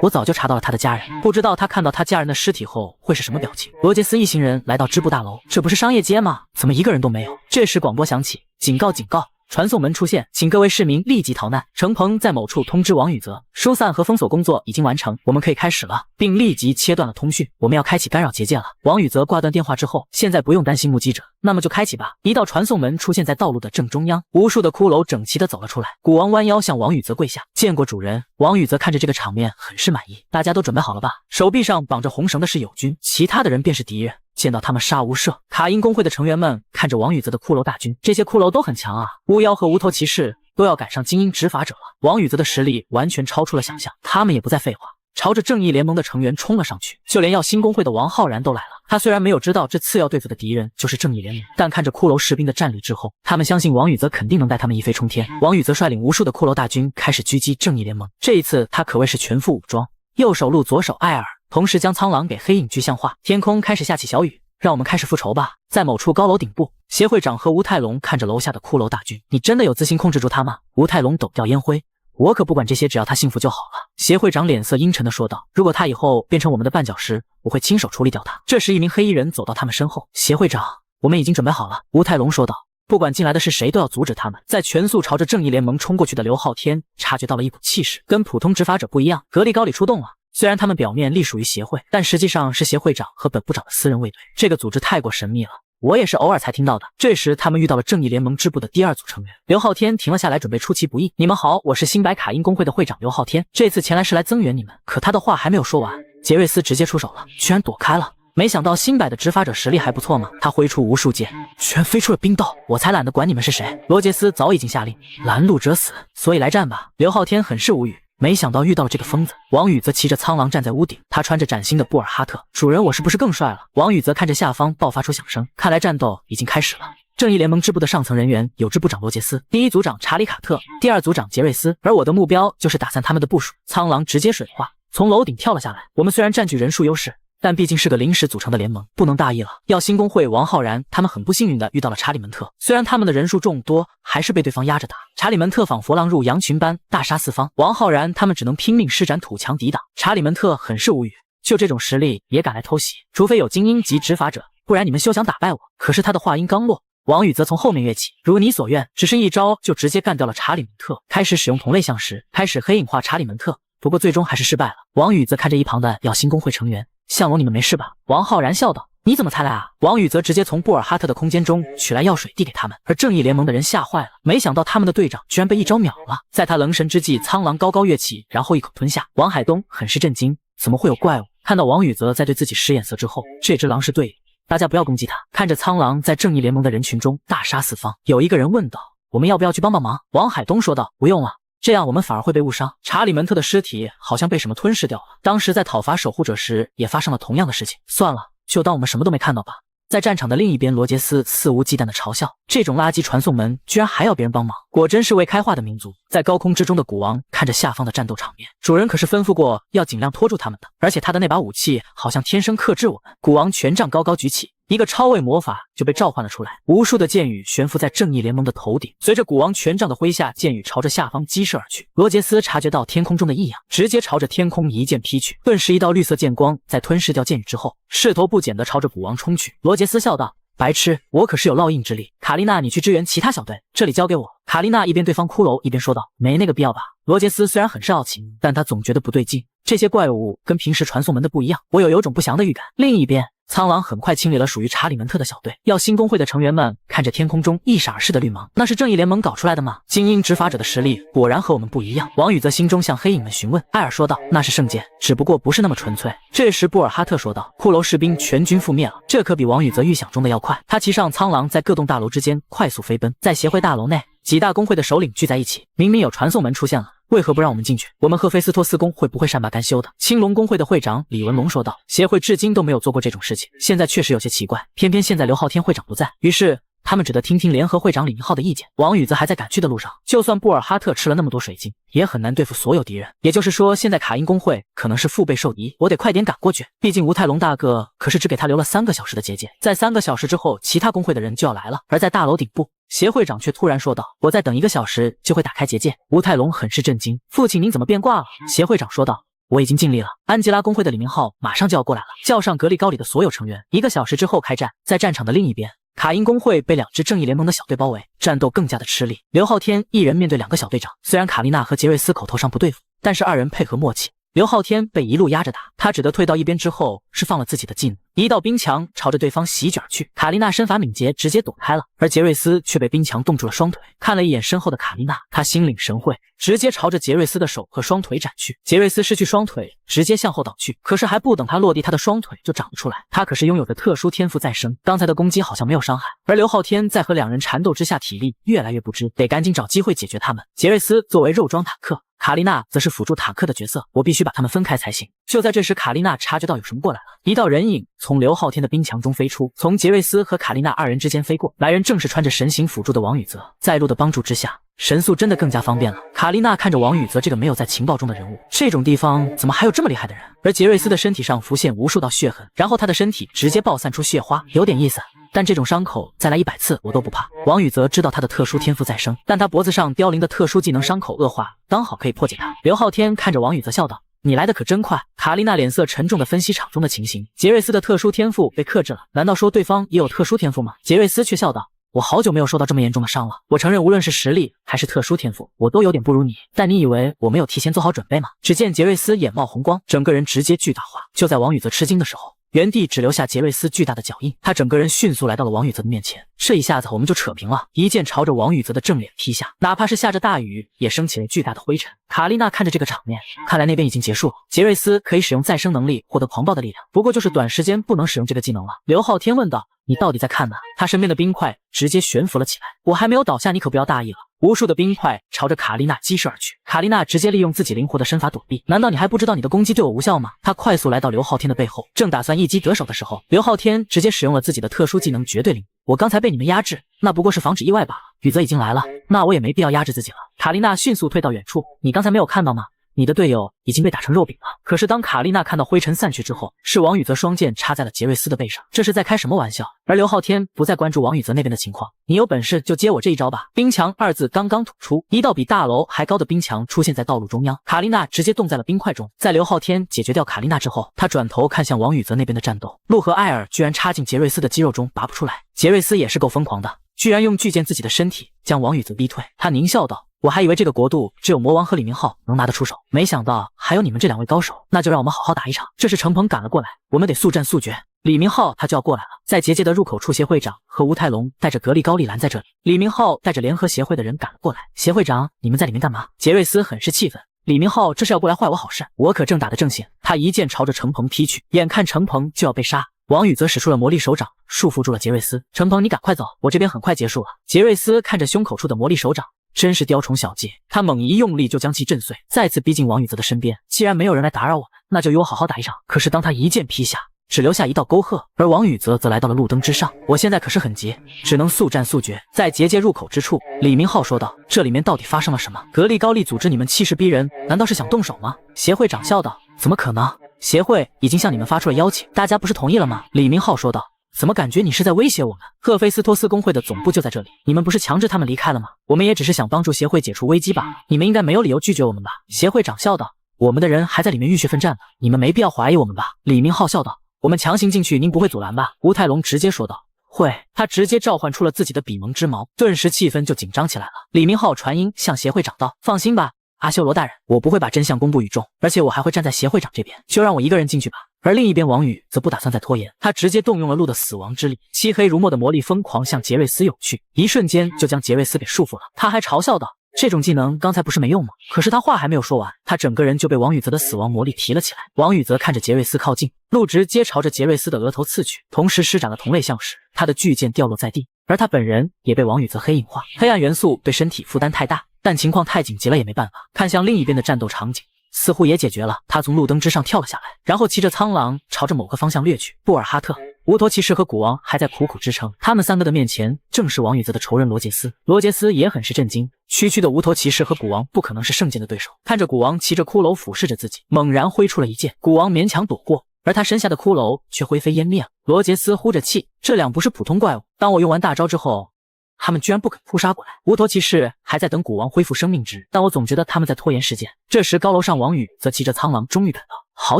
我早就查到了他的家人，不知道他看到他家人的尸体后会是什么表情。罗杰斯一行人来到支部大楼，这不是商业街吗？怎么一个人都没有？这时广播响起，警告警告，传送门出现，请各位市民立即逃难。程鹏在某处通知王宇泽，疏散和封锁工作已经完成，我们可以开始了，并立即切断了通讯。我们要开启干扰结界了。王宇泽挂断电话之后，现在不用担心目击者，那么就开启吧。一道传送门出现在道路的正中央，无数的骷髅整齐地走了出来。古王弯腰向王宇泽跪下，见过主人。王宇泽看着这个场面很是满意。大家都准备好了吧？手臂上绑着红绳的是友军，其他的人便是敌人。见到他们杀无赦。卡因工会的成员们看着王宇泽的骷髅大军，这些骷髅都很强啊，巫妖和无头骑士都要赶上精英执法者了。王宇泽的实力完全超出了想象，他们也不再废话，朝着正义联盟的成员冲了上去。就连要新工会的王浩然都来了。他虽然没有知道这次要对付的敌人就是正义联盟，但看着骷髅士兵的战力之后，他们相信王宇泽肯定能带他们一飞冲天。王宇泽率领无数的骷髅大军开始狙击正义联盟，这一次他可谓是全副武装，右手路左手艾尔，同时将苍狼给黑影具象化。天空开始下起小雨，让我们开始复仇吧。在某处高楼顶部，协会长和吴泰龙看着楼下的骷髅大军，你真的有自信控制住他吗？吴泰龙抖掉烟灰，我可不管这些，只要他幸福就好了。协会长脸色阴沉地说道，如果他以后变成我们的绊脚石，我会亲手处理掉他。这时一名黑衣人走到他们身后，协会长，我们已经准备好了。吴泰龙说道，不管进来的是谁都要阻止他们。在全速朝着正义联盟冲过去的刘昊天察觉到了一股气势，跟普通执法者不一样，格力高里出动了。虽然他们表面隶属于协会，但实际上是协会长和本部长的私人卫队。这个组织太过神秘了，我也是偶尔才听到的。这时他们遇到了正义联盟支部的第2组成员。刘昊天停了下来，准备出其不意。你们好，我是新白卡因工会的会长刘昊天，这次前来是来增援你们。可他的话还没有说完，杰瑞斯直接出手了，居然躲开了。没想到新柏的执法者实力还不错嘛，他挥出无数剑，居然飞出了冰刀，我才懒得管你们是谁。罗杰斯早已经下令，拦路者死，所以来战吧。刘昊天很是无语，没想到遇到了这个疯子。王宇则骑着苍狼站在屋顶，他穿着崭新的布尔哈特。主人，我是不是更帅了？王宇则看着下方爆发出响声，看来战斗已经开始了。正义联盟支部的上层人员有支部长罗杰斯，第1组长查理卡特，第2组长杰瑞斯，而我的目标就是打散他们的部署。苍狼直接水化，从楼顶跳了下来。我们虽然占据人数优势，但毕竟是个临时组成的联盟，不能大意了。耀星工会王浩然他们很不幸运的遇到了查理门特，虽然他们的人数众多，还是被对方压着打。查理门特仿佛狼入羊群般大杀四方，王浩然他们只能拼命施展土墙抵挡。查理门特很是无语，就这种实力也敢来偷袭，除非有精英级执法者，不然你们休想打败我。可是他的话音刚落，王宇则从后面跃起，如你所愿，只是一招就直接干掉了查理门特，开始使用同类相石，开始黑影化查理门特，不过最终还是失败了。王宇则看着一旁的耀星工会成员，向龙你们没事吧？王浩然笑道，你怎么才来啊？王宇则直接从布尔哈特的空间中取来药水递给他们，而正义联盟的人吓坏了，没想到他们的队长居然被一招秒了。在他愣神之际，苍狼高高跃起，然后一口吞下。王海东很是震惊，怎么会有怪物？看到王宇则在对自己使眼色之后，这只狼是对的，大家不要攻击他。看着苍狼在正义联盟的人群中大杀四方，有一个人问道，我们要不要去帮帮忙？王海东说道，不用了，这样我们反而会被误伤。查理门特的尸体好像被什么吞噬掉了，当时在讨伐守护者时也发生了同样的事情。算了，就当我们什么都没看到吧。在战场的另一边，罗杰斯肆无忌惮地嘲笑，这种垃圾传送门居然还要别人帮忙，果真是未开化的民族。在高空之中的古王看着下方的战斗场面，主人可是吩咐过要尽量拖住他们的，而且他的那把武器好像天生克制我们。古王权杖高高举起，一个超位魔法就被召唤了出来，无数的箭雨悬浮在正义联盟的头顶，随着古王权杖的挥下，箭雨朝着下方激射而去。罗杰斯察觉到天空中的异样，直接朝着天空一剑劈去，顿时一道绿色剑光在吞噬掉箭雨之后，势头不减地朝着古王冲去。罗杰斯笑道：“白痴，我可是有烙印之力。卡丽娜，你去支援其他小队，这里交给我。”卡丽娜一边对方骷髅，一边说道：“没那个必要吧？”罗杰斯虽然很是好奇，但他总觉得不对劲，这些怪物跟平时传送门的不一样，我有种不祥的预感。另一边，苍狼很快清理了属于查理门特的小队，耀星公会的成员们看着天空中一闪而逝的绿芒，那是正义联盟搞出来的吗？精英执法者的实力果然和我们不一样。王宇则心中向黑影们询问，艾尔说道：“那是圣剑，只不过不是那么纯粹。”这时布尔哈特说道：“骷髅士兵全军覆灭了，这可比王宇则预想中的要快。”他骑上苍狼，在各栋大楼之间快速飞奔，在协会大楼内，几大工会的首领聚在一起，明明有传送门出现了，为何不让我们进去？我们赫菲斯托斯公会不会善罢甘休的？青龙工会的会长李文龙说道：“协会至今都没有做过这种事情，现在确实有些奇怪。偏偏现在刘昊天会长不在，于是他们只得听听联合会长李明浩的意见。”王宇则还在赶去的路上，就算布尔哈特吃了那么多水晶，也很难对付所有敌人。也就是说，现在卡因工会可能是腹背受敌，我得快点赶过去。毕竟吴泰龙大哥可是只给他留了3个小时的结界，在3个小时之后，其他工会的人就要来了。而在大楼顶部，协会长却突然说道：“我再等1个小时就会打开结界。”吴泰龙很是震惊：“父亲您怎么变卦了？”协会长说道：“我已经尽力了。”安吉拉工会的李明浩马上就要过来了，叫上格力高里的所有成员，1个小时之后开战。在战场的另一边，卡因工会被2支正义联盟的小队包围，战斗更加的吃力。刘昊天一人面对2个小队长，虽然卡丽娜和杰瑞斯口头上不对付，但是2人配合默契。刘昊天被一路压着打，他只得退到一边之后释放了自己的技能，一道冰墙朝着对方席卷而去。卡丽娜身法敏捷，直接躲开了，而杰瑞斯却被冰墙冻住了双腿。看了一眼身后的卡丽娜，他心领神会，直接朝着杰瑞斯的手和双腿斩去。杰瑞斯失去双腿，直接向后倒去，可是还不等他落地，他的双腿就长了出来。他可是拥有着特殊天赋再生，刚才的攻击好像没有伤害。而刘昊天在和2人缠斗之下，体力越来越不支，得赶紧找机会解决他们。杰瑞斯作为肉装坦克，卡丽娜则是辅助坦克的角色，我必须把他们分开才行。就在这时，卡丽娜察觉到有什么过来了，一道人影从刘昊天的冰墙中飞出，从杰瑞斯和卡丽娜2人之间飞过。来人正是穿着神行辅助的王宇泽，在路的帮助之下，神速真的更加方便了。卡丽娜看着王宇泽这个没有在情报中的人物，这种地方怎么还有这么厉害的人？而杰瑞斯的身体上浮现无数道血痕，然后他的身体直接爆散出血花，有点意思。但这种伤口再来100次我都不怕。王宇则知道他的特殊天赋再生，但他脖子上凋零的特殊技能伤口恶化刚好可以破解他。刘昊天看着王宇则笑道：“你来的可真快。”卡丽娜脸色沉重地分析场中的情形，杰瑞斯的特殊天赋被克制了，难道说对方也有特殊天赋吗？杰瑞斯却笑道：“我好久没有受到这么严重的伤了。我承认，无论是实力还是特殊天赋，我都有点不如你。但你以为我没有提前做好准备吗？”只见杰瑞斯眼冒红光，整个人直接巨大化。就在王宇则吃惊的时候，原地只留下杰瑞斯巨大的脚印，他整个人迅速来到了王宇泽的面前。这一下子我们就扯平了，一剑朝着王宇泽的正脸劈下，哪怕是下着大雨，也升起了巨大的灰尘。卡丽娜看着这个场面，看来那边已经结束了。杰瑞斯可以使用再生能力获得狂暴的力量，不过就是短时间不能使用这个技能了。刘昊天问道：“你到底在看哪？”他身边的冰块直接悬浮了起来。我还没有倒下，你可不要大意了。无数的冰块朝着卡丽娜激射而去，卡丽娜直接利用自己灵活的身法躲避。难道你还不知道你的攻击对我无效吗？他快速来到刘昊天的背后，正打算一击得手的时候，刘昊天直接使用了自己的特殊技能绝对灵。我刚才被你们压制，那不过是防止意外罢了。宇泽已经来了，那我也没必要压制自己了。卡丽娜迅速退到远处，你刚才没有看到吗？你的队友已经被打成肉饼了。可是当卡丽娜看到灰尘散去之后，是王宇泽双剑插在了杰瑞斯的背上，这是在开什么玩笑？而刘昊天不再关注王宇泽那边的情况，你有本事就接我这一招吧。冰墙2字刚刚吐出，一道比大楼还高的冰墙出现在道路中央，卡丽娜直接冻在了冰块中。在刘昊天解决掉卡丽娜之后，他转头看向王宇泽那边的战斗，路和艾尔居然插进杰瑞斯的肌肉中拔不出来。杰瑞斯也是够疯狂的，居然用巨剑自己的身体将王宇泽逼退。他狞笑道：“我还以为这个国度只有魔王和李明浩能拿得出手，没想到还有你们这2位高手，那就让我们好好打一场。”这时程鹏赶了过来，我们得速战速决。李明浩他就要过来了，在结界的入口处，协会长和吴泰龙带着格力高丽拦在这里。李明浩带着联合协会的人赶了过来。协会长，你们在里面干嘛？杰瑞斯很是气愤。李明浩这是要过来坏我好事，我可正打得正兴。他一剑朝着程鹏劈去，眼看程鹏就要被杀，王宇则使出了魔力手掌，束缚住了杰瑞斯。程鹏，你赶快走，我这边很快结束了。杰瑞斯看着胸口处的魔力手掌，真是雕虫小技，他猛一用力就将其震碎，再次逼近王宇泽的身边。既然没有人来打扰我们，那就由我好好打一场。可是当他一剑劈下，只留下一道沟壑，而王宇则来到了路灯之上。我现在可是很急，只能速战速决。在结界入口之处，李明浩说道：“这里面到底发生了什么？格力高丽组织你们气势逼人，难道是想动手吗？”协会长笑道：“怎么可能？协会已经向你们发出了邀请，大家不是同意了吗？”李明浩说道：“怎么感觉你是在威胁我们？赫菲斯托斯工会的总部就在这里，你们不是强制他们离开了吗？我们也只是想帮助协会解除危机罢了，你们应该没有理由拒绝我们吧？”协会长笑道：“我们的人还在里面浴血奋战呢，你们没必要怀疑我们吧？”李明浩笑道：“我们强行进去，您不会阻拦吧？”吴泰龙直接说道：“会。”他直接召唤出了自己的比蒙之矛，顿时气氛就紧张起来了。李明浩传音向协会长道：“放心吧，阿修罗大人，我不会把真相公布于众，而且我还会站在协会长这边，就让我一个人进去吧。”而另一边，王宇则不打算再拖延，他直接动用了鹿的死亡之力，漆黑如墨的魔力疯狂向杰瑞斯涌去，一瞬间就将杰瑞斯给束缚了。他还嘲笑道：“这种技能刚才不是没用吗？”可是他话还没有说完，他整个人就被王宇泽的死亡魔力提了起来。王宇泽看着杰瑞斯靠近，鹿直接朝着杰瑞斯的额头刺去，同时施展了同类相式，他的巨剑掉落在地，而他本人也被王宇泽黑影化。黑暗元素对身体负担太大，但情况太紧急了也没办法。看向另一边的战斗场景，似乎也解决了。他从路灯之上跳了下来，然后骑着苍狼朝着某个方向掠去。布尔哈特、无头骑士和古王还在苦苦支撑，他们三个的面前正是王宇泽的仇人罗杰斯。罗杰斯也很是震惊，区区的无头骑士和古王不可能是圣剑的对手。看着古王骑着骷髅俯视着自己，猛然挥出了一剑，古王勉强躲过，而他身下的骷髅却灰飞烟灭了。罗杰斯呼着气，这两不是普通怪物，当我用完大招之后，他们居然不肯扑杀过来。无头骑士还在等古王恢复生命值，但我总觉得他们在拖延时间。这时高楼上王宇则骑着苍狼终于赶到。好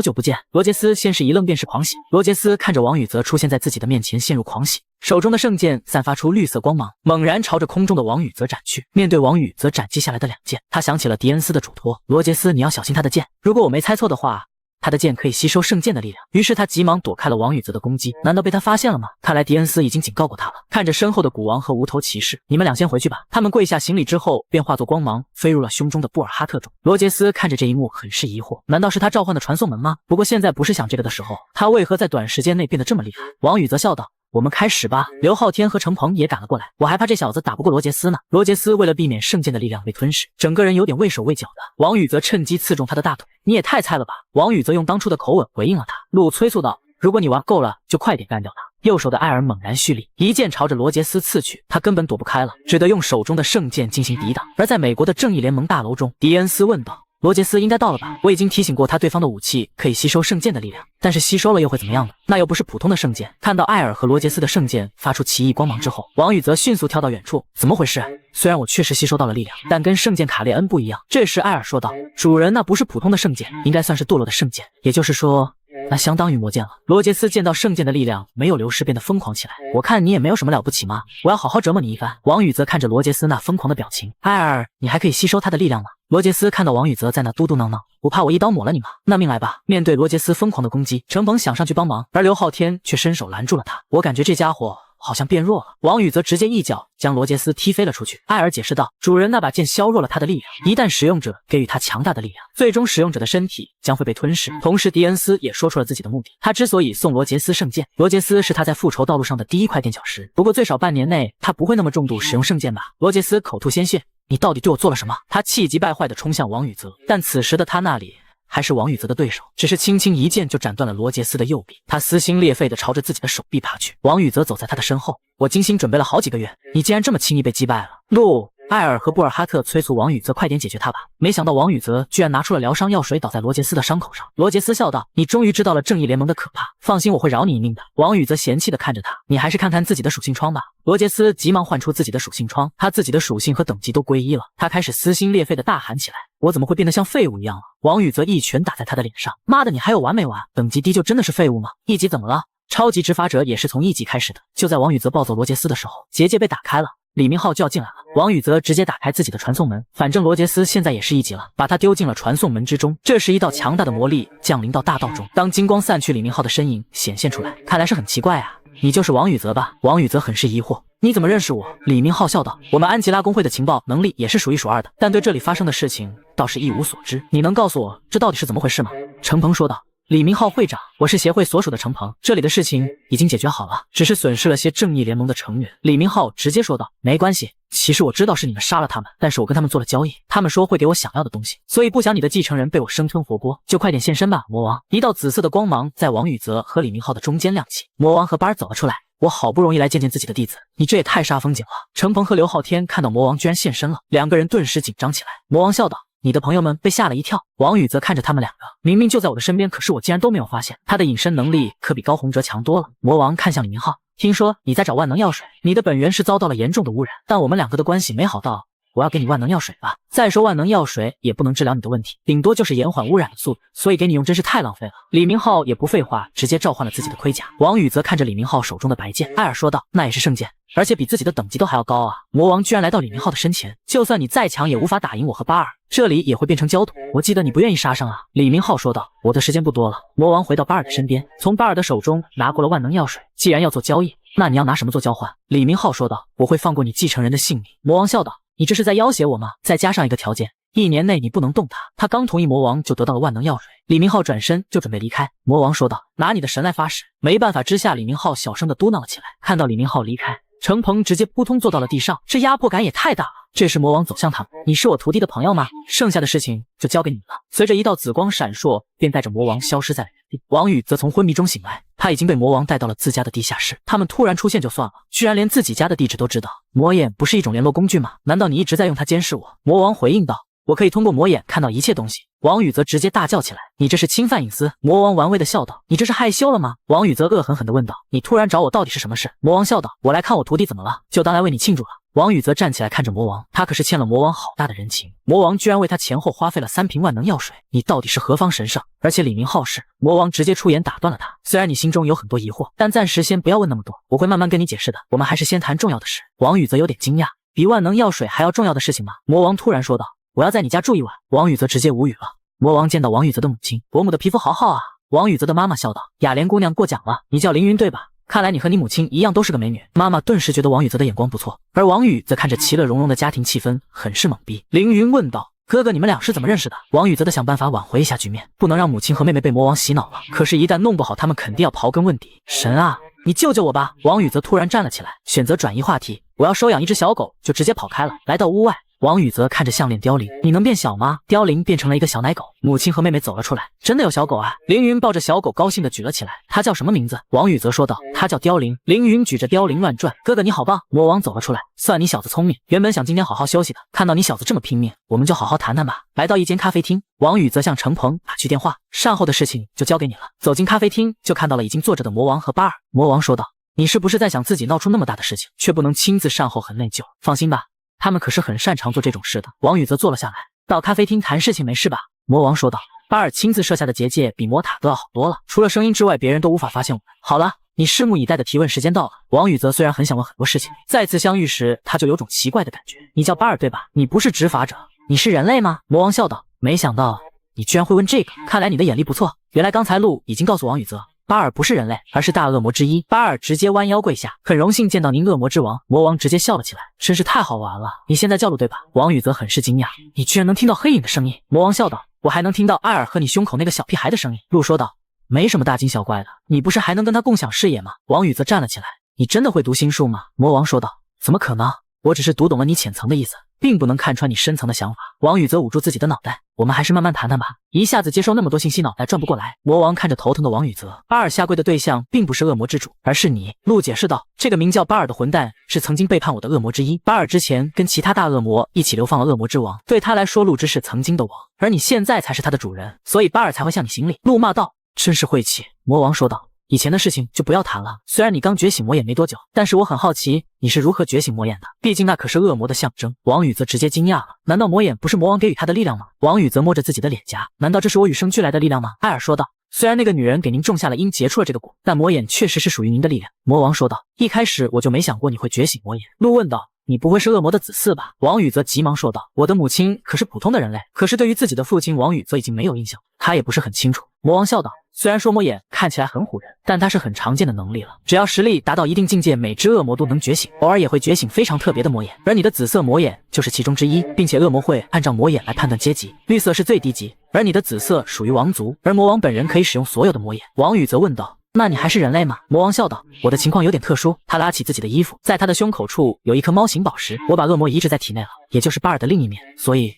久不见！罗杰斯先是一愣，便是狂喜。罗杰斯看着王宇则出现在自己的面前，陷入狂喜，手中的圣剑散发出绿色光芒，猛然朝着空中的王宇则斩去。面对王宇则斩击下来的两剑，他想起了迪恩斯的嘱托：罗杰斯，你要小心他的剑，如果我没猜错的话，他的剑可以吸收圣剑的力量。于是他急忙躲开了王宇泽的攻击，难道被他发现了吗？看来迪恩斯已经警告过他了。看着身后的古王和无头骑士，你们俩先回去吧。他们跪下行礼之后，便化作光芒飞入了胸中的布尔哈特中。罗杰斯看着这一幕，很是疑惑，难道是他召唤的传送门吗？不过现在不是想这个的时候，他为何在短时间内变得这么厉害？王宇泽笑道：我们开始吧。刘昊天和程鹏也赶了过来，我还怕这小子打不过罗杰斯呢。罗杰斯为了避免圣剑的力量被吞噬，整个人有点畏手畏脚的。王宇则趁机刺中他的大腿，你也太菜了吧！王宇则用当初的口吻回应了他。路催促道：如果你玩够了，就快点干掉他。右手的艾尔猛然蓄力，一剑朝着罗杰斯刺去，他根本躲不开了，只得用手中的圣剑进行抵挡。而在美国的正义联盟大楼中，迪恩斯问道：罗杰斯应该到了吧？我已经提醒过他，对方的武器可以吸收圣剑的力量，但是吸收了又会怎么样呢？那又不是普通的圣剑。看到艾尔和罗杰斯的圣剑发出奇异光芒之后，王宇则迅速跳到远处。怎么回事？虽然我确实吸收到了力量，但跟圣剑卡列恩不一样。这时艾尔说道：主人，那不是普通的圣剑，应该算是堕落的圣剑，也就是说那相当于魔剑了。罗杰斯见到圣剑的力量没有流失，变得疯狂起来。我看你也没有什么了不起吗？我要好好折磨你一番。王宇则看着罗杰斯那疯狂的表情，艾尔，你还可以吸收他的力量吗？罗杰斯看到王宇则在那嘟嘟囔囔，不怕我一刀抹了你吗？那命来吧！面对罗杰斯疯狂的攻击，程鹏想上去帮忙，而刘昊天却伸手拦住了他。我感觉这家伙好像变弱了。王宇则直接一脚将罗杰斯踢飞了出去。艾尔解释道：主人，那把剑削弱了他的力量，一旦使用者给予他强大的力量，最终使用者的身体将会被吞噬。同时迪恩斯也说出了自己的目的，他之所以送罗杰斯圣剑，罗杰斯是他在复仇道路上的第一块垫脚石，不过最少半年内他不会那么重度使用圣剑吧。罗杰斯口吐鲜血，你到底对我做了什么？他气急败坏地冲向王宇则，但此时的他那里还是王宇则的对手，只是轻轻一剑就斩断了罗杰斯的右臂。他撕心裂肺地朝着自己的手臂爬去，王宇则走在他的身后。我精心准备了好几个月，你竟然这么轻易被击败了。路艾尔和布尔哈特催促王宇则快点解决他吧，没想到王宇则居然拿出了疗伤药水倒在罗杰斯的伤口上。罗杰斯笑道：你终于知道了正义联盟的可怕，放心，我会饶你一命的。王宇则嫌弃地看着他，你还是看看自己的属性窗吧。罗杰斯急忙唤出自己的属性窗，他自己的属性和等级都归一了，他开始撕心裂肺地大喊起来：我怎么会变得像废物一样了？王宇则一拳打在他的脸上，妈的，你还有完没完？等级低就真的是废物吗？一级怎么了？超级执法者也是从一级开始的。就在王宇则暴走罗杰斯的时候，结界被打开了，李明浩就要进来了。王宇则直接打开自己的传送门，反正罗杰斯现在也是一级了，把他丢进了传送门之中。这时一道强大的魔力降临到大道中，当金光散去，李明浩的身影显现出来，看来是很奇怪啊，你就是王宇则吧？王宇则很是疑惑，你怎么认识我？李明浩笑道：我们安吉拉公会的情报能力也是数一数二的，但对这里发生的事情倒是一无所知，你能告诉我这到底是怎么回事吗？程鹏说道：李明浩会长，我是协会所属的程鹏，这里的事情已经解决好了，只是损失了些正义联盟的成员。李明浩直接说道，没关系，其实我知道是你们杀了他们，但是我跟他们做了交易，他们说会给我想要的东西，所以不想你的继承人被我生吞活剥，就快点现身吧，魔王。一道紫色的光芒在王宇泽和李明浩的中间亮起，魔王和巴尔走了出来。我好不容易来见见自己的弟子，你这也太煞风景了。程鹏和刘昊天看到魔王居然现身了，两个人顿时紧张起来。魔王笑道，你的朋友们被吓了一跳。王宇则看着他们两个，明明就在我的身边，可是我竟然都没有发现，他的隐身能力可比高洪哲强多了。魔王看向李明浩，听说你在找万能药水，你的本源是遭到了严重的污染，但我们两个的关系没好到我要给你万能药水吧。再说万能药水也不能治疗你的问题，顶多就是延缓污染的速度，所以给你用真是太浪费了。李明浩也不废话，直接召唤了自己的盔甲。王宇则看着李明浩手中的白剑，艾尔说道，那也是圣剑，而且比自己的等级都还要高啊。魔王居然来到李明浩的身前，就算你再强也无法打赢我和巴尔，这里也会变成焦土。我记得你不愿意杀生啊。李明浩说道，我的时间不多了。魔王回到巴尔的身边，从巴尔的手中拿过了万能药水。既然要做交易，那你要拿什么做交换？李明浩说道，我会放过你继承人的性命。魔王笑道，你这是在要挟我吗？再加上一个条件，1年内你不能动他。他刚同意，魔王就得到了万能药水。李明浩转身就准备离开，魔王说道，拿你的神来发誓。没办法之下，李明浩小声的嘟囔了起来。看到李明浩离开，程鹏直接扑通坐到了地上，这压迫感也太大了。这时魔王走向他们，你是我徒弟的朋友吗？剩下的事情就交给你们了。随着一道紫光闪ฏ，便带着魔王消失在了原地。王宇则从昏迷中醒来，他已经被魔王带到了自家的地下室。他们突然出现就算了，居然连自己家的地址都知道。魔眼不是一种联络工具吗？难道你一直在用它监视我？魔王回应道，我可以通过魔眼看到一切东西。王宇则直接大叫起来，你这是侵犯隐私。魔王玩味的笑道，你这是害羞了吗？王宇则恶狠狠地问道，你突然找我到底是什么事？魔王笑道，我来看我徒弟怎么了，就当来为你庆祝了。王宇则站起来看着魔王，他可是欠了魔王好大的人情，魔王居然为他前后花费了3瓶万能药水，你到底是何方神圣？而且李明浩是……魔王直接出言打断了他，虽然你心中有很多疑惑，但暂时先不要问那么多，我会慢慢跟你解释的，我们还是先谈重要的事。王宇则有点惊讶，比万能药水还要重要的事情吗？魔王突然说道，我要在你家住一晚。王宇则直接无语了。魔王见到王宇则的母亲，伯母的皮肤好好啊。王宇则的妈妈笑道，雅莲姑娘过奖了，你叫凌云对吧？看来你和你母亲一样都是个美女。妈妈顿时觉得王宇则的眼光不错，而王宇则看着其乐融融的家庭气氛，很是懵逼。凌云问道，哥哥你们俩是怎么认识的？王宇则的想办法挽回一下局面，不能让母亲和妹妹被魔王洗脑了，可是一旦弄不好他们肯定要刨根问底。神啊，你救救我吧！王宇则突然站了起来，选择转移话题，我要收养一只小狗，就直接跑开了。来到屋外，王宇则看着项链凋零，你能变小吗？凋零变成了一个小奶狗。母亲和妹妹走了出来，真的有小狗啊！凌云抱着小狗高兴地举了起来，它叫什么名字？王宇则说道，它叫凋零。凌云举着凋零乱转，哥哥你好棒！魔王走了出来，算你小子聪明，原本想今天好好休息的，看到你小子这么拼命，我们就好好谈谈吧。来到一间咖啡厅，王宇则向程鹏打去电话，善后的事情就交给你了。走进咖啡厅，就看到了已经坐着的魔王和巴尔。魔王说道，你是不是在想自己闹出那么大的事情，却不能亲自善后，很内疚？放心吧，他们可是很擅长做这种事的。王宇则坐了下来，到咖啡厅谈事情没事吧？魔王说道，巴尔亲自设下的结界比魔塔都要好多了，除了声音之外，别人都无法发现我们。好了，你拭目以待的提问时间到了。王宇则虽然很想问很多事情，再次相遇时他就有种奇怪的感觉。你叫巴尔对吧？你不是执法者，你是人类吗？魔王笑道，没想到你居然会问这个，看来你的眼力不错。原来刚才路已经告诉王宇则，巴尔不是人类，而是大恶魔之一。巴尔直接弯腰跪下，很荣幸见到您恶魔之王。魔王直接笑了起来，真是太好玩了。你现在叫路对吧？王宇则很是惊讶，你居然能听到黑影的声音。魔王笑道，我还能听到艾尔和你胸口那个小屁孩的声音。路说道，没什么大惊小怪的，你不是还能跟他共享视野吗？王宇则站了起来，你真的会读心术吗？魔王说道，怎么可能，我只是读懂了你浅层的意思，并不能看穿你深层的想法。王宇则捂住自己的脑袋，我们还是慢慢谈谈吧，一下子接收那么多信息，脑袋转不过来。魔王看着头疼的王宇则，巴尔下跪的对象并不是恶魔之主，而是你。路解释道，这个名叫巴尔的混蛋是曾经背叛我的恶魔之一，巴尔之前跟其他大恶魔一起流放了恶魔之王，对他来说路之是曾经的王，而你现在才是他的主人，所以巴尔才会向你行礼。路骂道，真是晦气。魔王说道，以前的事情就不要谈了，虽然你刚觉醒魔眼没多久，但是我很好奇你是如何觉醒魔眼的，毕竟那可是恶魔的象征。王宇则直接惊讶了，难道魔眼不是魔王给予他的力量吗？王宇则摸着自己的脸颊，难道这是我与生俱来的力量吗？艾尔说道，虽然那个女人给您种下了因，结出了这个果，但魔眼确实是属于您的力量。魔王说道，一开始我就没想过你会觉醒魔眼。路问道，你不会是恶魔的子嗣吧？王宇泽急忙说道。我的母亲可是普通的人类。可是对于自己的父亲，王宇泽已经没有印象，他也不是很清楚。魔王笑道。虽然说魔眼看起来很唬人，但它是很常见的能力了。只要实力达到一定境界，每只恶魔都能觉醒，偶尔也会觉醒非常特别的魔眼。而你的紫色魔眼就是其中之一，并且恶魔会按照魔眼来判断阶级，绿色是最低级，而你的紫色属于王族，而魔王本人可以使用所有的魔眼。王宇则问道。那你还是人类吗？魔王笑道。我的情况有点特殊。他拉起自己的衣服，在他的胸口处有一颗猫形宝石，我把恶魔移植在体内了，也就是巴尔的另一面，所以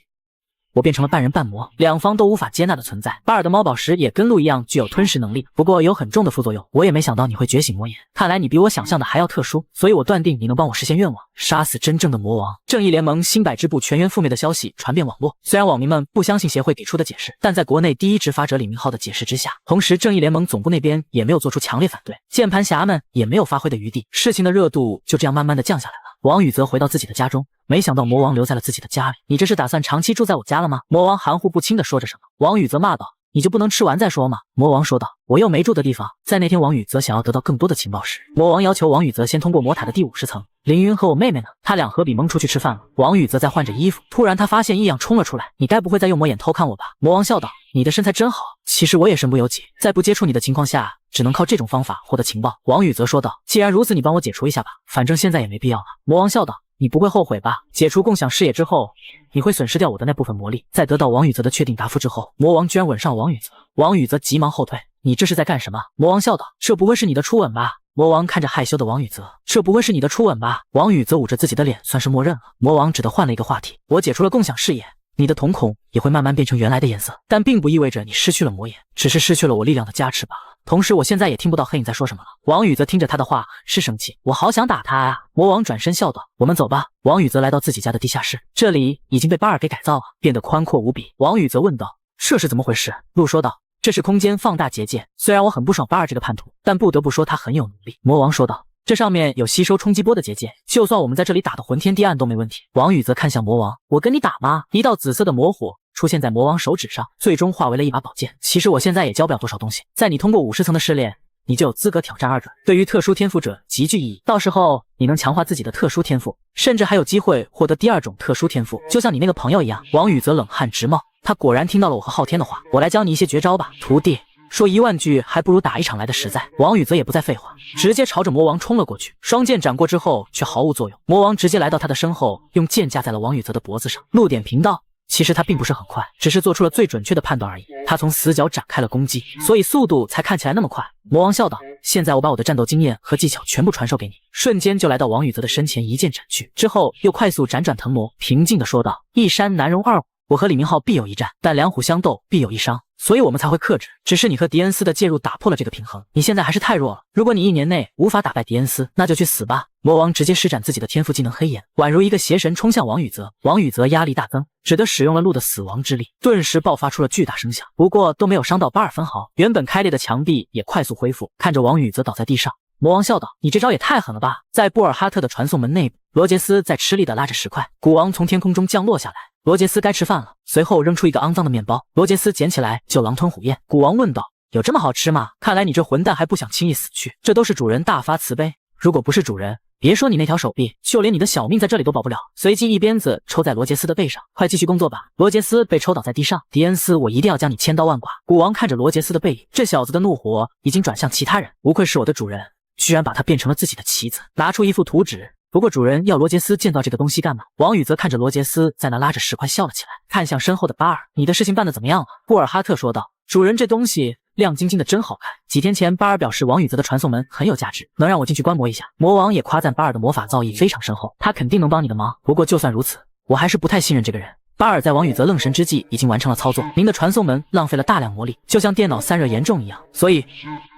我变成了半人半魔，两方都无法接纳的存在。巴尔的猫宝石也跟鹿一样具有吞噬能力，不过有很重的副作用。我也没想到你会觉醒魔眼，看来你比我想象的还要特殊，所以我断定你能帮我实现愿望，杀死真正的魔王。正义联盟新百支部全员覆灭的消息传遍网络，虽然网民们不相信协会给出的解释，但在国内第一执法者李明浩的解释之下，同时正义联盟总部那边也没有做出强烈反对，键盘侠们也没有发挥的余地，事情的热度就这样慢慢的降下来了。王宇则回到自己的家中，没想到魔王留在了自己的家里。你这是打算长期住在我家了吗？魔王含糊不清的说着什么。王宇则骂道。你就不能吃完再说吗？魔王说道。我又没住的地方。在那天王宇则想要得到更多的情报时，魔王要求王宇则先通过魔塔的第50层。凌云和我妹妹呢？他俩何必蒙出去吃饭了。王宇则在换着衣服，突然他发现异样冲了出来。你该不会再用魔眼偷看我吧？魔王笑道。你的身材真好，其实我也身不由己，在不接触你的情况下，只能靠这种方法获得情报。王宇则说道。既然如此，你帮我解除一下吧，反正现在也没必要了。魔王笑道。你不会后悔吧？解除共享视野之后，你会损失掉我的那部分魔力。在得到王宇则的确定答复之后，魔王居然吻上王宇则。王宇则急忙后退。你这是在干什么？魔王笑道。这不会是你的初吻吧？魔王看着害羞的王宇则。这不会是你的初吻吧？王宇则捂着自己的脸，算是默认了。魔王只得换了一个话题。我解除了共享视野，你的瞳孔也会慢慢变成原来的颜色，但并不意味着你失去了魔眼，只是失去了我力量的加持罢了。同时我现在也听不到黑影在说什么了。王宇则听着他的话是生气。我好想打他啊！魔王转身笑道。我们走吧。王宇则来到自己家的地下室，这里已经被巴尔给改造了，变得宽阔无比。王宇则问道。这是怎么回事？鹿说道。这是空间放大结界，虽然我很不爽巴尔这个叛徒，但不得不说他很有能力。魔王说道。这上面有吸收冲击波的结界，就算我们在这里打得魂天地暗都没问题。王宇则看向魔王。我跟你打吗？一道紫色的魔火出现在魔王手指上，最终化为了一把宝剑。其实我现在也教不了多少东西，在你通过50层的试炼，你就有资格挑战2准，对于特殊天赋者极具意义。到时候你能强化自己的特殊天赋，甚至还有机会获得第2种特殊天赋，就像你那个朋友一样。王宇则冷汗直冒，他果然听到了我和昊天的话。我来教你一些绝招吧，徒弟。说10000句还不如打一场来的实在。王宇则也不再废话，直接朝着魔王冲了过去。双剑斩过之后却毫无作用，魔王直接来到他的身后，用剑架在了王宇则的脖子上。露点频道。其实他并不是很快，只是做出了最准确的判断而已。他从死角展开了攻击，所以速度才看起来那么快。魔王笑道。现在我把我的战斗经验和技巧全部传授给你。瞬间就来到王宇则的身前，一剑斩去，之后又快速辗转腾挪，平静地说道。一山难容二虎，我和李明浩必有一战，但两虎相斗必有一伤，所以我们才会克制。只是你和迪恩斯的介入打破了这个平衡，你现在还是太弱了。如果你1年内无法打败迪恩斯，那就去死吧。魔王直接施展自己的天赋技能黑眼，宛如一个邪神冲向王宇则。王宇则压力大增，只得使用了鹿的死亡之力，顿时爆发出了巨大声响，不过都没有伤到巴尔分毫。原本开裂的墙壁也快速恢复。看着王宇则倒在地上，魔王笑道。你这招也太狠了吧。在布尔哈特的传送门内部，罗杰斯在吃力地拉着石块，古王从天空中降落下来。罗杰斯该吃饭了，随后扔出一个肮脏的面包，罗杰斯捡起来就狼吞虎咽。古王问道。有这么好吃吗？看来你这混蛋还不想轻易死去，这都是主人大发慈悲，如果不是主人，别说你那条手臂，就连你的小命在这里都保不了。随即一鞭子抽在罗杰斯的背上。快继续工作吧。罗杰斯被抽倒在地上。迪恩斯，我一定要将你千刀万剐。古王看着罗杰斯的背影，这小子的怒火已经转向其他人。无愧是我的主人，居然把他变成了自己的棋子。拿出一幅图纸。不过主人要罗杰斯建造这个东西干嘛？王宇则看着罗杰斯在那拉着石块笑了起来，看向身后的巴尔。你的事情办得怎么样了？布尔哈特说道。主人，这东西亮晶晶的真好看。几天前巴尔表示王宇则的传送门很有价值，能让我进去观摩一下。魔王也夸赞巴尔的魔法造诣非常深厚，他肯定能帮你的忙。不过就算如此，我还是不太信任这个人。巴尔在王宇则愣神之际已经完成了操作，您的传送门浪费了大量魔力，就像电脑散热严重一样，所以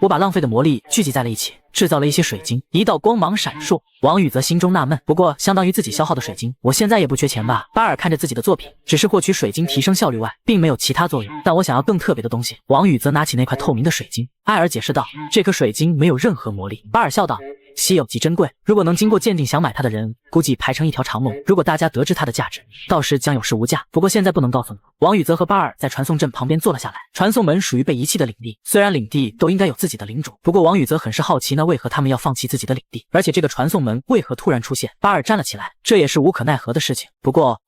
我把浪费的魔力聚集在了一起，制造了一些水晶。一道光芒闪烁，王宇则心中纳闷，不过相当于自己消耗的水晶，我现在也不缺钱吧。巴尔看着自己的作品，只是获取水晶提升效率外，并没有其他作用，但我想要更特别的东西。王宇则拿起那块透明的水晶，艾尔解释道。这颗水晶没有任何魔力。巴尔笑道。稀有极珍贵。如果能经过鉴定想买它的人，估计排成一条长龙。如果大家得知它的价值，到时将有市无价。不过现在不能告诉你。王宇泽和巴尔在传送阵旁边坐了下来。传送门属于被遗弃的领地，虽然领地都应该有自己的领主，不过王宇泽很是好奇，那为何他们要放弃自己的领地？而且这个传送门为何突然出现？巴尔站了起来，这也是无可奈何的事情。不过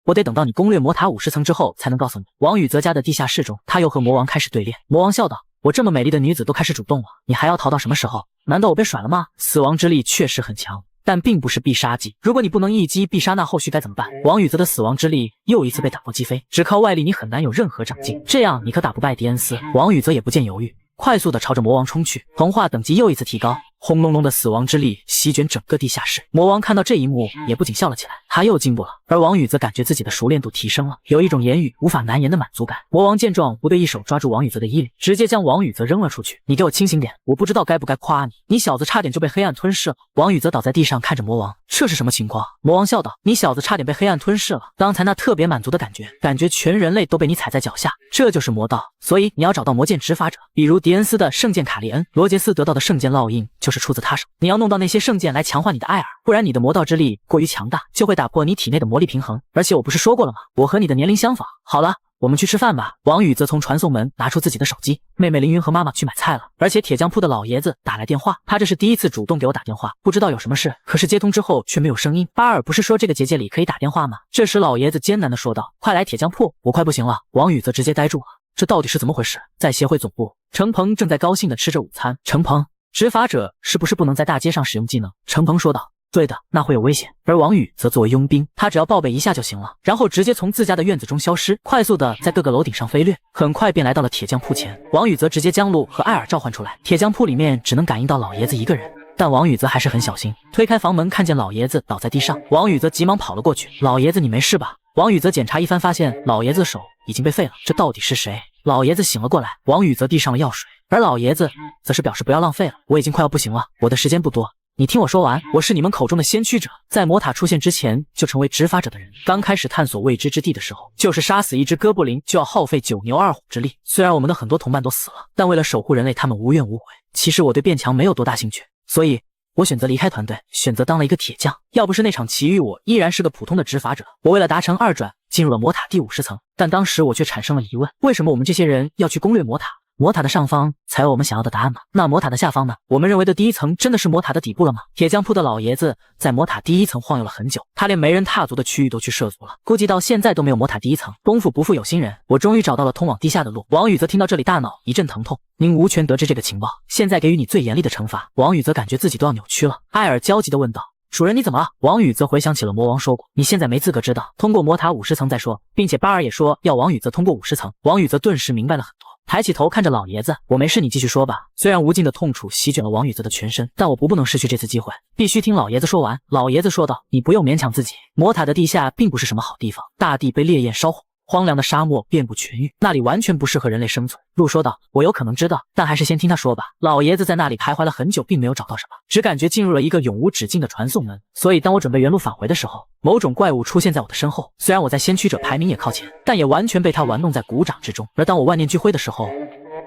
我得等到你攻略魔塔50层之后才能告诉你。王宇泽家的地下室中，他又和魔王开始对练。魔王笑道：我这么美丽的女子都开始主动了，你还要逃到什么时候？难道我被甩了吗？死亡之力确实很强，但并不是必杀技。如果你不能一击必杀，那后续该怎么办？王宇泽的死亡之力又一次被打破击飞，只靠外力你很难有任何长进，这样你可打不败迪恩斯。王宇泽也不见犹豫，快速的朝着魔王冲去，膨化等级又一次提高，轰隆隆的死亡之力席卷整个地下室。魔王看到这一幕也不仅笑了起来，他又进步了，而王宇则感觉自己的熟练度提升了，有一种言语无法难言的满足感。魔王见状，不对，一手抓住王宇泽的衣领，直接将王宇泽扔了出去。你给我清醒点，我不知道该不该夸你，你小子差点就被黑暗吞噬了。王宇泽倒在地上看着魔王，这是什么情况？魔王笑道，你小子差点被黑暗吞噬了，刚才那特别满足的感觉，感觉全人类都被你踩在脚下，这就是魔道。所以你要找到魔剑执法者，比如迪恩斯的圣剑卡利恩，罗杰斯得到的圣剑烙印就是出自他手。你要弄到那些圣剑来强化你的艾尔，不然你的魔道之力过于强大，就会打破你体内的魔力平衡。而且我不是说过了吗？我和你的年龄相仿。好了，我们去吃饭吧。王宇则从传送门拿出自己的手机，妹妹凌云和妈妈去买菜了，而且铁匠铺的老爷子打来电话，他这是第一次主动给我打电话，不知道有什么事，可是接通之后却没有声音。巴尔不是说这个结界里可以打电话吗？这时老爷子艰难地说道，快来铁匠铺，我快不行了。王宇则直接呆住了，这到底是怎么回事？在协会总部，程鹏正在高兴地吃着午餐。程鹏，执法者是不是不能在大街上使用技能？程鹏说道，对的，那会有危险。而王宇则作为佣兵，他只要报备一下就行了，然后直接从自家的院子中消失，快速的在各个楼顶上飞掠，很快便来到了铁匠铺前。王宇则直接将路和艾尔召唤出来，铁匠铺里面只能感应到老爷子一个人，但王宇则还是很小心，推开房门看见老爷子倒在地上，王宇则急忙跑了过去，老爷子你没事吧？王宇则检查一番，发现老爷子的手已经被废了，这到底是谁？老爷子醒了过来，王宇则递上了药水，而老爷子则是表示不要浪费了，我已经快要不行了，我的时间不多，你听我说完，我是你们口中的先驱者，在魔塔出现之前就成为执法者的人，刚开始探索未知之地的时候，就是杀死一只哥布林就要耗费9牛2虎之力，虽然我们的很多同伴都死了，但为了守护人类，他们无怨无悔。其实我对变强没有多大兴趣，所以我选择离开团队，选择当了一个铁匠。要不是那场奇遇，我依然是个普通的执法者。我为了达成2转，进入了魔塔第50层，但当时我却产生了疑问，为什么我们这些人要去攻略魔塔？魔塔的上方才有我们想要的答案吗？那魔塔的下方呢？我们认为的第1层真的是魔塔的底部了吗？铁匠铺的老爷子在魔塔第1层晃悠了很久，他连没人踏足的区域都去涉足了，估计到现在都没有魔塔第1层。功夫不负有心人，我终于找到了通往地下的路。王宇则听到这里，大脑一阵疼痛。您无权得知这个情报，现在给予你最严厉的惩罚。王宇则感觉自己都要扭曲了。艾尔焦急地问道，主人你怎么了？王宇则回想起了魔王说过，你现在没资格知道，通过魔塔50层再说，并且巴尔也说要王宇则通过50层。王宇则顿时明白了很多，抬起头看着老爷子，我没事，你继续说吧。虽然无尽的痛楚席卷了王宇则的全身，但我不能失去这次机会，必须听老爷子说完。老爷子说道，你不用勉强自己，魔塔的地下并不是什么好地方，大地被烈焰烧红，荒凉的沙漠遍布全域，那里完全不适合人类生存。鹿说道，我有可能知道，但还是先听他说吧。老爷子在那里徘徊了很久，并没有找到什么，只感觉进入了一个永无止境的传送门。所以当我准备原路返回的时候，某种怪物出现在我的身后，虽然我在先驱者排名也靠前，但也完全被他玩弄在股掌之中。而当我万念俱灰的时候，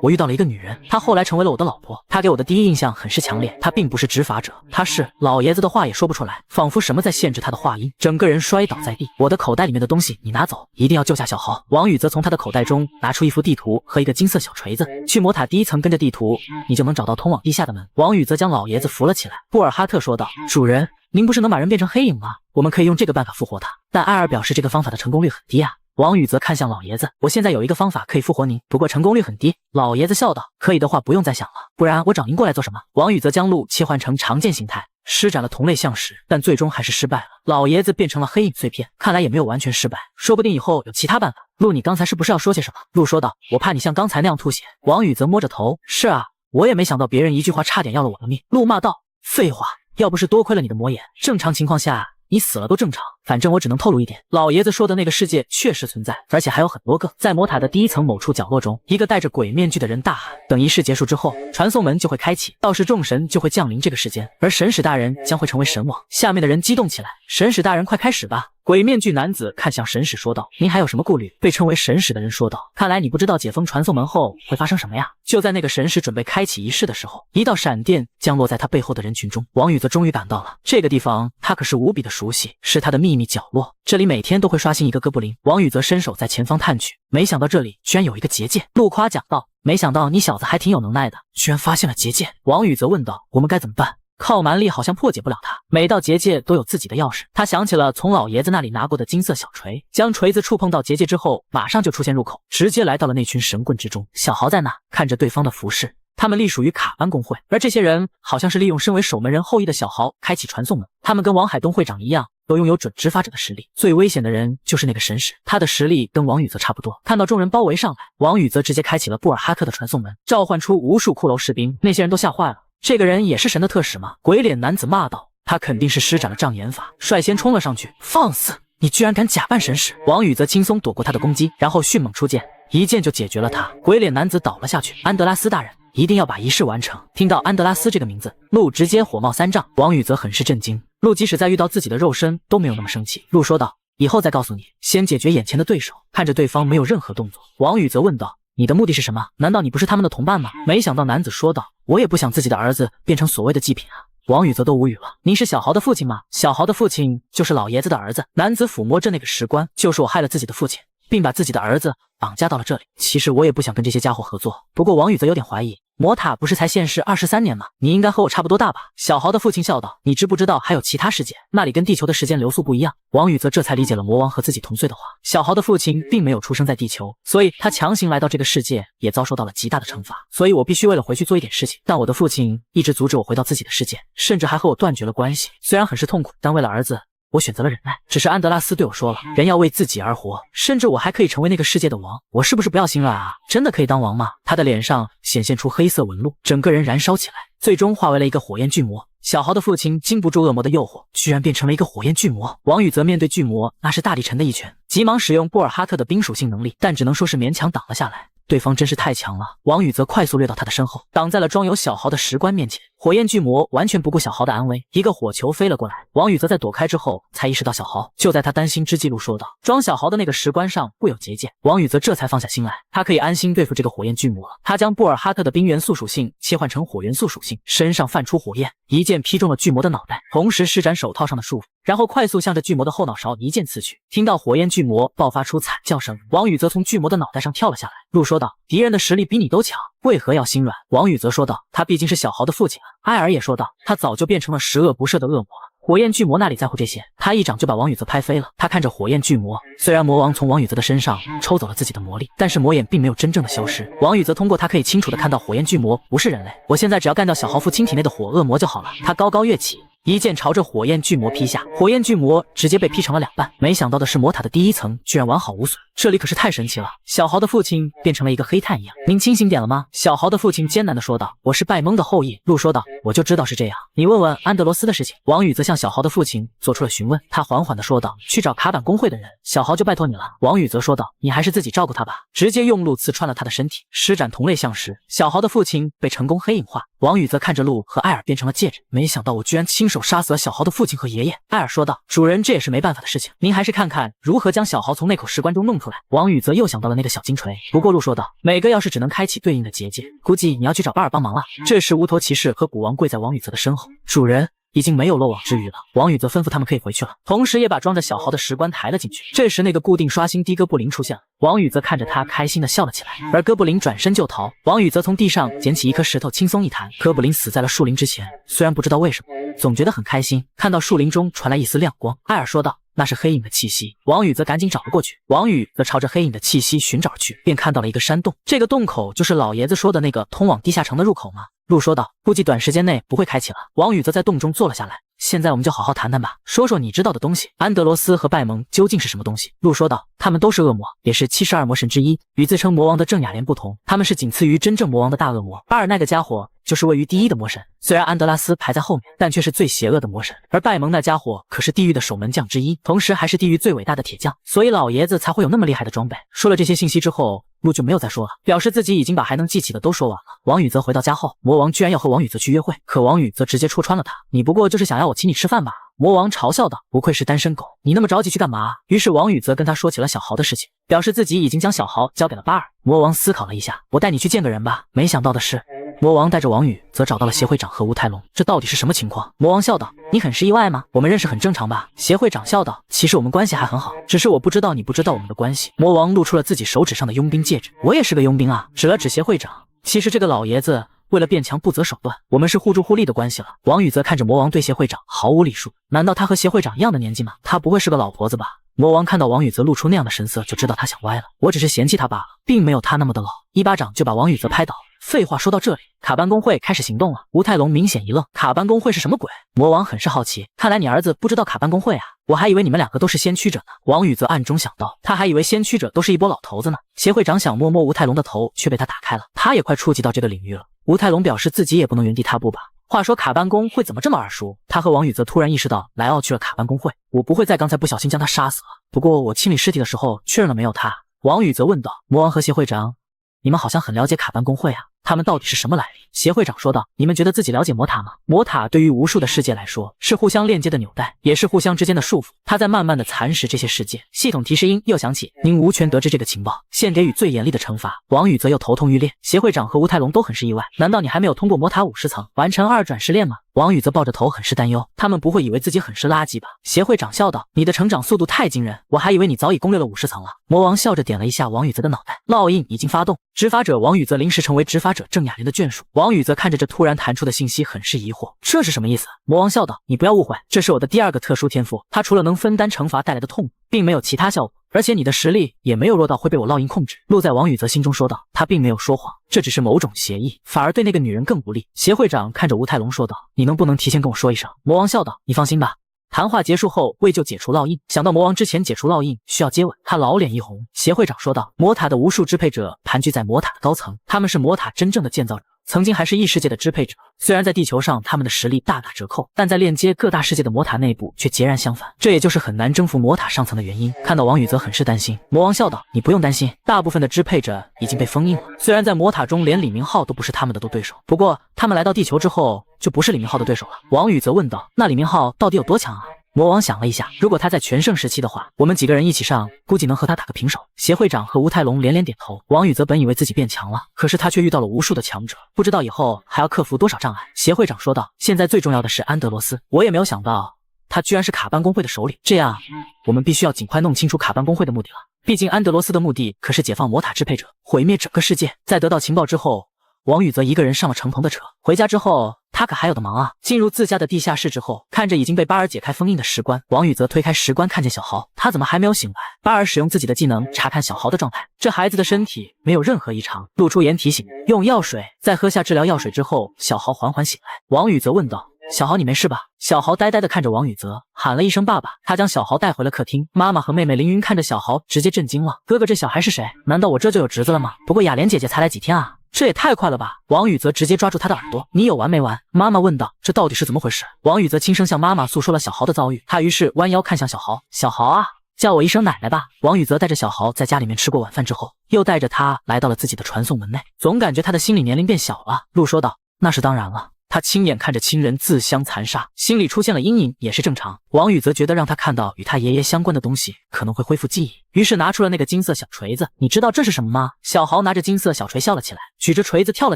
我遇到了一个女人，她后来成为了我的老婆。她给我的第一印象很是强烈，她并不是执法者，她是……老爷子的话也说不出来，仿佛什么在限制他的话音，整个人摔倒在地。我的口袋里面的东西你拿走，一定要救下小豪。王宇则从他的口袋中拿出一幅地图和一个金色小锤子，去魔塔第1层，跟着地图你就能找到通往地下的门。王宇则将老爷子扶了起来。布尔哈特说道，主人，您不是能把人变成黑影吗？我们可以用这个办法复活他，但艾尔表示这个方法的成功率很低啊。王宇则看向老爷子，我现在有一个方法可以复活您，不过成功率很低。老爷子笑道，可以的话不用再想了，不然我找您过来做什么？王宇则将鹿切换成长剑形态，施展了同类相石，但最终还是失败了。老爷子变成了黑影碎片，看来也没有完全失败，说不定以后有其他办法。鹿，你刚才是不是要说些什么？鹿说道，我怕你像刚才那样吐血。王宇则摸着头，是啊，我也没想到别人一句话差点要了我的命。鹿骂道，废话，要不是多亏了你的魔眼，正常情况下你死了都正常，反正我只能透露一点，老爷子说的那个世界确实存在，而且还有很多个。在魔塔的第1层某处角落中，一个戴着鬼面具的人大喊，等仪式结束之后，传送门就会开启，到时众神就会降临这个世间，而神使大人将会成为神王。下面的人激动起来，神使大人快开始吧。鬼面具男子看向神使说道：“您还有什么顾虑？”被称为神使的人说道：“看来你不知道解封传送门后会发生什么呀！”就在那个神使准备开启仪式的时候，一道闪电降落在他背后的人群中。王宇则终于赶到了这个地方，他可是无比的熟悉，是他的秘密角落，这里每天都会刷新一个哥布林。王宇则伸手在前方探去，没想到这里居然有一个结界。陆夸奖道：“没想到你小子还挺有能耐的，居然发现了结界。”王宇则问道：“我们该怎么办？”靠蛮力好像破解不了它，每道结界都有自己的钥匙。他想起了从老爷子那里拿过的金色小锤，将锤子触碰到结界之后，马上就出现入口，直接来到了那群神棍之中。小豪在那看着对方的服饰，他们隶属于卡班公会，而这些人好像是利用身为守门人后裔的小豪开启传送门。他们跟王海东会长一样，都拥有准执法者的实力。最危险的人就是那个神使，他的实力跟王宇则差不多。看到众人包围上来，王宇则直接开启了布尔哈克的传送门，召唤出无数骷髅士兵。那些人都吓坏了。这个人也是神的特使吗？鬼脸男子骂道：“他肯定是施展了障眼法。”率先冲了上去，放肆！你居然敢假扮神使！王宇则轻松躲过他的攻击，然后迅猛出剑，一剑就解决了他。鬼脸男子倒了下去。安德拉斯大人，一定要把仪式完成。听到安德拉斯这个名字，陆直接火冒三丈。王宇则很是震惊。陆即使在遇到自己的肉身都没有那么生气。陆说道：“以后再告诉你，先解决眼前的对手。”看着对方没有任何动作，王宇则问道：“你的目的是什么？难道你不是他们的同伴吗？”没想到男子说道：“我也不想自己的儿子变成所谓的祭品啊。”王宇则都无语了。您是小豪的父亲吗？小豪的父亲就是老爷子的儿子。男子抚摸着那个石棺，就是我害了自己的父亲，并把自己的儿子绑架到了这里。其实我也不想跟这些家伙合作，不过王宇则有点怀疑，魔塔不是才现世23年吗？你应该和我差不多大吧？小豪的父亲笑道：“你知不知道还有其他世界，那里跟地球的时间流速不一样？”王宇则这才理解了魔王和自己同岁的话。小豪的父亲并没有出生在地球，所以他强行来到这个世界，也遭受到了极大的惩罚。所以我必须为了回去做一点事情。但我的父亲一直阻止我回到自己的世界，甚至还和我断绝了关系。虽然很是痛苦，但为了儿子，我选择了忍耐。只是安德拉斯对我说了，人要为自己而活，甚至我还可以成为那个世界的王。我是不是不要心软啊？真的可以当王吗？他的脸上显现出黑色纹路，整个人燃烧起来，最终化为了一个火焰巨魔。小豪的父亲经不住恶魔的诱惑，居然变成了一个火焰巨魔。王宇则面对巨魔，那是大力沉的一拳，急忙使用布尔哈克的冰属性能力，但只能说是勉强挡了下来。对方真是太强了，王宇则快速掠到他的身后，挡在了装有小豪的石棺面前。火焰巨魔完全不顾小豪的安危，一个火球飞了过来。王宇则在躲开之后才意识到小豪。就在他担心之际，陆说道：“装小豪的那个石棺上布有结界。”王宇则这才放下心来，他可以安心对付这个火焰巨魔了。他将布尔哈克的冰元素属性切换成火元素属性，身上泛出火焰，一剑劈中了巨魔的脑袋，同时施展手套上的束缚，然后快速向着巨魔的后脑勺一剑刺去。听到火焰巨魔爆发出惨叫声，王宇则从巨魔的脑袋上跳了下来。陆说道：“敌人的实力比你都强，为何要心软？”王宇则说道：“他毕竟是小豪的父亲啊。”艾尔也说道：“他早就变成了十恶不赦的恶魔了。”火焰巨魔哪里在乎这些，他一掌就把王宇则拍飞了。他看着火焰巨魔，虽然魔王从王宇则的身上抽走了自己的魔力，但是魔眼并没有真正的消失。王宇则通过他可以清楚地看到火焰巨魔不是人类。我现在只要干掉小豪父亲体内的火恶魔就好了。他高高跃起，一剑朝着火焰巨魔劈下，火焰巨魔直接被劈成了2半。没想到的是，魔塔的第1层居然完好无损，这里可是太神奇了。小豪的父亲变成了一个黑炭一样。您清醒点了吗？小豪的父亲艰难地说道。我是拜蒙的后裔。陆说道。我就知道是这样，你问问安德罗斯的事情。王宇则向小豪的父亲做出了询问，他缓缓地说道：去找卡板工会的人，小豪就拜托你了。王宇则说道：你还是自己照顾他吧。直接用鹿刺穿了他的身体，施展同类相石，小豪的父亲被成功黑影化。王宇则看着鹿和艾尔变成了戒指，没想到我居然亲手杀死了小豪的父亲和爷爷。艾尔说道：主人，这也是没办法的事情，您还是看看如何将小豪从那口石棺中弄出来。王宇则又想到了那个小金锤，不过鹿说道：每个钥匙只能开启对应的结界，估计你要去找巴尔帮忙了。这时无头骑士和古王跪在王宇则的身后，主人，已经没有漏网之鱼了。王宇则吩咐他们可以回去了，同时也把装着小豪的石棺抬了进去。这时那个固定刷新低哥布林出现了，王宇则看着他开心的笑了起来，而哥布林转身就逃。王宇则从地上捡起一颗石头轻松一弹，哥布林死在了树林之前。虽然不知道为什么，总觉得很开心。看到树林中传来一丝亮光，艾尔说道：那是黑影的气息。王宇则赶紧找了过去，王宇则朝着黑影的气息寻找去，便看到了一个山洞。这个洞口就是老爷子说的那个通往地下城的入口吗？陆说道：估计短时间内不会开启了。王宇则在洞中坐了下来，现在我们就好好谈谈吧，说说你知道的东西。安德罗斯和拜蒙究竟是什么东西？陆说道：他们都是恶魔，也是72魔神之一，与自称魔王的郑雅莲不同，他们是仅次于真正魔王的大恶魔。巴尔那个家伙就是位于第一的魔神，虽然安德拉斯排在后面，但却是最邪恶的魔神。而拜蒙那家伙可是地狱的守门将之一，同时还是地狱最伟大的铁匠，所以老爷子才会有那么厉害的装备。说了这些信息之后，陆就没有再说了，表示自己已经把还能记起的都说完了。王宇泽回到家后，魔王居然要和王宇泽去约会，可王宇泽直接戳穿了他，你不过就是想要我请你吃饭吧？魔王嘲笑道，不愧是单身狗，你那么着急去干嘛？于是王宇泽跟他说起了小豪的事情，表示自己已经将小豪交给了巴尔。魔王思考了一下，我带你去见个人吧。没想到的是，魔王带着王宇则找到了协会长和吴泰龙，这到底是什么情况？魔王笑道，你很是意外吗？我们认识很正常吧？协会长笑道，其实我们关系还很好，只是我不知道你不知道我们的关系。魔王露出了自己手指上的佣兵戒指，我也是个佣兵啊，指了指协会长。其实这个老爷子为了变强不择手段，我们是互助互利的关系了。王宇则看着魔王对协会长毫无礼数，难道他和协会长一样的年纪吗？他不会是个老婆子吧？魔王看到王宇则露出那样的神色，就知道他想歪了。我只是嫌弃他罢了，并没有他那么的老。一巴掌就把王宇则拍倒。废话说到这里，卡班公会开始行动了。吴泰龙明显一愣，卡班公会是什么鬼？魔王很是好奇，看来你儿子不知道卡班公会啊，我还以为你们两个都是先驱者呢。王宇则暗中想到，他还以为先驱者都是一波老头子呢。协会长想摸摸吴泰龙的头，却被他打开了，他也快触及到这个领域了。吴泰龙表示自己也不能原地踏步吧。话说卡班公会怎么这么耳熟？他和王宇则突然意识到莱奥去了卡班公会，我不会在刚才不小心将他杀死了。不过我清理尸体的时候确认了没有他。王宇则问道，魔王和协会长，你们好像很了解卡班公会啊，他们到底是什么来历？协会长说道，你们觉得自己了解魔塔吗？魔塔对于无数的世界来说是互相链接的纽带，也是互相之间的束缚，它在慢慢的蚕食这些世界。系统提示音又响起，您无权得知这个情报，现给予最严厉的惩罚。王宇则又头痛欲裂，协会长和吴泰龙都很是意外，难道你还没有通过魔塔50层完成2转试炼吗？王宇则抱着头很是担忧，他们不会以为自己很是垃圾吧？协会长笑道，你的成长速度太惊人，我还以为你早已攻略了50层了。魔王笑着点了一下王宇则的脑袋，烙印已经发动，执法者王宇则临时成为执法者郑雅莲的眷属。王宇则看着这突然弹出的信息很是疑惑，这是什么意思？魔王笑道，你不要误会，这是我的第2个特殊天赋，它除了能分担惩罚带来的痛苦，并没有其他效果，而且你的实力也没有弱到会被我烙印控制。落在王宇则心中说道，他并没有说谎，这只是某种协议，反而对那个女人更不利。协会长看着吴泰龙说道，你能不能提前跟我说一声？魔王笑道，你放心吧。谈话结束后，为救解除烙印，想到魔王之前解除烙印需要接吻，他老脸一红。协会长说道，魔塔的无数支配者盘踞在魔塔的高层，他们是魔塔真正的建造者，曾经还是异世界的支配者。虽然在地球上他们的实力大打折扣，但在链接各大世界的魔塔内部却截然相反，这也就是很难征服魔塔上层的原因。看到王宇则很是担心，魔王笑道，你不用担心，大部分的支配者已经被封印了，虽然在魔塔中连李明浩都不是他们的对手，不过他们来到地球之后就不是李明浩的对手了。王宇则问道，那李明浩到底有多强啊？魔王想了一下，如果他在全盛时期的话，我们几个人一起上，估计能和他打个平手。协会长和吴泰龙连连点头。王宇则本以为自己变强了，可是他却遇到了无数的强者，不知道以后还要克服多少障碍。协会长说道，现在最重要的是安德罗斯，我也没有想到他居然是卡班公会的首领，这样我们必须要尽快弄清楚卡班公会的目的了。毕竟安德罗斯的目的可是解放魔塔支配者，毁灭整个世界。在得到情报之后，王宇则一个人上了乘鹏的车，回家之后他可还有的忙啊！进入自家的地下室之后，看着已经被巴尔解开封印的石棺，王宇则推开石棺，看见小豪，他怎么还没有醒来？巴尔使用自己的技能查看小豪的状态，这孩子的身体没有任何异常，露出言提醒，用药水。在喝下治疗药水之后，小豪缓缓醒来。王宇则问道，小豪你没事吧？小豪呆呆地看着王宇则，喊了一声爸爸。他将小豪带回了客厅，妈妈和妹妹凌云看着小豪直接震惊了，哥哥这小孩是谁？难道我这就有侄子了吗？不过雅莲姐姐才来几天啊，这也太快了吧！王宇则直接抓住他的耳朵，你有完没完？妈妈问道，这到底是怎么回事？王宇则轻声向妈妈诉说了小豪的遭遇，他于是弯腰看向小豪，小豪啊，叫我一声奶奶吧。王宇则带着小豪在家里面吃过晚饭之后，又带着他来到了自己的传送门内，总感觉他的心理年龄变小了。陆说道，那是当然了，他亲眼看着亲人自相残杀，心里出现了阴影也是正常。王宇则觉得让他看到与他爷爷相关的东西可能会恢复记忆，于是拿出了那个金色小锤子。你知道这是什么吗？小豪拿着金色小锤笑了起来，举着锤子跳了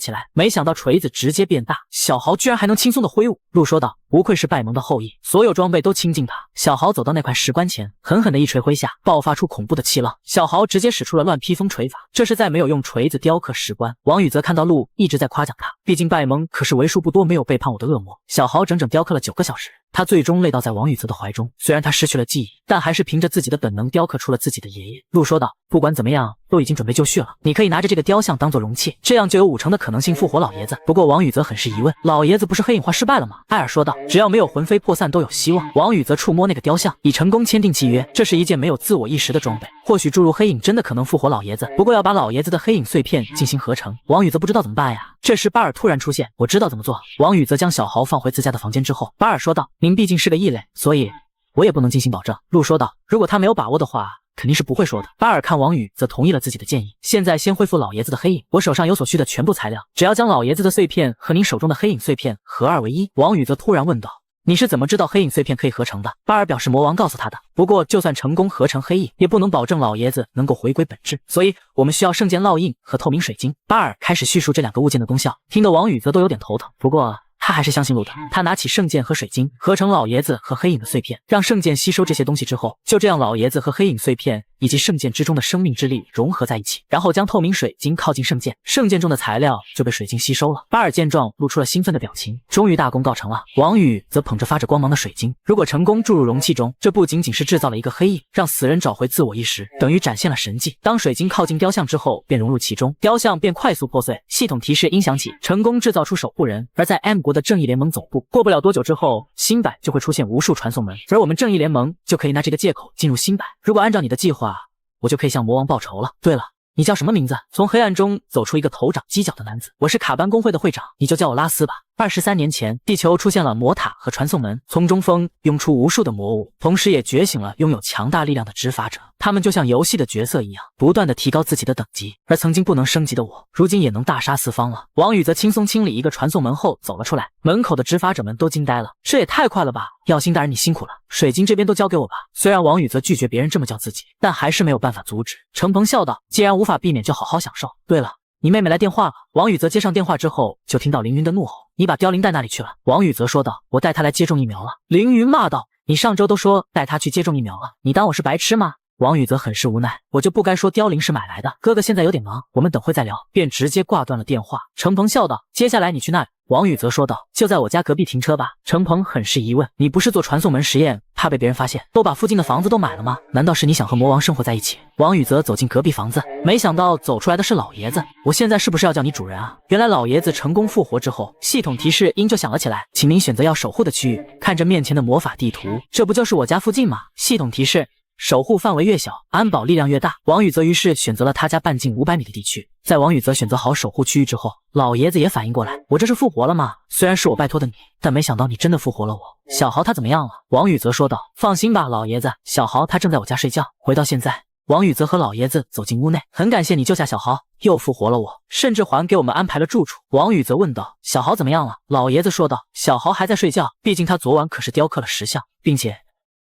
起来，没想到锤子直接变大，小豪居然还能轻松的挥舞。陆说道，不愧是拜蒙的后裔，所有装备都亲近他。小豪走到那块石棺前，狠狠的一锤挥下，爆发出恐怖的气浪，小豪直接使出了乱披风锤法，这是在没有用锤子雕刻石棺。王宇则看到陆一直在夸奖他，毕竟拜蒙可是为数不多没有背叛我的恶魔。小豪整整雕刻了9个小时，他最终累倒在王宇则的怀中，虽然他失去了记忆，但还是凭着自己的本能雕刻出了自己的爷爷。陆说道，不管怎么样都已经准备就绪了，你可以拿着这个雕像当做容器，这样就有5成的可能性复活老爷子。不过王宇则很是疑问，老爷子不是黑影化失败了吗？艾尔说道，只要没有魂飞魄散都有希望。王宇则触摸那个雕像，已成功签订契约，这是一件没有自我意识的装备，或许注入黑影真的可能复活老爷子，不过要把老爷子的黑影碎片进行合成，王宇则不知道怎么办呀。这时巴尔突然出现，我知道怎么做。王宇则将小豪放回自家的房间之后，巴尔说道，您毕竟是个异类，所以我也不能进行保证。陆说道，如果他没有把握的话，肯定是不会说的。巴尔看王宇则同意了自己的建议，现在先恢复老爷子的黑影，我手上有所需的全部材料，只要将老爷子的碎片和您手中的黑影碎片合二为一。王宇则突然问道，你是怎么知道黑影碎片可以合成的？巴尔表示魔王告诉他的，不过就算成功合成黑影，也不能保证老爷子能够回归本质，所以我们需要圣剑烙印和透明水晶。巴尔开始叙述这两个物件的功效，听得王宇则都有点头疼，不过他还是相信路的。他拿起圣剑和水晶，合成老爷子和黑影的碎片，让圣剑吸收这些东西之后，就这样老爷子和黑影碎片以及圣剑之中的生命之力融合在一起，然后将透明水晶靠近圣剑，圣剑中的材料就被水晶吸收了。巴尔见状露出了兴奋的表情，终于大功告成了。王宇则捧着发着光芒的水晶，如果成功注入容器中，这不仅仅是制造了一个黑影，让死人找回自我意识，等于展现了神迹。当水晶靠近雕像之后，便融入其中，雕像便快速破碎。系统提示音响起，成功制造出守护人。而在 M 国的正义联盟总部，过不了多久之后，新版就会出现无数传送门，而我们正义联盟就可以拿这个借口进入新版。如果按照你的计划，我就可以向魔王报仇了。对了，你叫什么名字？从黑暗中走出一个头长犄角的男子。我是卡班工会的会长，你就叫我拉斯吧。23年前，地球出现了魔塔和传送门，从中锋涌出无数的魔物，同时也觉醒了拥有强大力量的执法者。他们就像游戏的角色一样，不断的提高自己的等级。而曾经不能升级的我，如今也能大杀四方了。王宇则轻松清理一个传送门后走了出来，门口的执法者们都惊呆了，这也太快了吧！耀星大人，你辛苦了，水晶这边都交给我吧。虽然王宇则拒绝别人这么叫自己，但还是没有办法阻止。程鹏笑道，既然无法避免，就好好享受。对了，你妹妹来电话了。王宇则接上电话之后，就听到凌云的怒吼，你把凋零带哪里去了？王宇则说道，我带她来接种疫苗了。凌云骂道，你上周都说带她去接种疫苗了，你当我是白痴吗？王宇则很是无奈，我就不该说凋零是买来的，哥哥现在有点忙，我们等会再聊，便直接挂断了电话。程鹏笑道，接下来你去哪里？王宇则说道，就在我家隔壁停车吧。程鹏很是疑问，你不是做传送门实验，怕被别人发现，都把附近的房子都买了吗？难道是你想和魔王生活在一起？王宇则走进隔壁房子，没想到走出来的是老爷子。我现在是不是要叫你主人啊？原来老爷子成功复活之后，系统提示音就响了起来，请您选择要守护的区域。看着面前的魔法地图，这不就是我家附近吗？系统提示，守护范围越小，安保力量越大。王宇则于是选择了他家半径500米的地区。在王宇则选择好守护区域之后，老爷子也反应过来，我这是复活了吗？虽然是我拜托的你，但没想到你真的复活了我。小豪他怎么样了？王宇则说道，放心吧，老爷子，小豪他正在我家睡觉。回到现在，王宇则和老爷子走进屋内，很感谢你救下小豪，又复活了我，甚至还给我们安排了住处。王宇则问道，小豪怎么样了？老爷子说道，小豪还在睡觉，毕竟他昨晚可是雕刻了10像，并且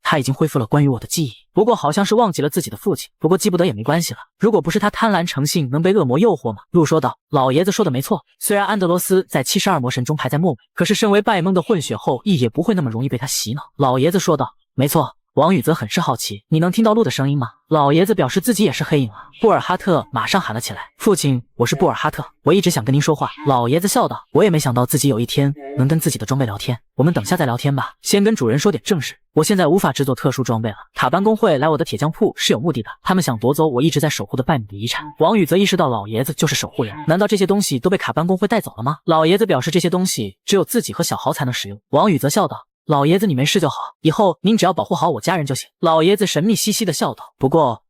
他已经恢复了关于我的记忆，不过好像是忘记了自己的父亲，不过记不得也没关系了。如果不是他贪婪成性，能被恶魔诱惑吗？路说道，老爷子说的没错，虽然安德罗斯在72魔神中排在末尾，可是身为拜蒙的混血后裔也不会那么容易被他洗脑。老爷子说道，没错。王宇则很是好奇，你能听到鹿的声音吗？老爷子表示自己也是黑影啊。布尔哈特马上喊了起来，父亲，我是布尔哈特，我一直想跟您说话。老爷子笑道，我也没想到自己有一天能跟自己的装备聊天，我们等下再聊天吧，先跟主人说点正事。我现在无法制作特殊装备了，塔班工会来我的铁匠铺是有目的的，他们想夺走我一直在守护的拜米的遗产。王宇则意识到老爷子就是守护人，难道这些东西都被卡班工会带走了吗？老爷子表示这些东西只有自己和小豪才能使用。王宇则笑道，老爷子你没事就好，以后您只要保护好我家人就行。老爷子神秘兮兮的笑道，不过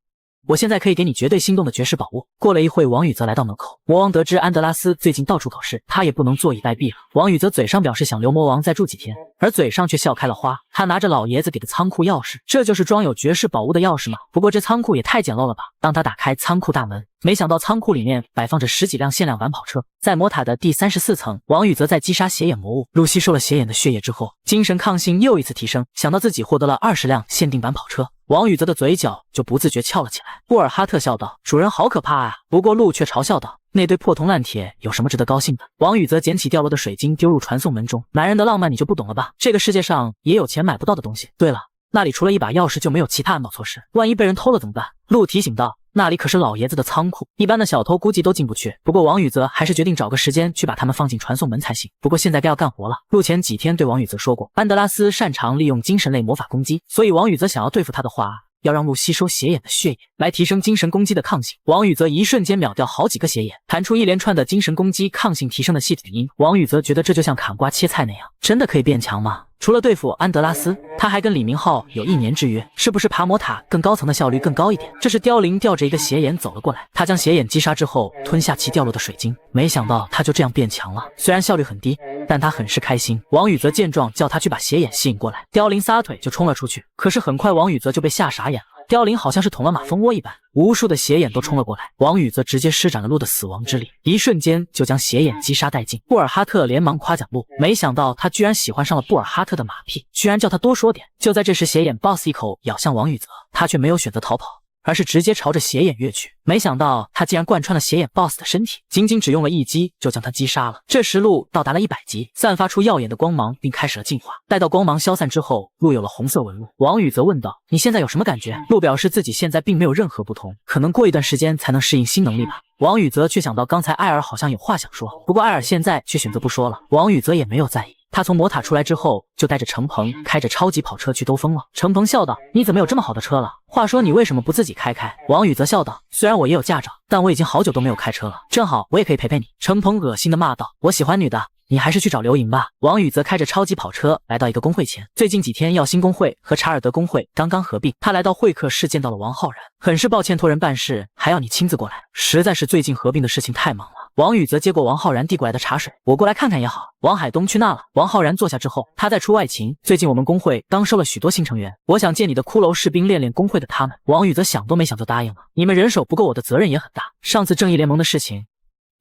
我现在可以给你绝对心动的绝世宝物。过了一会，王宇则来到门口。魔王得知安德拉斯最近到处搞事，他也不能坐以待毙了。王宇则嘴上表示想留魔王再住几天，而嘴上却笑开了花。他拿着老爷子给的仓库钥匙，这就是装有绝世宝物的钥匙吗？不过这仓库也太简陋了吧。当他打开仓库大门，没想到仓库里面摆放着10几辆限量晚跑车。在魔塔的第34层，王宇则在击杀邪眼魔物，入吸收了邪眼的血液之后，精神抗性又一次提升，想到自己获得了20辆限定晚跑车，王宇则的嘴角就不自觉翘了起来。布尔哈特笑道，主人好可怕啊。不过鹿却嘲笑道，那堆破铜烂铁有什么值得高兴的？王宇则捡起掉落的水晶丢入传送门中。男人的浪漫你就不懂了吧？这个世界上也有钱买不到的东西。对了，那里除了一把钥匙就没有其他安保措施，万一被人偷了怎么办？鹿提醒道，那里可是老爷子的仓库，一般的小偷估计都进不去。不过王宇则还是决定找个时间去把他们放进传送门才行。不过现在该要干活了。鹿前几天对王宇则说过，安德拉斯擅长利用精神类魔法攻击，所以王宇则想要对付他的话，要让鹿吸收邪眼的血液，来提升精神攻击的抗性。王宇则一瞬间秒掉好几个邪眼，弹出一连串的精神攻击抗性提升的系统音。王宇则觉得这就像砍瓜切菜那样，真的可以变强吗？除了对付安德拉斯，他还跟李明浩有1年之约，是不是爬魔塔更高层的效率更高一点？这时凋零吊着一个邪眼走了过来，他将邪眼击杀之后吞下其掉落的水晶，没想到他就这样变强了，虽然效率很低，但他很是开心。王宇则见状叫他去把邪眼吸引过来，凋零撒腿就冲了出去，可是很快王宇则就被吓傻眼了。凋零好像是捅了马蜂窝一般，无数的血眼都冲了过来。王宇则直接施展了鹿的死亡之力，一瞬间就将血眼击杀殆尽。布尔哈特连忙夸奖鹿，没想到他居然喜欢上了布尔哈特的马屁，居然叫他多说点。就在这时，血眼 boss 一口咬向王宇则，他却没有选择逃跑，而是直接朝着血眼跃去。没想到他竟然贯穿了血眼 boss 的身体，仅仅只用了一击就将他击杀了。这时鹿到达了100级，散发出耀眼的光芒，并开始了进化。待到光芒消散之后，鹿有了红色纹路。王宇则问道：“你现在有什么感觉？”鹿表示自己现在并没有任何不同，可能过一段时间才能适应新能力吧。王宇则却想到刚才艾尔好像有话想说，不过艾尔现在却选择不说了。王宇则也没有在意。他从魔塔出来之后，就带着程鹏开着超级跑车去兜风了。程鹏笑道：“你怎么有这么好的车了？话说你为什么不自己开？”王宇则笑道：“虽然我也有驾照，但我已经好久都没有开车了，正好我也可以陪陪你。”程鹏恶心的骂道：“我喜欢女的，你还是去找刘莹吧。”王宇则开着超级跑车来到一个工会前，最近几天耀星工会和查尔德工会刚刚合并，他来到会客室见到了王浩然，很是抱歉托人办事，还要你亲自过来，实在是最近合并的事情太忙了。王宇则接过王浩然递过来的茶水，我过来看看也好。王海东去那了。王浩然坐下之后，他在出外勤，最近我们工会刚收了许多新成员，我想借你的骷髅士兵练练工会的他们。王宇则想都没想就答应了，你们人手不够，我的责任也很大，上次正义联盟的事情，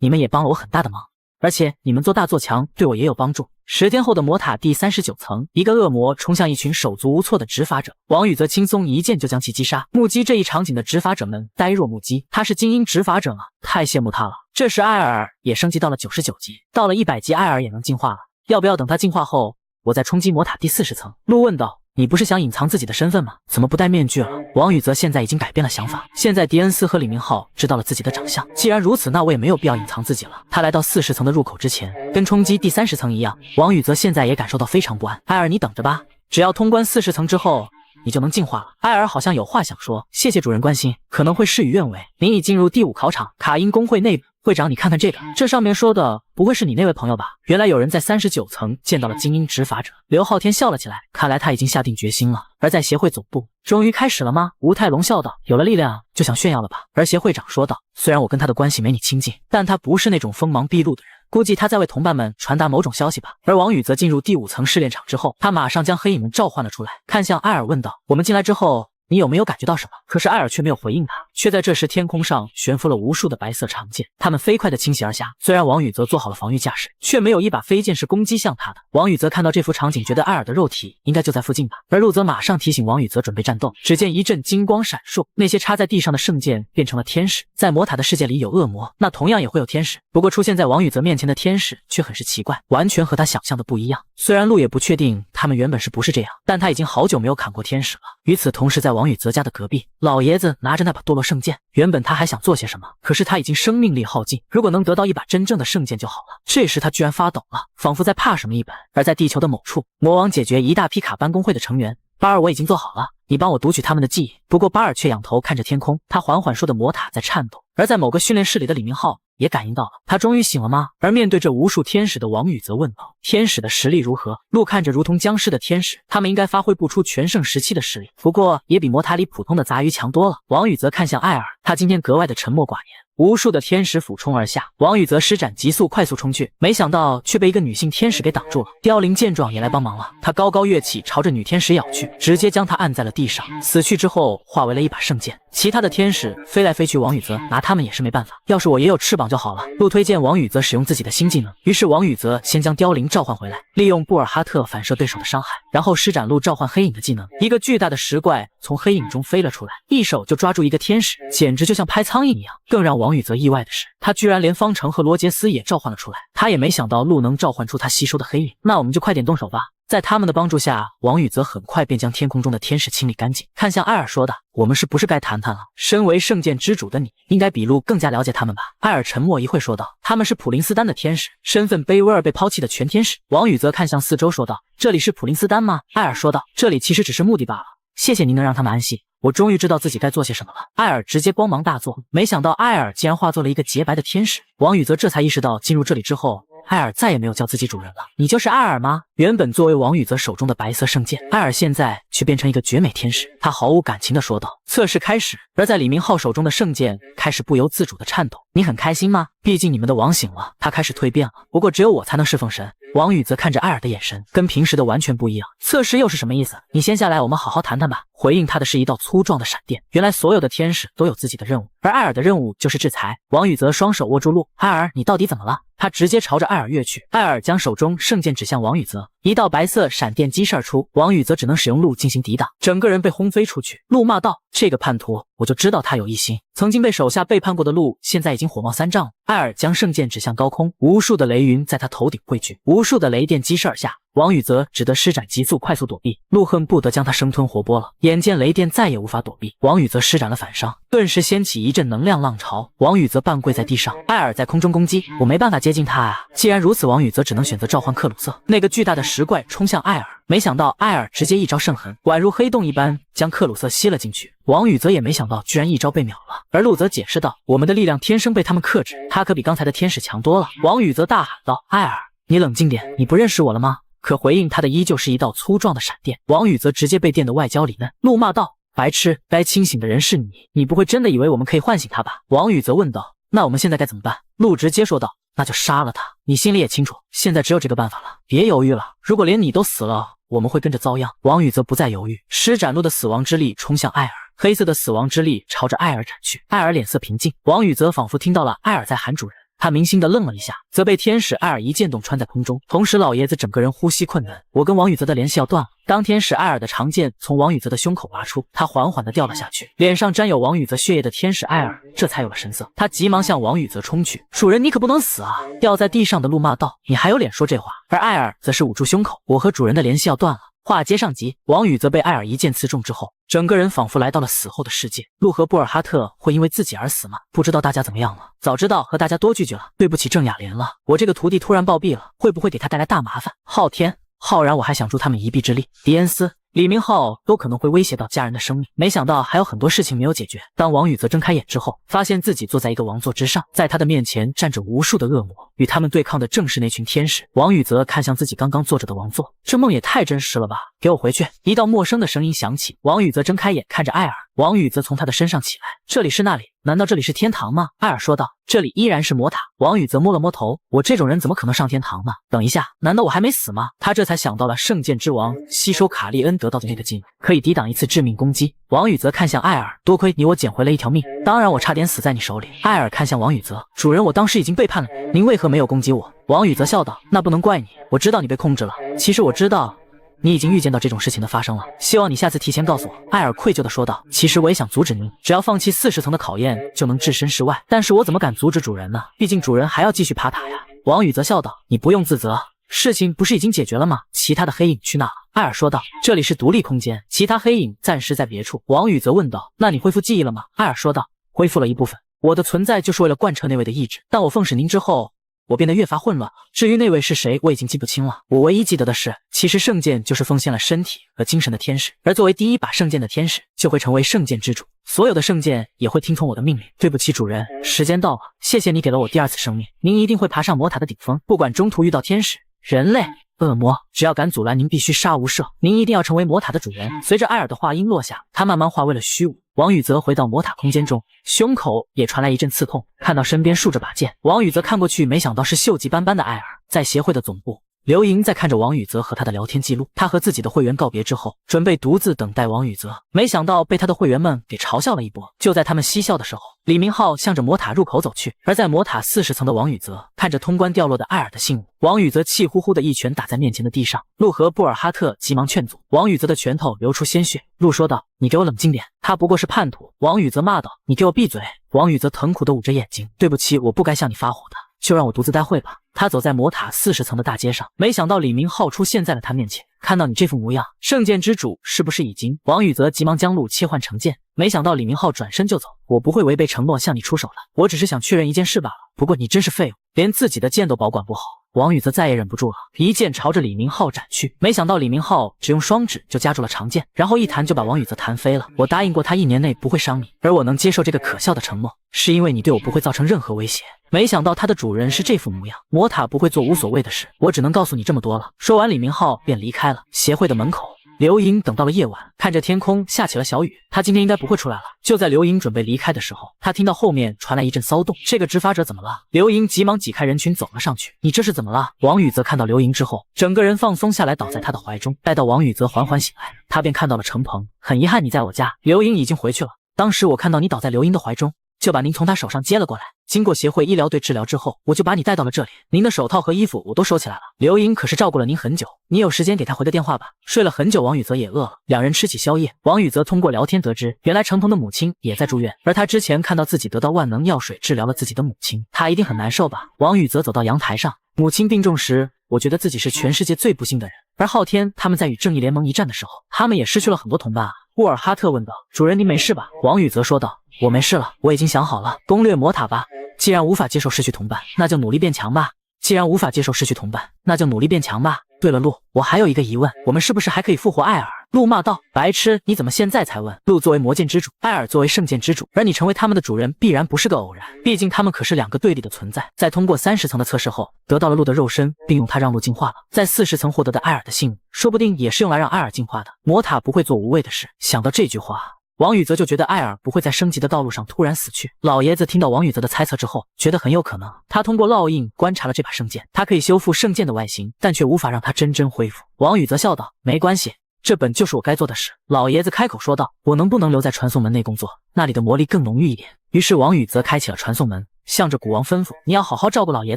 你们也帮了我很大的忙。而且你们做大做强对我也有帮助。10天后的魔塔第39层，一个恶魔冲向一群手足无措的执法者，王宇则轻松一剑就将其击杀。目击这一场景的执法者们呆若木鸡，他是精英执法者啊，太羡慕他了。这时艾尔也升级到了99级，到了100级艾尔也能进化了，要不要等他进化后我再冲击魔塔第40层？鹿问道。你不是想隐藏自己的身份吗？怎么不戴面具了？王宇则现在已经改变了想法，现在迪恩斯和李明浩知道了自己的长相，既然如此，那我也没有必要隐藏自己了。他来到40层的入口之前，跟冲击第30层一样，王宇则现在也感受到非常不安。艾尔，你等着吧，只要通关40层之后，你就能进化了。艾尔好像有话想说，谢谢主人关心，可能会事与愿违。您已进入第5考场，卡因工会内部。会长，你看看这个，这上面说的不会是你那位朋友吧？原来有人在39层见到了精英执法者。刘昊天笑了起来，看来他已经下定决心了。而在协会总部，终于开始了吗？吴泰龙笑道，有了力量就想炫耀了吧？而协会长说道，虽然我跟他的关系没你亲近，但他不是那种锋芒毕露的人，估计他在为同伴们传达某种消息吧。而王宇则进入第5层试炼场之后，他马上将黑影们召唤了出来，看向艾尔问道，我们进来之后你有没有感觉到什么？可是艾尔却没有回应他，却在这时天空上悬浮了无数的白色长剑，他们飞快地倾泻而下。虽然王宇则做好了防御架势，却没有一把飞剑是攻击向他的。王宇则看到这幅场景，觉得艾尔的肉体应该就在附近吧。而陆则马上提醒王宇则准备战斗，只见一阵金光闪烁，那些插在地上的圣剑变成了天使。在魔塔的世界里有恶魔，那同样也会有天使，不过出现在王宇则面前的天使却很是奇怪，完全和他想象的不一样。虽然陆也不确定他们原本是不是这样，但他已经好久没有砍过天使了。与此同时，在王宇则家的隔壁，老爷子拿着那把堕落圣剑，原本他还想做些什么，可是他已经生命力耗尽，如果能得到一把真正的圣剑就好了。这时他居然发抖了，仿佛在怕什么一般。而在地球的某处，魔王解决一大批卡班工会的成员，巴尔我已经做好了，你帮我读取他们的记忆。不过巴尔却仰头看着天空，他缓缓说的魔塔在颤动。而在某个训练室里的李明浩也感应到了，他终于醒了吗？而面对这无数天使的王宇则问道，天使的实力如何？陆看着如同僵尸的天使，他们应该发挥不出全盛时期的实力，不过也比魔塔里普通的杂鱼强多了。王宇则看向艾尔，他今天格外的沉默寡言。无数的天使俯冲而下，王宇则施展极速快速冲去，没想到却被一个女性天使给挡住了。凋零见状也来帮忙了，他高高跃起，朝着女天使咬去，直接将她按在了地上，死去之后化为了一把圣剑。其他的天使飞来飞去，王宇则拿他们也是没办法，要是我也有翅膀就好了。陆推荐王宇则使用自己的新技能，于是王宇则先将凋零召唤回来，利用布尔哈特反射对手的伤害，然后施展陆召唤黑影的技能，一个巨大的石怪从黑影中飞了出来，一手就抓住一个天使，简直就像拍苍蝇一样。更让王宇则意外的是，他居然连方程和罗杰斯也召唤了出来，他也没想到陆能召唤出他吸收的黑影。那我们就快点动手吧。在他们的帮助下，王宇则很快便将天空中的天使清理干净，看向艾尔说道，我们是不是该谈谈了？身为圣剑之主的你，应该比陆更加了解他们吧？艾尔沉默一会说道，他们是普林斯丹的天使，身份卑微而被抛弃的全天使。王宇则看向四周说道，这里是普林斯丹吗？艾尔说道，这里其实只是目的罢了，谢谢您能让他们安息，我终于知道自己该做些什么了。艾尔直接光芒大作，没想到艾尔竟然化作了一个洁白的天使。王宇则这才意识到，进入这里之后，艾尔再也没有叫自己主人了。你就是艾尔吗？原本作为王宇则手中的白色圣剑，艾尔现在却变成一个绝美天使。他毫无感情地说道。测试开始，而在李明浩手中的圣剑开始不由自主地颤抖。你很开心吗？毕竟你们的王醒了，他开始蜕变了。不过只有我才能侍奉神。王宇则看着艾尔的眼神跟平时的完全不一样。测试又是什么意思？你先下来，我们好好谈谈吧。回应他的是一道粗壮的闪电。原来所有的天使都有自己的任务，而艾尔的任务就是制裁。王宇泽双手握住鹿，艾尔，你到底怎么了？他直接朝着艾尔跃去，艾尔将手中圣剑指向王宇泽，一道白色闪电激射而出，王宇泽只能使用鹿进行抵挡，整个人被轰飞出去。鹿骂道：“这个叛徒，我就知道他有异心。曾经被手下背叛过的鹿，现在已经火冒三丈了。”艾尔将圣剑指向高空，无数的雷云在他头顶汇聚，无数的雷电激射而下。王宇泽只得施展急速快速躲避，鹿恨不得将他生吞活剥了。眼见雷电再也无法躲避，王宇泽施展了反伤，顿时掀起一阵能量浪潮。王宇泽半跪在地上，艾尔在空中攻击，我没办法接近他啊！既然如此，王宇泽只能选择召唤克鲁瑟。那个巨大的石怪冲向艾尔，没想到艾尔直接一招圣痕，宛如黑洞一般将克鲁瑟吸了进去。王宇泽也没想到，居然一招被秒了。而鹿则解释道：“我们的力量天生被他们克制，他可比刚才的天使强多了。”王宇泽大喊道：“艾尔，你冷静点，你不认识我了吗？”可回应他的依旧是一道粗壮的闪电。王宇则直接被电得外焦里嫩。鹿骂道：“白痴，该清醒的人是你，你不会真的以为我们可以唤醒他吧？”王宇则问道：“那我们现在该怎么办？”鹿直接说道：“那就杀了他。你心里也清楚，现在只有这个办法了。别犹豫了，如果连你都死了，我们会跟着遭殃。”王宇则不再犹豫，施展鹿的死亡之力冲向艾尔。黑色的死亡之力朝着艾尔斩去，艾尔脸色平静。王宇则仿佛听到了艾尔在喊主人，他明星的愣了一下，则被天使艾尔一剑洞穿在空中，同时老爷子整个人呼吸困难。我跟王宇泽的联系要断了。当天使艾尔的长剑从王宇泽的胸口拔出，他缓缓地掉了下去，脸上沾有王宇泽血液的天使艾尔这才有了神色，他急忙向王宇泽冲去。主人，你可不能死啊！掉在地上的鹿骂道：“你还有脸说这话？”而艾尔则是捂住胸口，我和主人的联系要断了。话接上集，王宇则被艾尔一剑刺中之后，整个人仿佛来到了死后的世界。鹿和布尔哈特会因为自己而死吗？不知道大家怎么样了？早知道和大家多聚聚了。对不起郑雅莲了，我这个徒弟突然暴毙了，会不会给他带来大麻烦？昊天、浩然，我还想助他们一臂之力。迪恩斯、李明浩都可能会威胁到家人的生命，没想到还有很多事情没有解决。当王宇则睁开眼之后，发现自己坐在一个王座之上，在他的面前站着无数的恶魔，与他们对抗的正是那群天使。王宇则看向自己刚刚坐着的王座，这梦也太真实了吧！给我回去！一道陌生的声音响起，王宇则睁开眼看着艾尔，王宇则从他的身上起来，这里是那里？难道这里是天堂吗？艾尔说道，这里依然是魔塔。王宇则摸了摸头，我这种人怎么可能上天堂呢？等一下，难道我还没死吗？他这才想到了圣剑之王吸收卡利恩得到的那个技能，可以抵挡一次致命攻击。王宇则看向艾尔，多亏你我捡回了一条命，当然我差点死在你手里。艾尔看向王宇则，主人，我当时已经背叛了你，您为何没有攻击我？王宇则笑道，那不能怪你，我知道你被控制了，其实我知道你已经预见到这种事情的发生了，希望你下次提前告诉我。艾尔愧疚地说道，其实我也想阻止您，只要放弃40层的考验就能置身事外，但是我怎么敢阻止主人呢？毕竟主人还要继续爬塔呀。王宇则笑道，你不用自责，事情不是已经解决了吗？其他的黑影去哪了？艾尔说道，这里是独立空间，其他黑影暂时在别处。王宇则问道，那你恢复记忆了吗？艾尔说道，恢复了一部分，我的存在就是为了贯彻那位的意志，但我奉使您之后，我变得越发混乱，至于那位是谁，我已经记不清了。我唯一记得的是，其实圣剑就是奉献了身体和精神的天使，而作为第一把圣剑的天使，就会成为圣剑之主，所有的圣剑也会听从我的命令。对不起主人，时间到了，谢谢你给了我第2次生命，您一定会爬上魔塔的顶峰，不管中途遇到天使、人类、恶魔，只要敢阻拦，您必须杀无赦，您一定要成为魔塔的主人。随着艾尔的话音落下，他慢慢化为了虚无。王宇则回到魔塔空间中，胸口也传来一阵刺痛，看到身边竖着把剑，王宇则看过去，没想到是锈迹斑斑的艾尔。在协会的总部，刘莹在看着王宇则和他的聊天记录，他和自己的会员告别之后，准备独自等待王宇则，没想到被他的会员们给嘲笑了一波。就在他们嬉笑的时候，李明浩向着魔塔入口走去，而在魔塔40层的王宇则看着通关掉落的艾尔的信物，王宇则气呼呼的一拳打在面前的地上。鹿和布尔哈特急忙劝阻，王宇则的拳头流出鲜血。鹿说道，你给我冷静点，他不过是叛徒。王宇则骂道，你给我闭嘴。王宇则疼苦的捂着眼睛，对不起，我不该向你发火的，就让我独自待会吧。他走在魔塔40层的大街上，没想到李明浩出现在了他面前。看到你这副模样，圣剑之主是不是已经……王宇则急忙将鹿切换成剑，没想到李明浩转身就走。我不会违背承诺向你出手的，我只是想确认一件事罢了。不过你真是废物，连自己的剑都保管不好。王宇则再也忍不住了，一剑朝着李明浩斩去。没想到李明浩只用双指就夹住了长剑，然后一弹就把王宇则弹飞了。我答应过他1年内不会伤你，而我能接受这个可笑的承诺，是因为你对我不会造成任何威胁。没想到他的主人是这副模样，魔塔不会做无所谓的事，我只能告诉你这么多了。说完，李明浩便离开了。协会的门口，刘莹等到了夜晚，看着天空下起了小雨，她今天应该不会出来了。就在刘莹准备离开的时候，她听到后面传来一阵骚动，这个执法者怎么了？刘莹急忙挤开人群走了上去，你这是怎么了？王宇泽看到刘莹之后，整个人放松下来，倒在她的怀中。待到王宇泽缓缓醒来，他便看到了程鹏。很遗憾你在我家，刘莹已经回去了。当时我看到你倒在刘莹的怀中，就把您从她手上接了过来。经过协会医疗队治疗之后，我就把你带到了这里。您的手套和衣服我都收起来了。刘莹可是照顾了您很久，你有时间给她回个电话吧。睡了很久，王宇泽也饿了，两人吃起宵夜。王宇泽通过聊天得知，原来程鹏的母亲也在住院，而他之前看到自己得到万能药水治疗了自己的母亲，他一定很难受吧。王宇泽走到阳台上，母亲病重时，我觉得自己是全世界最不幸的人。而昊天他们在与正义联盟一战的时候，他们也失去了很多同伴啊。沃尔哈特问道：“主人，您没事吧？”王宇泽说道：“我没事了，我已经想好了，攻略魔塔吧。既然无法接受失去同伴，那就努力变强吧。既然无法接受失去同伴，那就努力变强吧。对了，鹿，我还有一个疑问，我们是不是还可以复活艾尔？”鹿骂道：“白痴，你怎么现在才问？鹿作为魔剑之主，艾尔作为圣剑之主，而你成为他们的主人，必然不是个偶然。毕竟他们可是两个对立的存在。在通过30层的测试后，得到了鹿的肉身，并用它让鹿进化了。在40层获得的艾尔的信，说不定也是用来让艾尔进化的。魔塔不会做无谓的事。”想到这句话，王宇泽就觉得艾尔不会在升级的道路上突然死去。老爷子听到王宇泽的猜测之后，觉得很有可能。他通过烙印观察了这把圣剑，它可以修复圣剑的外形，但却无法让它真正恢复。王宇泽笑道：“没关系，这本就是我该做的事。”老爷子开口说道：“我能不能留在传送门内工作？那里的魔力更浓郁一点。”于是王宇泽开启了传送门，向着古王吩咐：“你要好好照顾老爷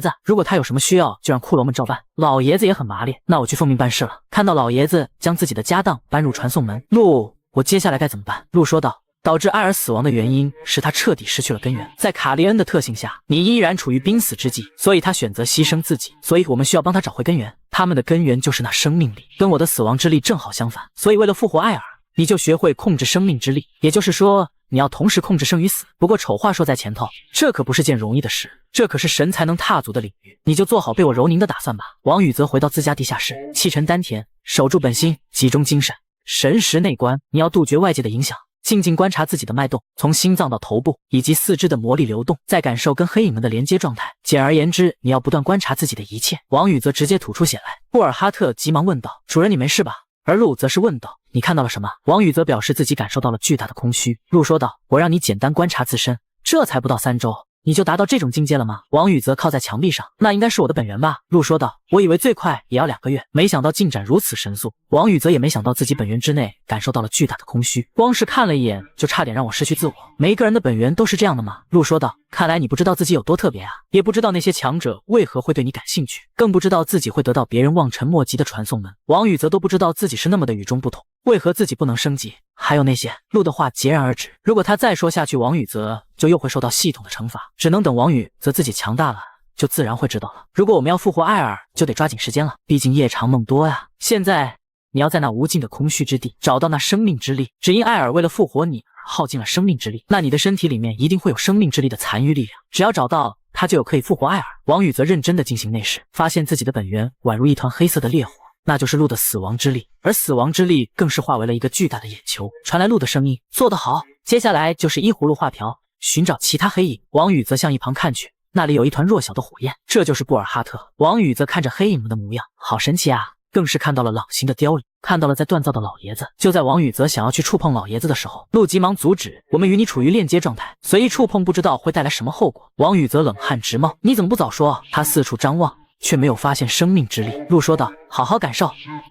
子，如果他有什么需要，就让骷髅们照办。”老爷子也很麻利，那我去奉命办事了。看到老爷子将自己的家当搬入传送门，鹿，我接下来该怎么办？鹿说道：“导致艾尔死亡的原因是他彻底失去了根源，在卡利恩的特性下，你依然处于濒死之际，所以他选择牺牲自己，所以我们需要帮他找回根源。他们的根源就是那生命力，跟我的死亡之力正好相反，所以为了复活艾尔，你就学会控制生命之力，也就是说，你要同时控制生与死。不过丑话说在前头，这可不是件容易的事，这可是神才能踏足的领域，你就做好被我蹂躏的打算吧。”王宇泽回到自家地下室，气沉丹田，守住本心，集中精神，神识内观，你要杜绝外界的影响。静静观察自己的脉动，从心脏到头部以及四肢的魔力流动，再感受跟黑影们的连接状态。简而言之，你要不断观察自己的一切。王宇则直接吐出血来。布尔哈特急忙问道：“主人，你没事吧？”而鹿则是问道：“你看到了什么？”王宇则表示自己感受到了巨大的空虚。鹿说道：“我让你简单观察自身，这才不到3周。你就达到这种境界了吗？”王宇则靠在墙壁上，那应该是我的本源吧？鹿说道：“我以为最快也要2个月，没想到进展如此神速。”王宇则也没想到自己本源之内感受到了巨大的空虚，光是看了一眼就差点让我失去自我。每一个人的本源都是这样的吗？鹿说道：“看来你不知道自己有多特别啊，也不知道那些强者为何会对你感兴趣，更不知道自己会得到别人望尘莫及的传送门。”王宇则都不知道自己是那么的与众不同，为何自己不能升级？还有那些，鹿的话截然而止。如果他再说下去，王宇则就又会受到系统的惩罚。只能等王宇则自己强大了，就自然会知道了。如果我们要复活艾尔，就得抓紧时间了，毕竟夜长梦多呀。现在你要在那无尽的空虚之地找到那生命之力，只因艾尔为了复活你而耗尽了生命之力，那你的身体里面一定会有生命之力的残余力量，只要找到它，就有可以复活艾尔。王宇则认真的进行内视，发现自己的本源宛如一团黑色的烈火，那就是鹿的死亡之力，而死亡之力更是化为了一个巨大的眼球。传来鹿的声音：“做得好。”接下来就是依葫芦画瓢，寻找其他黑影。王宇则向一旁看去，那里有一团弱小的火焰，这就是布尔哈特。王宇则看着黑影们的模样，好神奇啊！更是看到了朗形的凋零，看到了在锻造的老爷子。就在王宇则想要去触碰老爷子的时候，鹿急忙阻止：“我们与你处于链接状态，随意触碰不知道会带来什么后果。”王宇则冷汗直冒：“你怎么不早说？”他四处张望，却没有发现生命之力。鹿说道：“好好感受，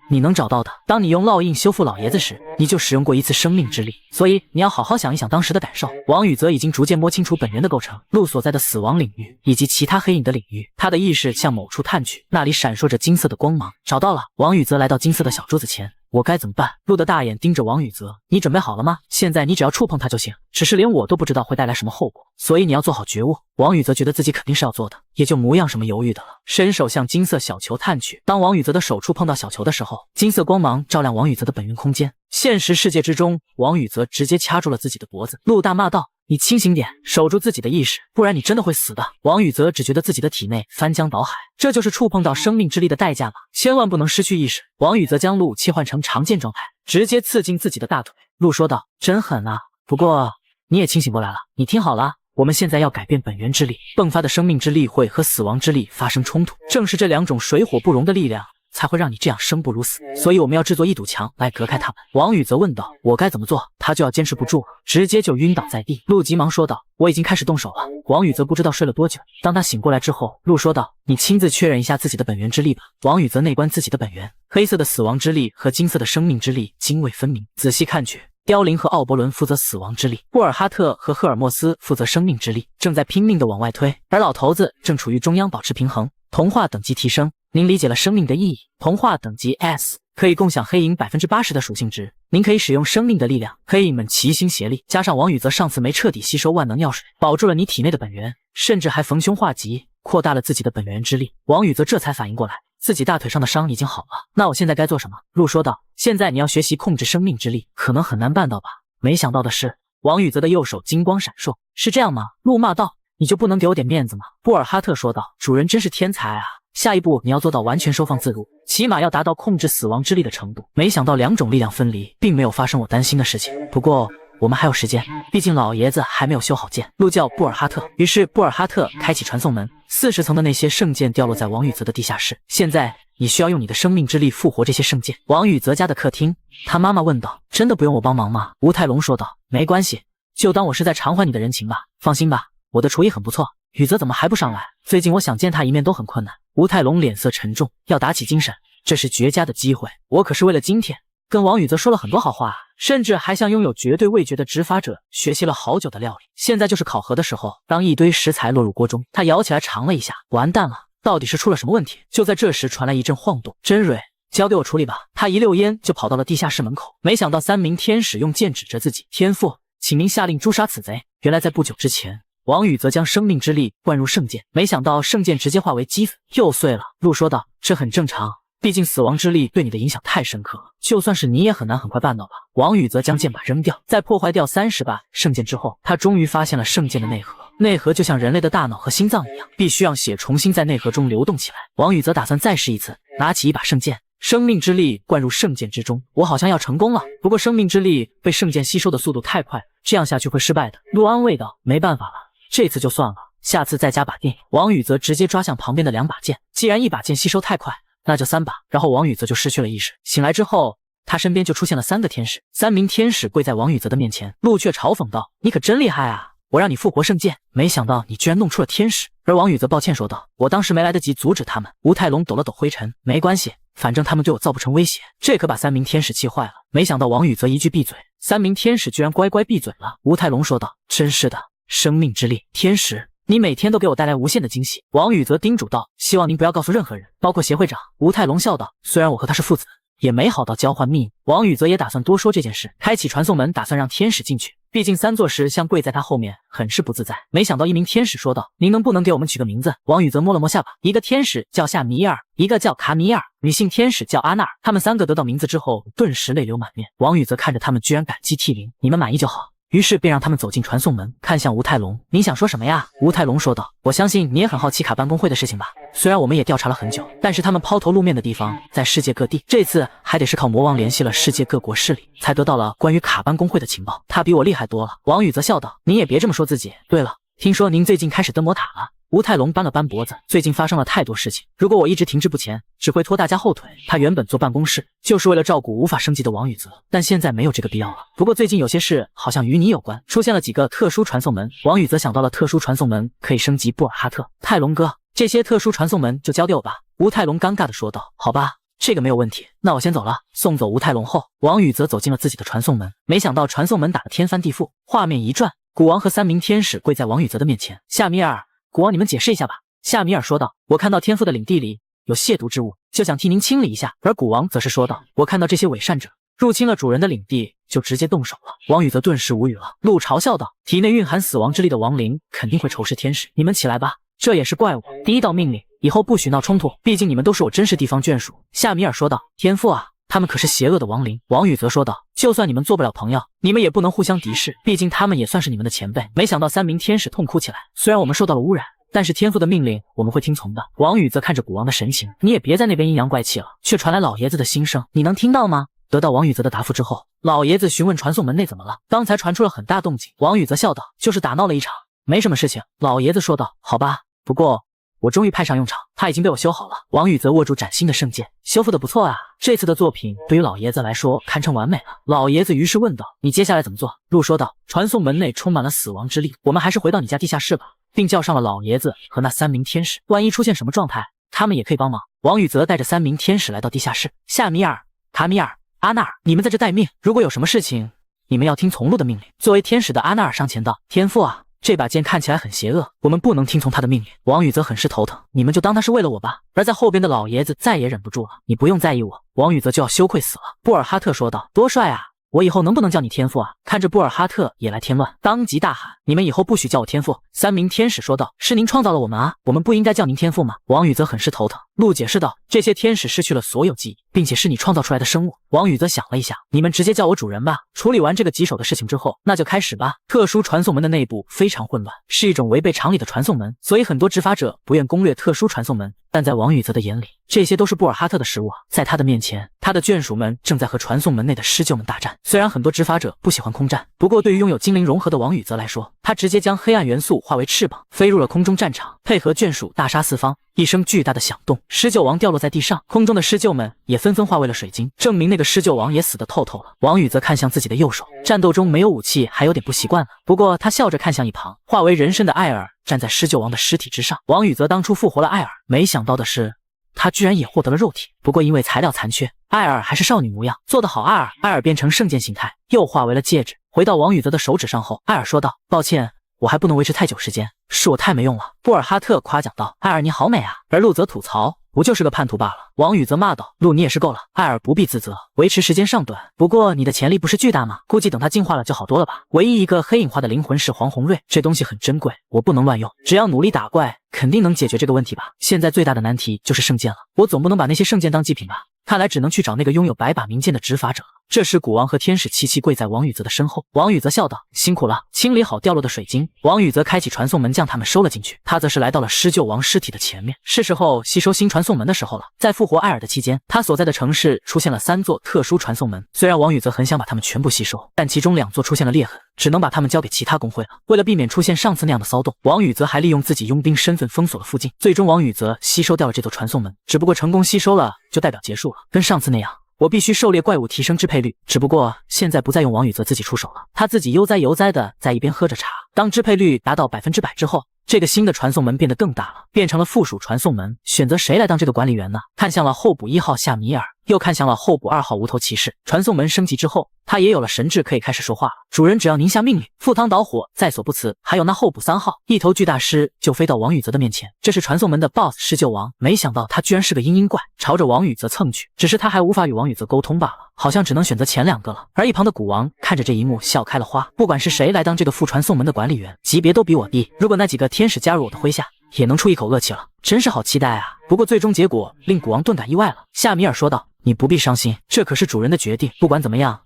你能找到的。当你用烙印修复老爷子时，你就使用过一次生命之力，所以你要好好想一想当时的感受。”王宇则已经逐渐摸清楚本源的构成，鹿所在的死亡领域以及其他黑影的领域。他的意识向某处探去，那里闪烁着金色的光芒。找到了。王宇则来到金色的小桌子前。我该怎么办？鹿的大眼盯着王宇则，你准备好了吗？现在你只要触碰它就行，只是连我都不知道会带来什么后果，所以你要做好觉悟。王宇则觉得自己肯定是要做的，也就无恙什么犹豫的了，伸手向金色小球探去。当王宇则的手触碰到小球的时候，金色光芒照亮王宇则的本源空间。现实世界之中，王宇则直接掐住了自己的脖子。鹿大骂道：“你清醒点，守住自己的意识，不然你真的会死的。”王宇则只觉得自己的体内翻江倒海，这就是触碰到生命之力的代价吗？千万不能失去意识。王宇则将鹿切换成长剑状态，直接刺进自己的大腿。鹿说道：“真狠啊，不过你也清醒过来了。你听好了，我们现在要改变本源之力，迸发的生命之力会和死亡之力发生冲突，正是这两种水火不容的力量才会让你这样生不如死，所以我们要制作一堵墙来隔开他们。王宇则问道：我该怎么做？他就要坚持不住了，直接就晕倒在地。陆急忙说道：我已经开始动手了。王宇则不知道睡了多久，当他醒过来之后，陆说道：你亲自确认一下自己的本源之力吧。王宇则内观自己的本源，黑色的死亡之力和金色的生命之力泾渭分明，仔细看去，凋零和奥伯伦负责死亡之力，布尔哈特和赫尔墨斯负责生命之力，正在拼命地往外推，而老头子正处于中央保持平衡。同化等级提升，您理解了生命的意义。同化等级 S 可以共享黑银 80% 的属性值，您可以使用生命的力量。黑影们齐心协力，加上王宇则上次没彻底吸收万能药水，保住了你体内的本源，甚至还逢凶化吉，扩大了自己的本源之力。王宇则这才反应过来，自己大腿上的伤已经好了。那我现在该做什么？陆说道：现在你要学习控制生命之力，可能很难办到吧。没想到的是，王宇则的右手金光闪烁。是这样吗？陆骂道：你就不能给我点面子吗？布尔哈特说道：主人真是天才啊，下一步你要做到完全收放自如，起码要达到控制死亡之力的程度。没想到两种力量分离，并没有发生我担心的事情。不过我们还有时间，毕竟老爷子还没有修好剑。陆叫布尔哈特，于是布尔哈特开启传送门，40层的那些圣剑掉落在王宇则的地下室。现在你需要用你的生命之力复活这些圣剑。王宇则家的客厅，他妈妈问道：真的不用我帮忙吗？吴泰龙说道：没关系，就当我是在偿还你的人情吧。放心吧，我的厨艺很不错。宇则怎么还不上来？最近我想见他一面都很困难。吴泰龙脸色沉重，要打起精神，这是绝佳的机会。我可是为了今天跟王宇则说了很多好话，甚至还向拥有绝对味觉的执法者学习了好久的料理。现在就是考核的时候，当一堆食材落入锅中，他舀起来尝了一下，完蛋了，到底是出了什么问题？就在这时传来一阵晃动，真蕊，交给我处理吧。他一溜烟就跑到了地下室门口，没想到3名天使用剑指着自己：天父，请您下令诛杀此贼。原来在不久之前，王宇则将生命之力灌入圣剑，没想到圣剑直接化为齑粉，又碎了。陆说道：这很正常，毕竟死亡之力对你的影响太深刻了，就算是你也很难很快办到吧。王宇则将剑把扔掉，在破坏掉30把圣剑之后，他终于发现了圣剑的内核。内核就像人类的大脑和心脏一样，必须让血重新在内核中流动起来。王宇则打算再试一次，拿起一把圣剑，生命之力灌入圣剑之中。我好像要成功了，不过生命之力被圣剑吸收的速度太快，这样下去会失败的。陆安慰道：没办法了，这次就算了，下次再加把劲。王宇则直接抓向旁边的2把剑，既然一把剑吸收太快，那就3把。然后王宇则就失去了意识，醒来之后，他身边就出现了3个天使，3名天使跪在王宇则的面前。陆却嘲讽道：你可真厉害啊，我让你复活圣剑，没想到你居然弄出了天使。而王宇则抱歉说道：我当时没来得及阻止他们。吴泰龙抖了抖灰尘：没关系，反正他们对我造不成威胁。这可把3名天使气坏了。没想到王宇则一句闭嘴，3名天使居然乖乖闭嘴了。吴泰龙说道：真是的，生命之力，天使，你每天都给我带来无限的惊喜。王宇则叮嘱道：希望您不要告诉任何人，包括协会长。吴泰龙笑道：虽然我和他是父子，也没好到交换秘密。王宇则也打算多说这件事，开启传送门，打算让天使进去。毕竟3座石像跪在他后面，很是不自在。没想到一名天使说道：您能不能给我们取个名字？王宇则摸了摸下巴，一个天使叫夏米尔，一个叫卡米尔，女性天使叫阿纳尔。他们3个得到名字之后，顿时泪流满面。王宇则看着他们，居然感激涕零。你们满意就好。于是便让他们走进传送门，看向吴泰龙：您想说什么呀？吴泰龙说道：我相信你也很好奇卡班工会的事情吧？虽然我们也调查了很久，但是他们抛头露面的地方在世界各地，这次还得是靠魔王联系了世界各国势力，才得到了关于卡班工会的情报。他比我厉害多了。王宇则笑道：您也别这么说自己。对了，听说您最近开始登魔塔了。吴泰龙扳了扳脖子，最近发生了太多事情，如果我一直停滞不前，只会拖大家后腿。他原本坐办公室就是为了照顾无法升级的王宇则，但现在没有这个必要了。不过最近有些事好像与你有关，出现了几个特殊传送门。王宇则想到了特殊传送门可以升级布尔哈特。泰龙哥，这些特殊传送门就交给我吧。吴泰龙尴尬地说道：好吧，这个没有问题，那我先走了。送走吴泰龙后，王宇则走进了自己的传送门，没想到传送门打得天翻地覆，画面一转，古王和3名天使跪在王宇则的面前。夏米尔，古王，你们解释一下吧。夏米尔说道：我看到天父的领地里有亵渎之物，就想替您清理一下。而古王则是说道：我看到这些伪善者入侵了主人的领地，就直接动手了。王宇则顿时无语了。陆嘲笑道：体内蕴含死亡之力的亡灵肯定会仇视天使，你们起来吧，这也是怪物。第1道命令，以后不许闹冲突，毕竟你们都是我真实地方眷属。夏米尔说道：天父啊，他们可是邪恶的亡灵。王宇则说道：就算你们做不了朋友，你们也不能互相敌视，毕竟他们也算是你们的前辈。没想到3名天使痛哭起来，虽然我们受到了污染，但是天父的命令我们会听从的。王宇则看着古王的神情，你也别在那边阴阳怪气了。却传来老爷子的心声，你能听到吗？得到王宇则的答复之后，老爷子询问传送门内怎么了，刚才传出了很大动静。王宇则笑道：就是打闹了一场，没什么事情。老爷子说道：好吧，不过我终于派上用场，它已经被我修好了。王宇则握住崭新的圣剑，修复的不错啊，这次的作品对于老爷子来说堪称完美了。老爷子于是问道：你接下来怎么做？陆说道：传送门内充满了死亡之力，我们还是回到你家地下室吧，并叫上了老爷子和那3名天使，万一出现什么状态，他们也可以帮忙。王宇则带着3名天使来到地下室，夏米尔、卡米尔、阿纳尔，你们在这待命，如果有什么事情，你们要听从路的命令。作为天使的阿纳尔上前道：天父啊，这把剑看起来很邪恶，我们不能听从他的命令。王宇则很是头疼，你们就当他是为了我吧。而在后边的老爷子再也忍不住了，你不用在意我。王宇则就要羞愧死了。布尔哈特说道：多帅啊，我以后能不能叫你天父啊？看着布尔哈特也来添乱，当即大喊：你们以后不许叫我天父。3名天使说道：是您创造了我们啊，我们不应该叫您天父吗？王宇则很是头疼。路解释道：这些天使失去了所有记忆，并且是你创造出来的生物。王宇则想了一下，你们直接叫我主人吧。处理完这个棘手的事情之后，那就开始吧。特殊传送门的内部非常混乱，是一种违背常理的传送门，所以很多执法者不愿攻略特殊传送门。但在王宇则的眼里，这些都是布尔哈特的食物啊，在他的面前，他的眷属们正在和传送门内的狮鹫们大战。虽然很多执法者不喜欢空战，不过对于拥有精灵融合的王宇则来说，他直接将黑暗元素化为翅膀，飞入了空中战场，配合眷属大杀四方。一声巨大的响动，狮鹫王掉落在地上，空中的狮鹫们也纷纷化为了水晶，证明那个狮鹫王也死得透透了。王宇则看向自己的右手，战斗中没有武器还有点不习惯了，不过他笑着看向一旁，化为人身的艾尔站在狮鹫王的尸体之上。王宇则当初复活了艾尔，没想到的是他居然也获得了肉体，不过因为材料残缺，艾尔还是少女模样，做得好。艾尔变成圣剑形态，又化为了戒指，回到王宇则的手指上后，艾尔说道：抱歉，我还不能维持太久时间，是我太没用了。布尔哈特夸奖道：艾尔你好美啊。而路则吐槽：不就是个叛徒罢了。王宇则骂道：路你也是够了。艾尔不必自责，维持时间尚短，不过你的潜力不是巨大吗？估计等它进化了就好多了吧。唯一一个黑影化的灵魂是黄红瑞，这东西很珍贵，我不能乱用，只要努力打怪肯定能解决这个问题吧。现在最大的难题就是圣剑了，我总不能把那些圣剑当祭品吧，看来只能去找那个拥有百把名剑的执法者了。这时古王和天使齐齐跪在王宇则的身后，王宇则笑道：辛苦了。清理好掉落的水晶，王宇则开启传送门将他们收了进去，他则是来到了狮鹫王尸体的前面，是时候吸收新传送门的时候了。在复活艾尔的期间，他所在的城市出现了3座特殊传送门，虽然王宇则很想把它们全部吸收，但其中2座出现了裂痕，只能把它们交给其他工会了。为了避免出现上次那样的骚动，王宇则还利用自己佣兵身份封锁了附近。最终王宇则吸收掉了这座传送门，只不过成功吸收了就代表结束了，跟上次那样我必须狩猎怪物提升支配率，只不过现在不再用王宇则自己出手了，他自己悠哉悠哉的在一边喝着茶。当支配率达到100%之后，这个新的传送门变得更大了，变成了附属传送门。选择谁来当这个管理员呢？看向了候补1号夏米尔，又看向了候补2号无头骑士。传送门升级之后，他也有了神智，可以开始说话了。主人，只要您下命令，赴汤蹈火，在所不辞。还有那候补3号，一头巨大狮就飞到王宇则的面前，这是传送门的 BOSS 狮鹫王。没想到他居然是个嘤嘤怪，朝着王宇则蹭去，只是他还无法与王宇则沟通罢了，好像只能选择前2个了。而一旁的古王看着这一幕笑开了花，不管是谁来当这个副传送门的管理员，级别都比我低，如果那几个天使加入我的麾下，也能出一口恶气了，真是好期待啊。不过最终结果令古王顿感意外了。夏米尔说道：你不必伤心，这可是主人的决定，不管怎么样，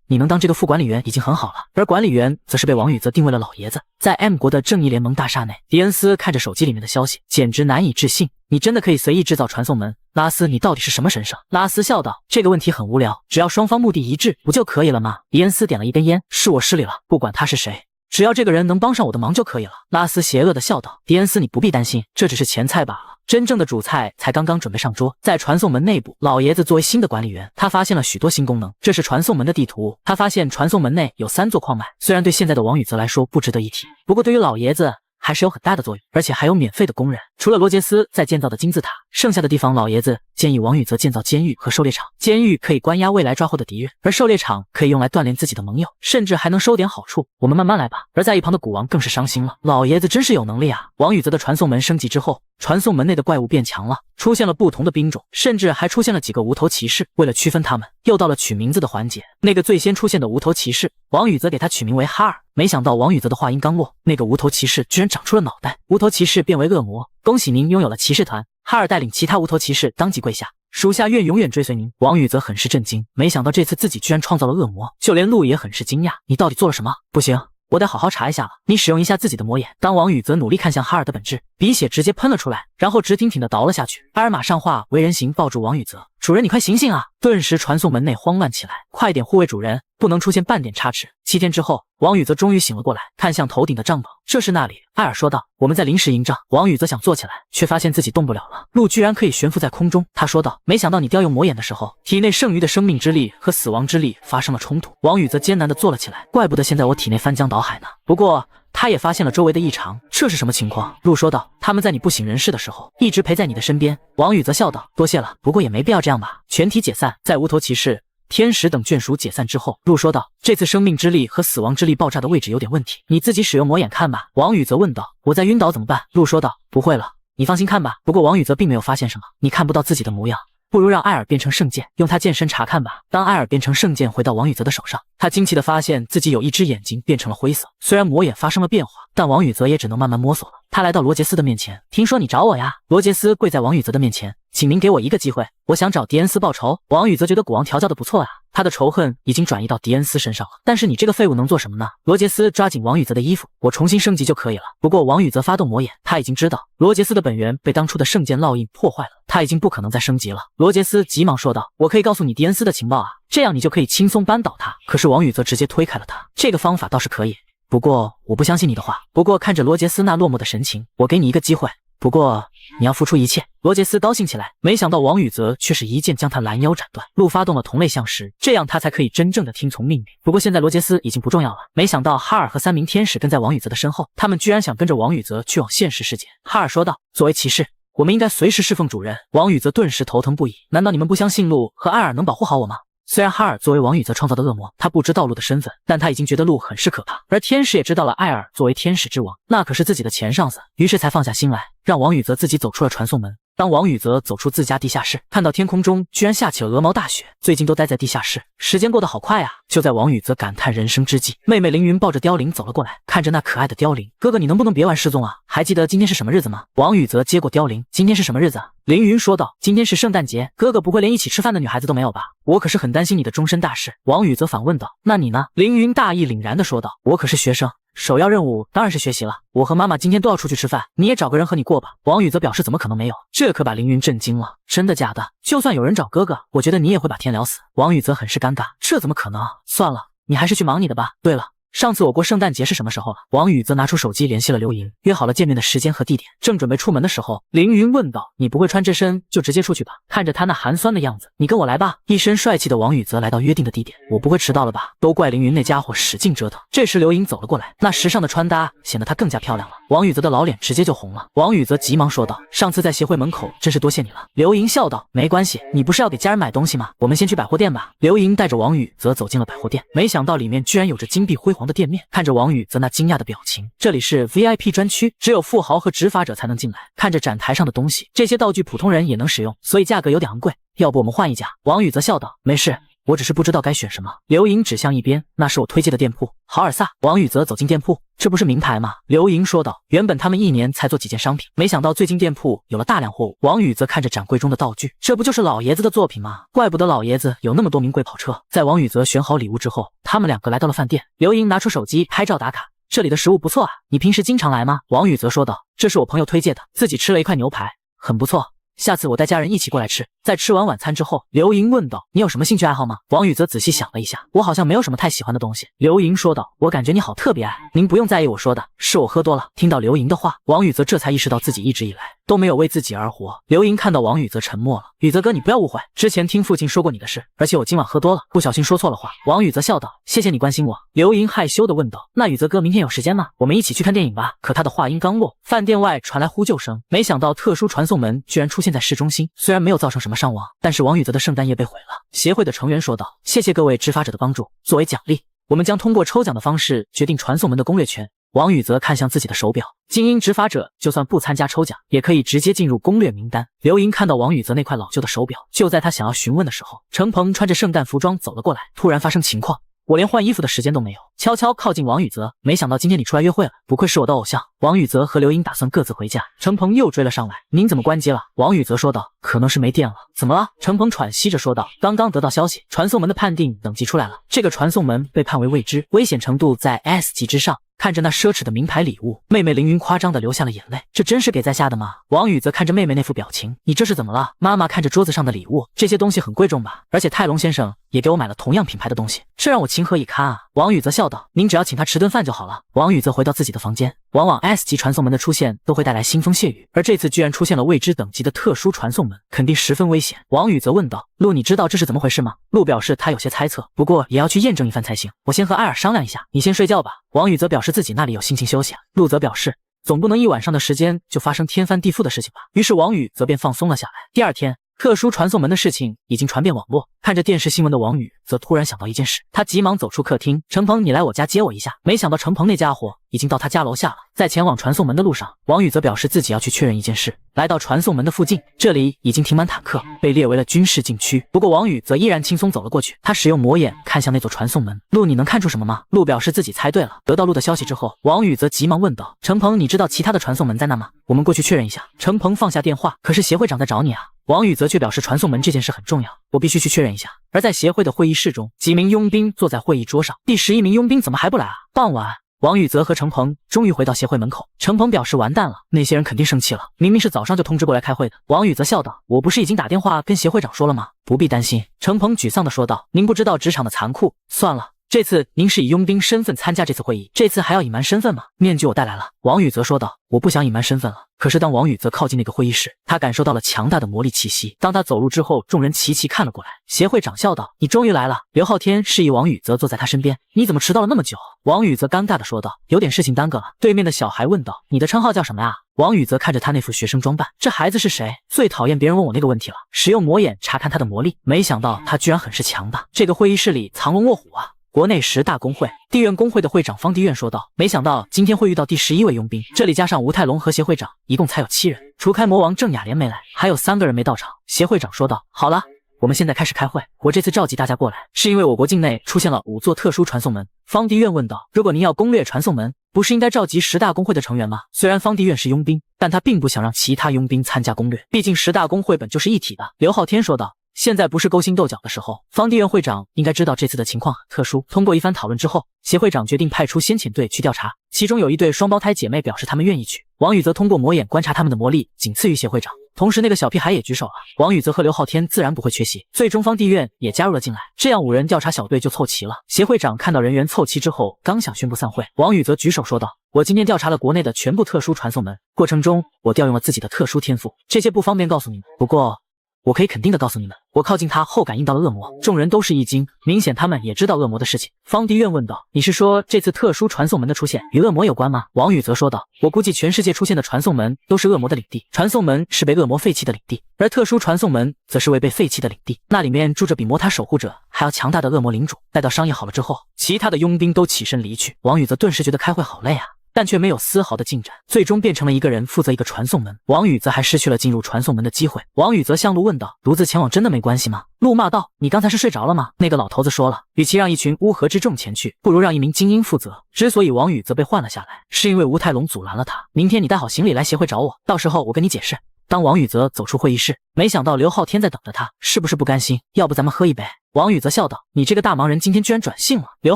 你能当这个副管理员已经很好了。而管理员则是被王宇则定为了老爷子。在 M 国的正义联盟大厦内，迪恩斯看着手机里面的消息，简直难以置信。你真的可以随意制造传送门？拉斯，你到底是什么神圣？拉斯笑道：这个问题很无聊，只要双方目的一致不就可以了吗？迪恩斯点了一根烟，是我失礼了，不管他是谁，只要这个人能帮上我的忙就可以了。拉斯邪恶地笑道：迪恩斯，你不必担心，这只是前菜罢了，真正的主菜才刚刚准备上桌。在传送门内部，老爷子作为新的管理员，他发现了许多新功能。这是传送门的地图，他发现传送门内有3座矿脉，虽然对现在的王宇则来说不值得一提，不过对于老爷子还是有很大的作用，而且还有免费的工人。除了罗杰斯在建造的金字塔，剩下的地方老爷子建议王宇则建造监狱和狩猎场。监狱可以关押未来抓获的敌人，而狩猎场可以用来锻炼自己的盟友，甚至还能收点好处。我们慢慢来吧。而在一旁的古王更是伤心了，老爷子真是有能力啊。王宇则的传送门升级之后，传送门内的怪物变强了，出现了不同的兵种，甚至还出现了几个无头骑士。为了区分他们，又到了取名字的环节。那个最先出现的无头骑士，王宇则给他取名为哈尔。没想到王宇则的话音刚落，那个无头骑士居然长出了脑袋，无头骑士变为恶魔。恭喜您拥有了骑士团。哈尔带领其他无头骑士当即跪下，属下愿永远追随您。王宇则很是震惊，没想到这次自己居然创造了恶魔，就连鹿也很是惊讶。你到底做了什么？不行，我得好好查一下了。你使用一下自己的魔眼。当王宇则努力看向哈尔的本质，鼻血直接喷了出来，然后直挺挺的倒了下去。阿尔玛上化为人形抱住王宇则，主人你快醒醒啊！顿时传送门内慌乱起来，快点护卫主人，不能出现半点差池。7天之后，王宇泽终于醒了过来，看向头顶的帐篷，这是那里。艾尔说道：“我们在临时营帐。”王宇泽想坐起来，却发现自己动不了了，鹿居然可以悬浮在空中。他说道：“没想到你调用魔眼的时候，体内剩余的生命之力和死亡之力发生了冲突。”王宇泽艰难地坐了起来，怪不得现在我体内翻江倒海呢。不过他也发现了周围的异常，这是什么情况？鹿说道：“他们在你不省人事的时候，一直陪在你的身边。”王宇则笑道：“多谢了，不过也没必要这样吧。”全体解散，在无头骑士、天使等眷属解散之后，鹿说道：“这次生命之力和死亡之力爆炸的位置有点问题，你自己使用魔眼看吧。”王宇则问道：“我在晕倒怎么办？”鹿说道：“不会了，你放心看吧。”不过王宇则并没有发现什么，你看不到自己的模样。不如让艾尔变成圣剑，用他剑身查看吧。当艾尔变成圣剑回到王宇泽的手上，他惊奇地发现自己有一只眼睛变成了灰色。虽然魔眼发生了变化，但王宇泽也只能慢慢摸索了。他来到罗杰斯的面前，听说你找我呀？罗杰斯跪在王宇泽的面前，请您给我一个机会，我想找迪恩斯报仇。王宇泽觉得古王调教的不错啊，他的仇恨已经转移到迪恩斯身上了。但是你这个废物能做什么呢？罗杰斯抓紧王宇泽的衣服，我重新升级就可以了。不过王宇泽发动魔眼，他已经知道罗杰斯的本源被当初的圣剑烙印破坏了，他已经不可能再升级了。罗杰斯急忙说道：“我可以告诉你迪恩斯的情报啊，这样你就可以轻松扳倒他。”可是王宇泽直接推开了他，这个方法倒是可以，不过我不相信你的话。不过看着罗杰斯那落寞的神情，我给你一个机会，不过你要付出一切。罗杰斯高兴起来，没想到王宇泽却是一剑将他拦腰斩断。鹿发动了同类相石，这样他才可以真正的听从命令。不过现在罗杰斯已经不重要了。没想到哈尔和3名天使跟在王宇泽的身后，他们居然想跟着王宇泽去往现实世界。哈尔说道：“作为骑士，我们应该随时侍奉主人。”王宇泽顿时头疼不已，难道你们不相信鹿和艾尔能保护好我吗？虽然哈尔作为王宇泽创造的恶魔，他不知道鹿的身份，但他已经觉得鹿很是可怕。而天使也知道了艾尔作为天使之王，那可是自己的前上司，于是才放下心来，让王宇泽自己走出了传送门。当王宇泽走出自家地下室，看到天空中居然下起了鹅毛大雪，最近都待在地下室，时间过得好快啊！就在王宇泽感叹人生之际，妹妹凌云抱着凋零走了过来，看着那可爱的凋零，哥哥你能不能别玩失踪啊？还记得今天是什么日子吗？王宇泽接过凋零，今天是什么日子啊？凌云说道：“今天是圣诞节，哥哥不会连一起吃饭的女孩子都没有吧？我可是很担心你的终身大事。”王宇泽反问道：“那你呢？”凌云大义凛然地说道：“我可是学生。首要任务当然是学习了，我和妈妈今天都要出去吃饭，你也找个人和你过吧。”王宇则表示怎么可能没有，这可把凌云震惊了。真的假的？就算有人找哥哥，我觉得你也会把天聊死。王宇则很是尴尬，这怎么可能？算了，你还是去忙你的吧。对了，上次我过圣诞节是什么时候了？王宇则拿出手机联系了刘莹，约好了见面的时间和地点。正准备出门的时候，凌云问道：“你不会穿这身就直接出去吧？”看着他那寒酸的样子，你跟我来吧。一身帅气的王宇则来到约定的地点，我不会迟到了吧？都怪凌云那家伙使劲折腾。这时刘莹走了过来，那时尚的穿搭显得她更加漂亮了。王宇则的老脸直接就红了。王宇则急忙说道：“上次在协会门口真是多谢你了。”刘莹笑道：“没关系，你不是要给家人买东西吗？我们先去百货店吧。”刘莹带着王宇则走进了百货店，没想到里面居然有着金碧辉煌的店面。看着王宇则那惊讶的表情，这里是 VIP 专区，只有富豪和执法者才能进来。看着展台上的东西，这些道具普通人也能使用，所以价格有点昂贵，要不我们换一家？王宇则笑道：“没事，我只是不知道该选什么。”刘莹指向一边，那是我推荐的店铺，豪尔萨。王宇则走进店铺，这不是名牌吗？刘莹说道。原本他们一年才做几件商品，没想到最近店铺有了大量货物。王宇则看着展柜中的道具，这不就是老爷子的作品吗？怪不得老爷子有那么多名贵跑车。在王宇则选好礼物之后，他们两个来到了饭店。刘莹拿出手机拍照打卡，这里的食物不错啊，你平时经常来吗？王宇则说道。这是我朋友推荐的，自己吃了一块牛排，很不错。下次我带家人一起过来吃。在吃完晚餐之后，刘莹问道：“你有什么兴趣爱好吗？”王宇则仔细想了一下，我好像没有什么太喜欢的东西。刘莹说道：“我感觉你好特别爱。”您不用在意我说的，是我喝多了。听到刘莹的话，王宇则这才意识到自己一直以来都没有为自己而活。刘莹看到王宇则沉默了，宇则哥你不要误会，之前听父亲说过你的事，而且我今晚喝多了，不小心说错了话。王宇则笑道：“谢谢你关心我。”刘莹害羞地问道：“那宇则哥明天有时间吗？我们一起去看电影吧。”可他的话音刚落，饭店外传来呼救声，没想到特殊传送门居然出现在市中心，虽然没有造成什么伤亡，但是王宇则的圣诞夜被毁了。协会的成员说道：“谢谢各位执法者的帮助，作为奖励，我们将通过抽奖的方式决定传送门的攻略权。”王宇则看向自己的手表，精英执法者就算不参加抽奖，也可以直接进入攻略名单。刘莹看到王宇则那块老旧的手表，就在他想要询问的时候，程鹏穿着圣诞服装走了过来，突然发生情况，我连换衣服的时间都没有。悄悄靠近王宇则，没想到今天你出来约会了，不愧是我的偶像。王宇则和刘莹打算各自回家，程鹏又追了上来，您怎么关机了？王宇则说道：“可能是没电了。”怎么了？程鹏喘息着说道：“刚刚得到消息，传送门的判定等级出来了，这个传送门被判为未知，危险程度在 S 级之上。”看着那奢侈的名牌礼物，妹妹凌云夸张地流下了眼泪。这真是给在下的吗？王宇则看着妹妹那副表情，你这是怎么了？妈妈看着桌子上的礼物，这些东西很贵重吧？而且泰隆先生也给我买了同样品牌的东西，这让我情何以堪啊！王宇则笑道。道：“您只要请他吃顿饭就好了。”王宇则回到自己的房间。往往 S 级传送门的出现都会带来腥风血雨，而这次居然出现了未知等级的特殊传送门，肯定十分危险。王宇则问道：“陆，你知道这是怎么回事吗？”陆表示他有些猜测，不过也要去验证一番才行。我先和艾尔商量一下，你先睡觉吧。王宇则表示自己那里有心情休息。陆则表示总不能一晚上的时间就发生天翻地覆的事情吧。于是王宇则便放松了下来。第二天，特殊传送门的事情已经传遍网络，看着电视新闻的王宇则突然想到一件事，他急忙走出客厅：“程鹏，你来我家接我一下。”没想到程鹏那家伙已经到他家楼下了。在前往传送门的路上，王宇则表示自己要去确认一件事。来到传送门的附近，这里已经停满坦克，被列为了军事禁区。不过王宇则依然轻松走了过去，他使用魔眼看向那座传送门。陆，你能看出什么吗？陆表示自己猜对了。得到陆的消息之后，王宇则急忙问道：“程鹏，你知道其他的传送门在哪吗？我们过去确认一下。”程鹏放下电话：“可是协会长在找你啊。”王宇则却表示传送门这件事很重要，我必须去确认一下。而在协会的会议室中，几名佣兵坐在会议桌上。第11名佣兵怎么还不来啊？傍晚，王宇则和程鹏终于回到协会门口。程鹏表示完蛋了，那些人肯定生气了，明明是早上就通知过来开会的。王宇则笑道：“我不是已经打电话跟协会长说了吗？不必担心。”程鹏沮丧地说道：“您不知道职场的残酷。算了，这次您是以佣兵身份参加这次会议，这次还要隐瞒身份吗？面具我带来了。”王宇则说道：“我不想隐瞒身份了。”可是当王宇则靠近那个会议室，他感受到了强大的魔力气息。当他走入之后，众人齐齐看了过来。协会长笑道：“你终于来了。”刘昊天示意王宇则坐在他身边：“你怎么迟到了那么久？”王宇则尴尬地说道：“有点事情耽搁了。”对面的小孩问道：“你的称号叫什么呀？”王宇则看着他那副学生装扮，这孩子是谁？最讨厌别人问我那个问题了。使用魔眼查看他的魔力，没想到他居然很是强大。这个会议室里藏龙卧虎啊！国内10大工会，地院工会的会长方地院说道：“没想到今天会遇到第11位佣兵，这里加上吴泰龙和协会长，一共才有7人，除开魔王郑雅莲没来，还有3个人没到场。”协会长说道：“好了，我们现在开始开会。我这次召集大家过来，是因为我国境内出现了5座特殊传送门。”方地院问道：“如果您要攻略传送门，不是应该召集10大工会的成员吗？”虽然方地院是佣兵，但他并不想让其他佣兵参加攻略，毕竟10大工会本就是一体的。刘昊天说道：“现在不是勾心斗角的时候，方地院会长应该知道这次的情况很特殊。”通过一番讨论之后，协会长决定派出先遣队去调查，其中有一对双胞胎姐妹表示她们愿意去。王宇则通过魔眼观察她们的魔力仅次于协会长，同时那个小屁孩也举手了。王宇则和刘昊天自然不会缺席，最终方地院也加入了进来，这样5人调查小队就凑齐了。协会长看到人员凑齐之后，刚想宣布散会，王宇则举手说道：“我今天调查了国内的全部特殊传送门，过程中我调用了自己的特殊天赋，这些不方便告诉你们，不过我可以肯定的告诉你们，我靠近他后感应到了恶魔。”众人都是一惊，明显他们也知道恶魔的事情。方地院问道：“你是说这次特殊传送门的出现与恶魔有关吗？”王宇则说道：“我估计全世界出现的传送门都是恶魔的领地，传送门是被恶魔废弃的领地，而特殊传送门则是未被废弃的领地，那里面住着比魔塔守护者还要强大的恶魔领主。”待到商议好了之后，其他的佣兵都起身离去。王宇则顿时觉得开会好累啊，但却没有丝毫的进展，最终变成了一个人负责一个传送门。王宇则还失去了进入传送门的机会。王宇则向陆问道：“独自前往真的没关系吗？”陆骂道：“你刚才是睡着了吗？”那个老头子说了，与其让一群乌合之众前去，不如让一名精英负责。之所以王宇则被换了下来，是因为吴泰龙阻拦了他。明天你带好行李来协会找我，到时候我跟你解释。当王宇则走出会议室，没想到刘昊天在等着他，是不是不甘心？要不咱们喝一杯？王宇则笑道：“你这个大忙人今天居然转性了。”刘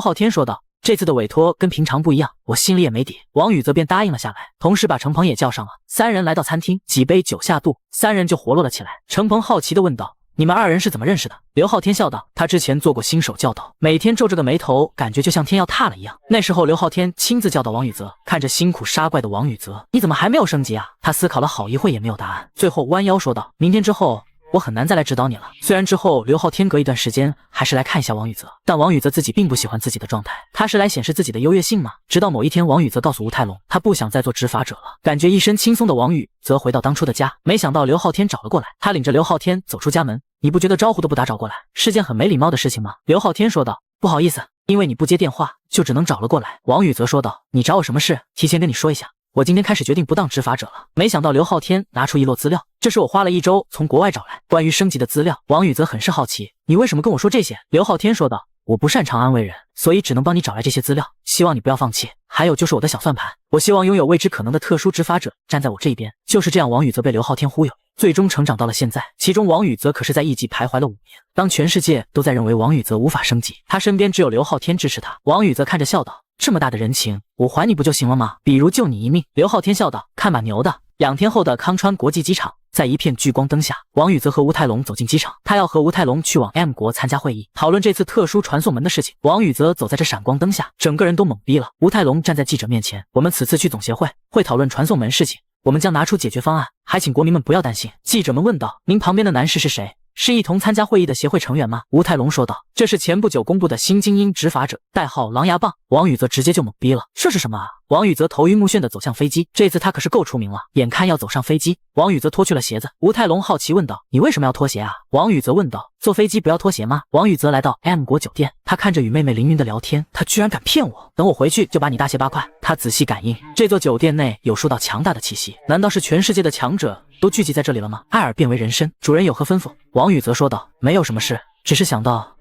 昊天说道：“这次的委托跟平常不一样，我心里也没底。”王宇则便答应了下来，同时把程鹏也叫上了。3人来到餐厅，几杯酒下肚，3人就活络了起来。程鹏好奇地问道：“你们2人是怎么认识的？”刘昊天笑道：“他之前做过新手教导，每天皱着个眉头，感觉就像天要塌了一样。那时候刘昊天亲自教导王宇则，看着辛苦杀怪的王宇则，你怎么还没有升级啊？”他思考了好一会也没有答案，最后弯腰说道：“明天之后我很难再来指导你了。”虽然之后刘昊天隔一段时间还是来看一下王宇则，但王宇则自己并不喜欢自己的状态，他是来显示自己的优越性吗？直到某一天，王宇则告诉吴泰龙，他不想再做执法者了。感觉一身轻松的王宇则回到当初的家，没想到刘昊天找了过来，他领着刘昊天走出家门。“你不觉得招呼都不打找过来是件很没礼貌的事情吗？”刘昊天说道。“不好意思，因为你不接电话，就只能找了过来。”王宇则说道。“你找我什么事？提前跟你说一下，我今天开始决定不当执法者了。”没想到刘昊天拿出一摞资料，这是我花了1周从国外找来关于升级的资料。王宇则很是好奇：“你为什么跟我说这些？”刘昊天说道：“我不擅长安慰人，所以只能帮你找来这些资料，希望你不要放弃。还有就是我的小算盘，我希望拥有未知可能的特殊执法者站在我这一边。”就是这样，王宇则被刘昊天忽悠，最终成长到了现在。其中王宇则可是在艺伎徘徊了5年，当全世界都在认为王宇则无法升级，他身边只有刘昊天支持他。王宇则看着笑道：“这么大的人情，我还你不就行了吗？比如救你一命。”刘昊天笑道：“看把牛的， 2天后的康川国际机场，在一片聚光灯下，王宇泽和吴泰隆走进机场，他要和吴泰隆去往 M 国参加会议，讨论这次特殊传送门的事情。王宇泽走在这闪光灯下，整个人都懵逼了。吴泰隆站在记者面前，我们此次去总协会，会讨论传送门事情，我们将拿出解决方案，还请国民们不要担心。记者们问道，您旁边的男士是谁？是一同参加会议的协会成员吗？吴泰隆说道，这是前不久公布的新精英执法者，代号狼牙棒。王宇泽直接就懵逼了，这是什么啊？王宇泽头晕目眩地走向飞机，这次他可是够出名了。眼看要走上飞机，王宇泽脱去了鞋子。吴泰隆好奇问道，你为什么要脱鞋啊？王宇泽问道，坐飞机不要脱鞋吗？王宇泽来到 M 国酒店，他看着与妹妹凌云的聊天，他居然敢骗我，等我回去就把你大卸8块。他仔细感应，这座酒店内有受到强大的气息，难道是全世界的强者都聚集在这里了吗？艾尔变为人身，主人有何吩咐？王宇泽说道，没有什么事，只是想到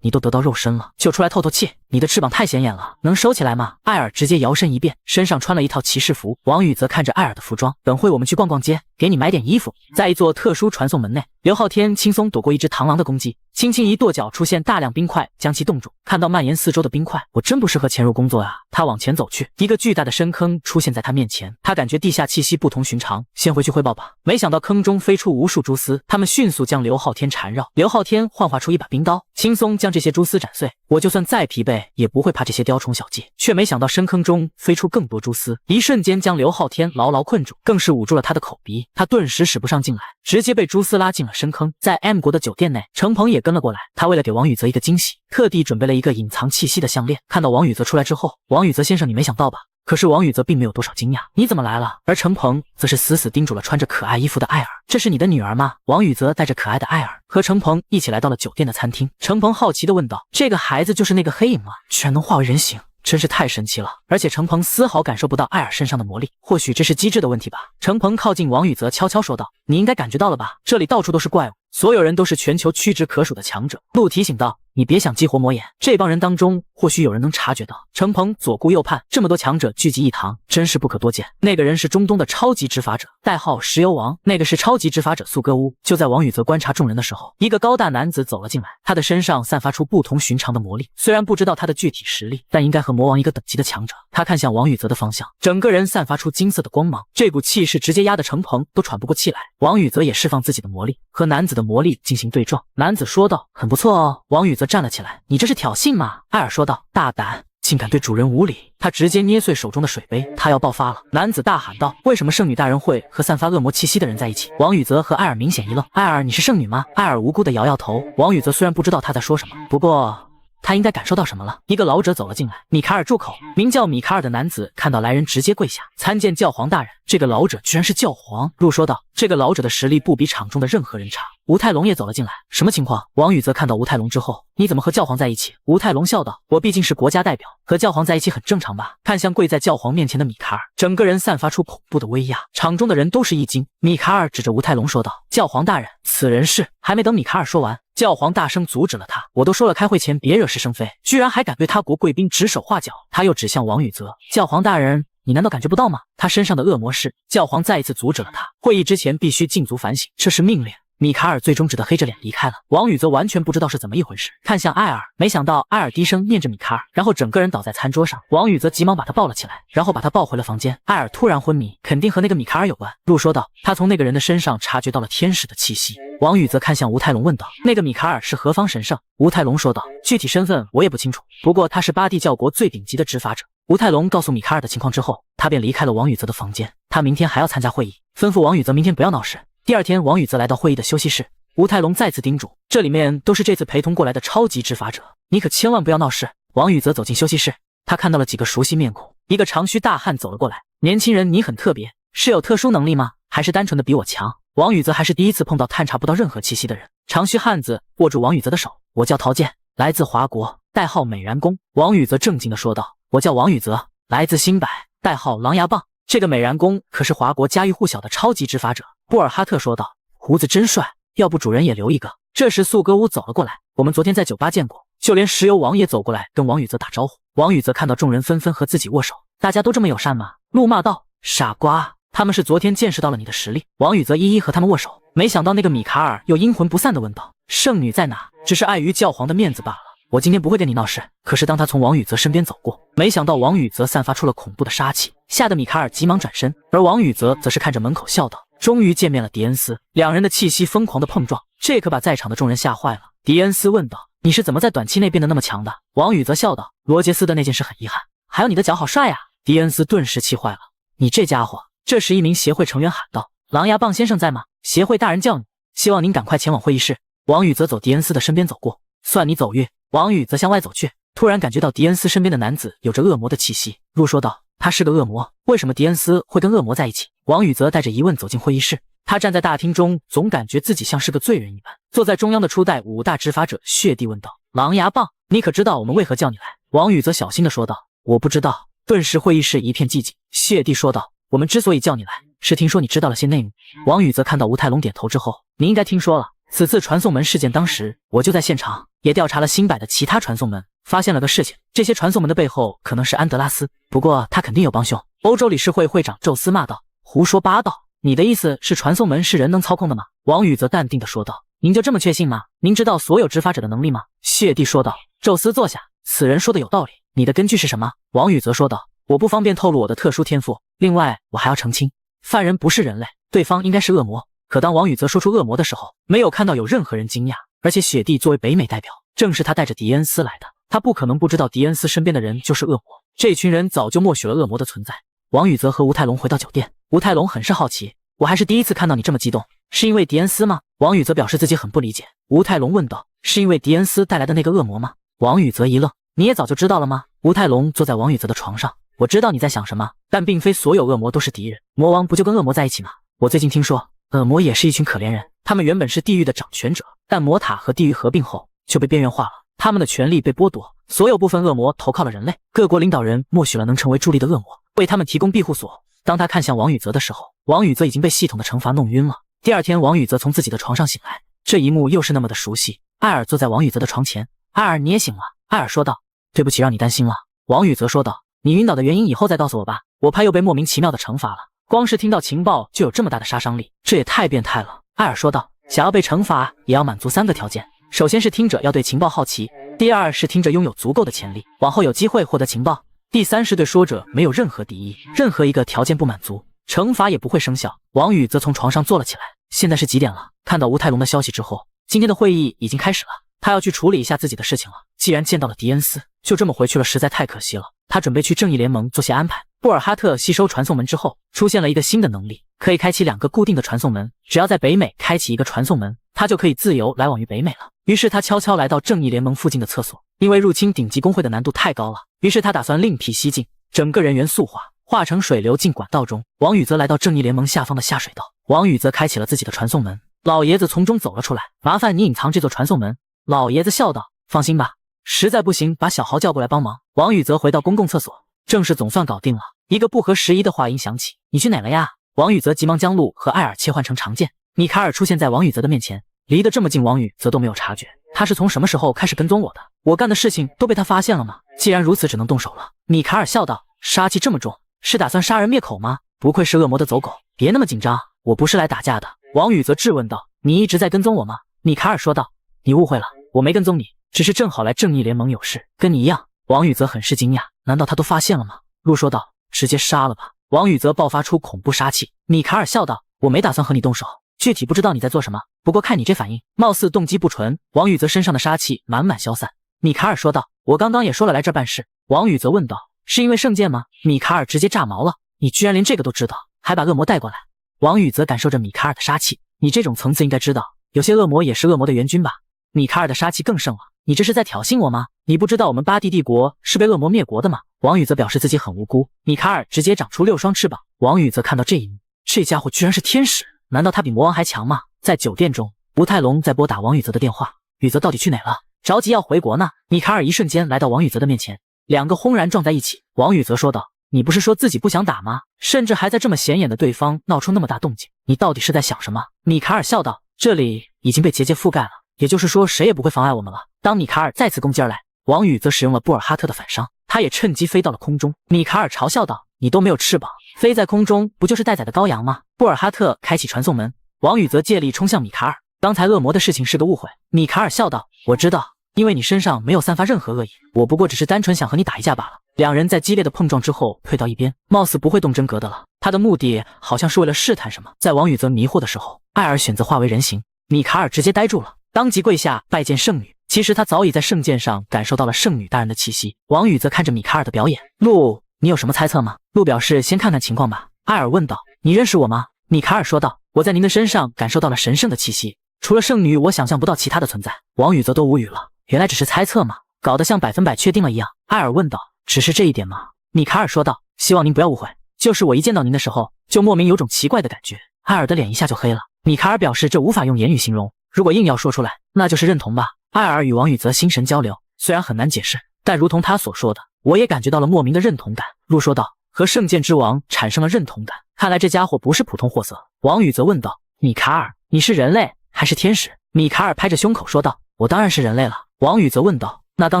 你都得到肉身了，就出来透透气。你的翅膀太显眼了，能收起来吗？艾尔直接摇身一变，身上穿了一套骑士服。王宇泽看着艾尔的服装，等会我们去逛逛街，给你买点衣服。在一座特殊传送门内，刘昊天轻松躲过一只螳螂的攻击，轻轻一跺脚，出现大量冰块将其冻住。看到蔓延四周的冰块，我真不适合潜入工作啊。他往前走去，一个巨大的深坑出现在他面前，他感觉地下气息不同寻常，先回去汇报吧。没想到坑中飞出无数蛛丝，他们迅速将刘昊天缠绕。刘昊天幻化出一把冰刀，轻松将这些蛛丝斩碎。我就算再疲惫，也不会怕这些雕虫小技，却没想到深坑中飞出更多蛛丝，一瞬间将刘昊天牢牢困住，更是捂住了他的口鼻。他顿时使不上劲来，直接被蛛丝拉进了深坑。在 M 国的酒店内，程鹏也跟了过来，他为了给王宇泽一个惊喜，特地准备了一个隐藏气息的项链。看到王宇泽出来之后，王宇泽先生，你没想到吧？可是王宇泽并没有多少惊讶，你怎么来了？而程鹏则是死死盯住了穿着可爱衣服的艾尔。这是你的女儿吗？王宇泽带着可爱的艾尔和程鹏一起来到了酒店的餐厅。程鹏好奇地问道，这个孩子就是那个黑影吗？居然能化为人形，真是太神奇了。而且程鹏丝毫感受不到艾尔身上的魔力，或许这是机制的问题吧。程鹏靠近王宇泽悄悄说道，你应该感觉到了吧，这里到处都是怪物，所有人都是全球屈指可数的强者。陆提醒道，你别想激活魔眼，这帮人当中或许有人能察觉到。程鹏左顾右盼，这么多强者聚集一堂，真是不可多见。那个人是中东的超级执法者，代号石油王，那个是超级执法者素歌屋。就在王宇泽观察众人的时候，一个高大男子走了进来，他的身上散发出不同寻常的魔力，虽然不知道他的具体实力，但应该和魔王一个等级的强者。他看向王宇泽的方向，整个人散发出金色的光芒，这股气势直接压得程鹏都喘不过气来。王宇泽也释放自己的魔力，和男子的魔力进行对撞。男子说道，很不错哦。王宇泽站了起来，你这是挑衅吗？艾尔说道，大胆，竟敢对主人无礼。他直接捏碎手中的水杯，他要爆发了。男子大喊道，为什么圣女大人会和散发恶魔气息的人在一起？王宇泽和艾尔明显一愣，艾尔，你是圣女吗？艾尔无辜地摇摇头。王宇泽虽然不知道他在说什么，不过他应该感受到什么了。一个老者走了进来，米卡尔住口！名叫米卡尔的男子看到来人直接跪下，参见教皇大人。这个老者居然是教皇。陆说道，这个老者的实力不比场中的任何人差。吴泰隆也走了进来，什么情况？王宇泽看到吴泰隆之后，你怎么和教皇在一起？吴泰隆笑道，我毕竟是国家代表，和教皇在一起很正常吧。看向跪在教皇面前的米卡尔，整个人散发出恐怖的威压，场中的人都是一惊。米卡尔指着吴泰隆说道，教皇大人，此人是……还没等米卡尔说完，教皇大声阻止了他，我都说了开会前别惹是生非，居然还敢对他国贵宾指手画脚。他又指向王宇泽，教皇大人，你难道感觉不到吗？他身上的恶魔是……教皇再一次阻止了他，会议之前必须禁足反省，这是命令。米卡尔最终只得黑着脸离开了。王宇则完全不知道是怎么一回事，看向艾尔，没想到艾尔低声念着米卡尔，然后整个人倒在餐桌上。王宇则急忙把他抱了起来，然后把他抱回了房间。艾尔突然昏迷，肯定和那个米卡尔有关。陆说道，他从那个人的身上察觉到了天使的气息。王宇则看向吴泰隆问道，那个米卡尔是何方神圣？吴泰隆说道，具体身份我也不清楚，不过他是巴蒂教国最顶级的执法者。吴泰隆告诉米卡尔的情况之后，他便离开了王宇泽的房间。他明天还要参加会议，吩咐王宇泽明天不要闹事。第二天，王宇泽来到会议的休息室，吴泰隆再次叮嘱，这里面都是这次陪同过来的超级执法者，你可千万不要闹事。王宇泽走进休息室，他看到了几个熟悉面孔，一个长须大汉走了过来，年轻人，你很特别，是有特殊能力吗？还是单纯的比我强？王宇泽还是第一次碰到探查不到任何气息的人。长须汉子握住王宇泽的手，我叫陶健，来自华国，代号美髯公。王宇泽正经地说道，我叫王宇泽，来自新柏，代号狼牙棒。这个美髯公可是华国家喻户晓的超级执法者。布尔哈特说道，胡子真帅，要不主人也留一个。这时素歌屋走了过来，我们昨天在酒吧见过，就连石油王也走过来跟王宇泽打招呼。王宇泽看到众人纷纷和自己握手，大家都这么友善吗？陆骂道，傻瓜，他们是昨天见识到了你的实力。王宇泽一一和他们握手，没想到那个米卡尔又阴魂不散地问道，圣女在哪？只是碍于教皇的面子罢了。我今天不会跟你闹事。可是当他从王宇泽身边走过，没想到王宇泽散发出了恐怖的杀气，吓得米卡尔急忙转身，而王宇泽则是看着门口笑道：终于见面了，迪恩斯。两人的气息疯狂的碰撞，这可把在场的众人吓坏了。迪恩斯问道：你是怎么在短期内变得那么强的？王宇泽笑道：罗杰斯的那件事很遗憾，还有你的脚好帅啊。迪恩斯顿时气坏了：你这家伙！这时一名协会成员喊道：狼牙棒先生在吗？协会大人叫你，希望您赶快前往会议室。王宇泽走迪恩斯的身边走过，算你走运。王宇泽向外走去，突然感觉到迪恩斯身边的男子有着恶魔的气息，路说道：他是个恶魔，为什么迪恩斯会跟恶魔在一起？王宇泽带着疑问走进会议室，他站在大厅中，总感觉自己像是个罪人一般。坐在中央的初代5大执法者血帝问道：狼牙棒，你可知道我们为何叫你来？王宇泽小心地说道：我不知道。顿时会议室一片寂静。血帝说道：我们之所以叫你来，是听说你知道了些内幕。王宇泽看到吴泰隆点头之后，你应该听说了，此次传送门事件当时我就在现场，也调查了新摆的其他传送门，发现了个事情，这些传送门的背后可能是安德拉斯，不过他肯定有帮凶。欧洲理事会会长宙斯骂道：胡说八道，你的意思是传送门是人能操控的吗？王宇泽淡定地说道：您就这么确信吗？您知道所有执法者的能力吗？血帝说道。宙斯坐下，此人说的有道理，你的根据是什么？王宇泽说道：我不方便透露我的特殊天赋，另外我还要澄清，犯人不是人类，对方应该是恶魔。可当王宇泽说出恶魔的时候，没有看到有任何人惊讶，而且雪帝作为北美代表，正是他带着迪恩斯来的，他不可能不知道迪恩斯身边的人就是恶魔，这群人早就默许了恶魔的存在。王宇泽和吴泰隆回到酒店，吴泰隆很是好奇，我还是第一次看到你这么激动，是因为迪恩斯吗？王宇泽表示自己很不理解。吴泰隆问道：是因为迪恩斯带来的那个恶魔吗？王宇泽一愣：你也早就知道了吗？吴泰隆坐在王宇泽的床上：我知道你在想什么，但并非所有恶魔都是敌人，魔王不就跟恶魔在一起吗？我最近听说恶魔也是一群可怜人，他们原本是地狱的掌权者，但魔塔和地狱合并后就被边缘化了，他们的权力被剥夺，所有部分恶魔投靠了人类，各国领导人默许了能成为助力的恶魔，为他们提供庇护所。当他看向王宇泽的时候，王宇泽已经被系统的惩罚弄晕了。第二天，王宇泽从自己的床上醒来，这一幕又是那么的熟悉。艾尔坐在王宇泽的床前：艾尔，你也醒了。艾尔说道：对不起让你担心了。王宇泽说道：你晕倒的原因以后再告诉我吧，我怕又被莫名其妙的惩罚了，光是听到情报就有这么大的杀伤力，这也太变态了。艾尔说道：想要被惩罚也要满足3个条件，首先是听者要对情报好奇，第二是听者拥有足够的潜力，往后有机会获得情报，第三是对说者没有任何敌意，任何一个条件不满足，惩罚也不会生效。王宇则从床上坐了起来。现在是几点了？看到吴泰隆的消息之后，今天的会议已经开始了，他要去处理一下自己的事情了。既然见到了迪恩斯，就这么回去了实在太可惜了。他准备去正义联盟做些安排。布尔哈特吸收传送门之后，出现了一个新的能力，可以开启2个固定的传送门，只要在北美开启一个传送门，他就可以自由来往于北美了。于是他悄悄来到正义联盟附近的厕所，因为入侵顶级工会的难度太高了，于是他打算另辟蹊径，整个人元素化成水流进管道中。王宇则来到正义联盟下方的下水道，王宇则开启了自己的传送门，老爷子从中走了出来，麻烦你隐藏这座传送门。老爷子笑道：放心吧，实在不行把小豪叫过来帮忙。王宇则回到公共厕所，正事总算搞定了。一个不合时宜的话音响起：你去哪了呀？王宇则急忙将路和艾尔切换成长剑。米卡尔出现在王宇则的面前，离得这么近，王宇则都没有察觉。他是从什么时候开始跟踪我的？我干的事情都被他发现了吗？既然如此，只能动手了。米卡尔笑道：杀气这么重，是打算杀人灭口吗？不愧是恶魔的走狗，别那么紧张，我不是来打架的。王宇则质问道：你一直在跟踪我吗？米卡尔说道：你误会了，我没跟踪你，只是正好来正义联盟有事，跟你一样。王宇则很是惊讶，难道他都发现了吗？路说道：直接杀了吧。王宇则爆发出恐怖杀气。米卡尔笑道：我没打算和你动手，具体不知道你在做什么，不过看你这反应，貌似动机不纯。王宇则身上的杀气满满消散。米卡尔说道：我刚刚也说了来这办事。王宇则问道：是因为圣剑吗？米卡尔直接炸毛了，你居然连这个都知道，还把恶魔带过来。王宇则感受着米卡尔的杀气，你这种层次应该知道，有些恶魔也是恶魔的援军吧？米卡尔的杀气更盛了，你这是在挑衅我吗？你不知道我们巴蒂帝国是被恶魔灭国的吗？王宇则表示自己很无辜。米卡尔直接长出6双翅膀。王宇则看到这一幕，这家伙居然是天使，难道他比魔王还强吗？在酒店中，吴泰隆在拨打王宇则的电话，宇则到底去哪了？着急要回国呢。米卡尔一瞬间来到王宇则的面前，2个轰然撞在一起。王宇则说道：你不是说自己不想打吗？甚至还在这么显眼的对方闹出那么大动静，你到底是在想什么？米卡尔笑道：这里已经被结界覆盖了，也就是说谁也不会妨碍我们了。当米卡尔再次攻击而来，王宇则使用了布尔哈特的反伤，他也趁机飞到了空中。米卡尔嘲笑道：你都没有翅膀，飞在空中不就是待宰的羔羊吗？布尔哈特开启传送门，王宇则借力冲向米卡尔。刚才恶魔的事情是个误会。米卡尔笑道：我知道，因为你身上没有散发任何恶意，我不过只是单纯想和你打一架罢了。两人在激烈的碰撞之后退到一边，貌似不会动真格的了。他的目的好像是为了试探什么。在王宇泽迷惑的时候，艾尔选择化为人形，米卡尔直接呆住了，当即跪下拜见圣女。其实他早已在圣剑上感受到了圣女大人的气息。王宇则看着米卡尔的表演，路，你有什么猜测吗？路表示先看看情况吧。艾尔问道，你认识我吗？米卡尔说道，我在您的身上感受到了神圣的气息，除了圣女，我想象不到其他的存在。王宇则都无语了，原来只是猜测吗？搞得像100%确定了一样。艾尔问道，只是这一点吗？米卡尔说道，希望您不要误会，就是我一见到您的时候，就莫名有种奇怪的感觉。艾尔的脸一下就黑了。米卡尔表示这无法用言语形容，如果硬要说出来，那就是认同吧。艾尔与王宇泽心神交流，虽然很难解释，但如同他所说的，我也感觉到了莫名的认同感。陆说道，和圣剑之王产生了认同感，看来这家伙不是普通货色。王宇则问道，米卡尔，你是人类还是天使？米卡尔拍着胸口说道，我当然是人类了。王宇则问道，那刚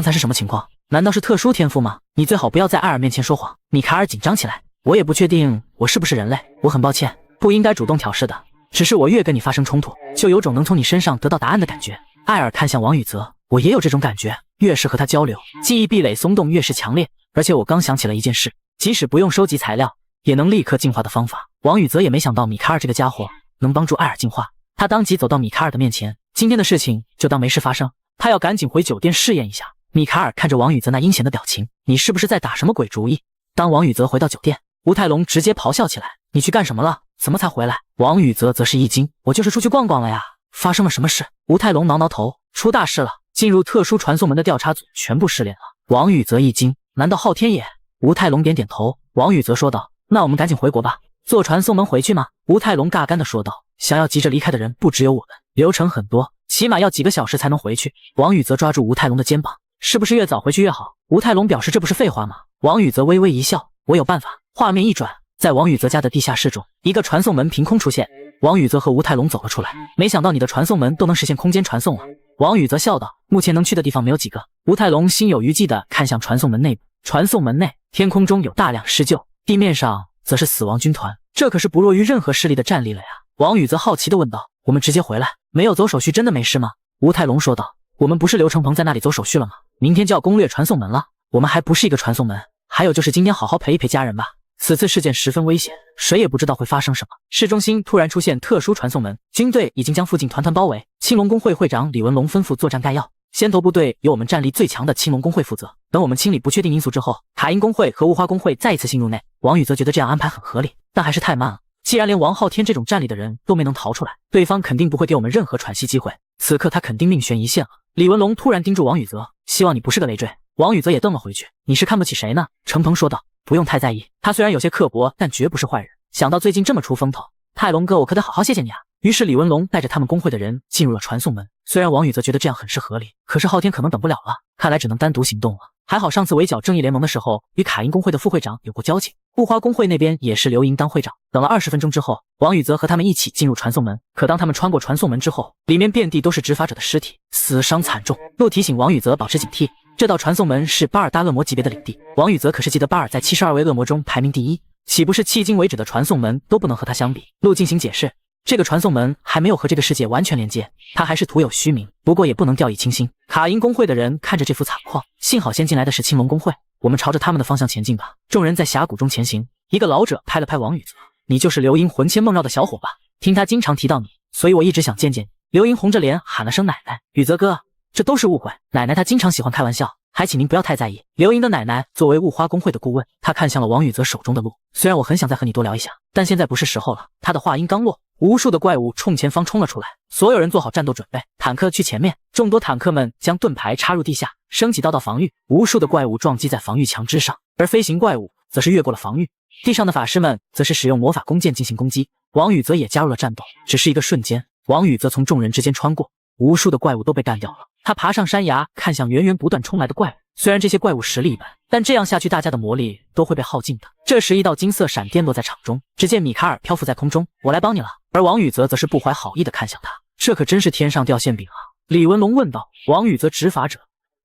才是什么情况？难道是特殊天赋吗？你最好不要在艾尔面前说谎。米卡尔紧张起来，我也不确定我是不是人类，我很抱歉，不应该主动挑事的，只是我越跟你发生冲突，就有种能从你身上得到答案的感觉。艾尔看向王宇泽，我也有这种感觉，越是和他交流，记忆壁垒松动越是强烈，而且我刚想起了一件事，即使不用收集材料，也能立刻进化的方法。王宇泽也没想到米卡尔这个家伙能帮助艾尔进化，他当即走到米卡尔的面前，今天的事情就当没事发生，他要赶紧回酒店试验一下。米卡尔看着王宇泽那阴险的表情，你是不是在打什么鬼主意？当王宇泽回到酒店，吴泰龙直接咆哮起来，你去干什么了？怎么才回来？王宇泽则是一惊，我就是出去逛逛了呀。发生了什么事？吴泰龙挠挠头，出大事了，进入特殊传送门的调查组全部失联了。王宇泽一惊，难道昊天也？吴泰龙点点头。王宇泽说道，那我们赶紧回国吧。坐传送门回去吗？吴泰龙尬干地说道，想要急着离开的人不只有我们，流程很多，起码要几个小时才能回去。王宇泽抓住吴泰龙的肩膀，是不是越早回去越好？吴泰龙表示这不是废话吗？王宇泽微微一笑，我有办法。画面一转，在王宇泽家的地下室中，一个传送门凭空出现，王宇泽和吴泰龙走了出来。没想到你的传送门都能实现空间传送了。王宇泽笑道，目前能去的地方没有几个。吴泰龙心有余悸地看向传送门内部，传送门内天空中有大量施救，地面上则是死亡军团，这可是不弱于任何势力的战力了呀。王宇泽好奇地问道，我们直接回来，没有走手续真的没事吗？吴泰龙说道，我们不是刘成鹏在那里走手续了吗？明天就要攻略传送门了，我们还不是一个传送门。还有就是今天好好陪一陪家人吧。此次事件十分危险，谁也不知道会发生什么。市中心突然出现特殊传送门，军队已经将附近团团包围。青龙工会会长李文龙吩咐作战概要，先头部队由我们战力最强的青龙工会负责，等我们清理不确定因素之后，卡因工会和雾花工会再一次进入内。王宇则觉得这样安排很合理，但还是太慢了。既然连王昊天这种战力的人都没能逃出来，对方肯定不会给我们任何喘息机会。此刻他肯定命悬一线了。李文龙突然盯住王宇泽，希望你不是个累赘。王宇泽也瞪了回去，你是看不起谁呢？程鹏说道，不用太在意，他虽然有些刻薄，但绝不是坏人。想到最近这么出风头，泰龙哥我可得好好谢谢你啊。于是李文龙带着他们工会的人进入了传送门。虽然王宇则觉得这样很是合理，可是昊天可能等不了了，看来只能单独行动了。还好上次围剿正义联盟的时候，与卡因工会的副会长有过交情，雾花工会那边也是刘莹当会长。等了20分钟之后，王宇则和他们一起进入传送门。可当他们穿过传送门之后，里面遍地都是执法者的尸体，死伤惨重。陆提醒王宇则保持警惕，这道传送门是巴尔大恶魔级别的领地。王宇则可是记得巴尔在72位恶魔中排名第一，岂不是迄今为止的传送门都不能和他相比？陆进行解释，这个传送门还没有和这个世界完全连接，他还是徒有虚名，不过也不能掉以轻心。卡因工会的人看着这副惨况，幸好先进来的是青龙工会，我们朝着他们的方向前进吧。众人在峡谷中前行，一个老者拍了拍王宇泽，你就是刘英魂牵梦绕的小伙吧？听他经常提到你，所以我一直想见见你。刘英红着脸喊了声奶奶。宇泽哥，这都是误会，奶奶她经常喜欢开玩笑，还请您不要太在意。刘莹的奶奶作为雾花工会的顾问，她看向了王宇泽手中的路，虽然我很想再和你多聊一下，但现在不是时候了。他的话音刚落，无数的怪物冲前方冲了出来，所有人做好战斗准备，坦克去前面。众多坦克们将盾牌插入地下，升起道道防御，无数的怪物撞击在防御墙之上，而飞行怪物则是越过了防御。地上的法师们则是使用魔法弓箭进行攻击，王宇泽也加入了战斗。只是一个瞬间，王宇泽从众人之间穿过，无数的怪物都被干掉了。他爬上山崖，看向源源不断冲来的怪物。虽然这些怪物实力一般，但这样下去大家的魔力都会被耗尽的。这时一道金色闪电落在场中，只见米卡尔漂浮在空中，我来帮你了。而王宇泽则是不怀好意地看向他，这可真是天上掉馅饼啊。李文龙问道。王宇泽执法者，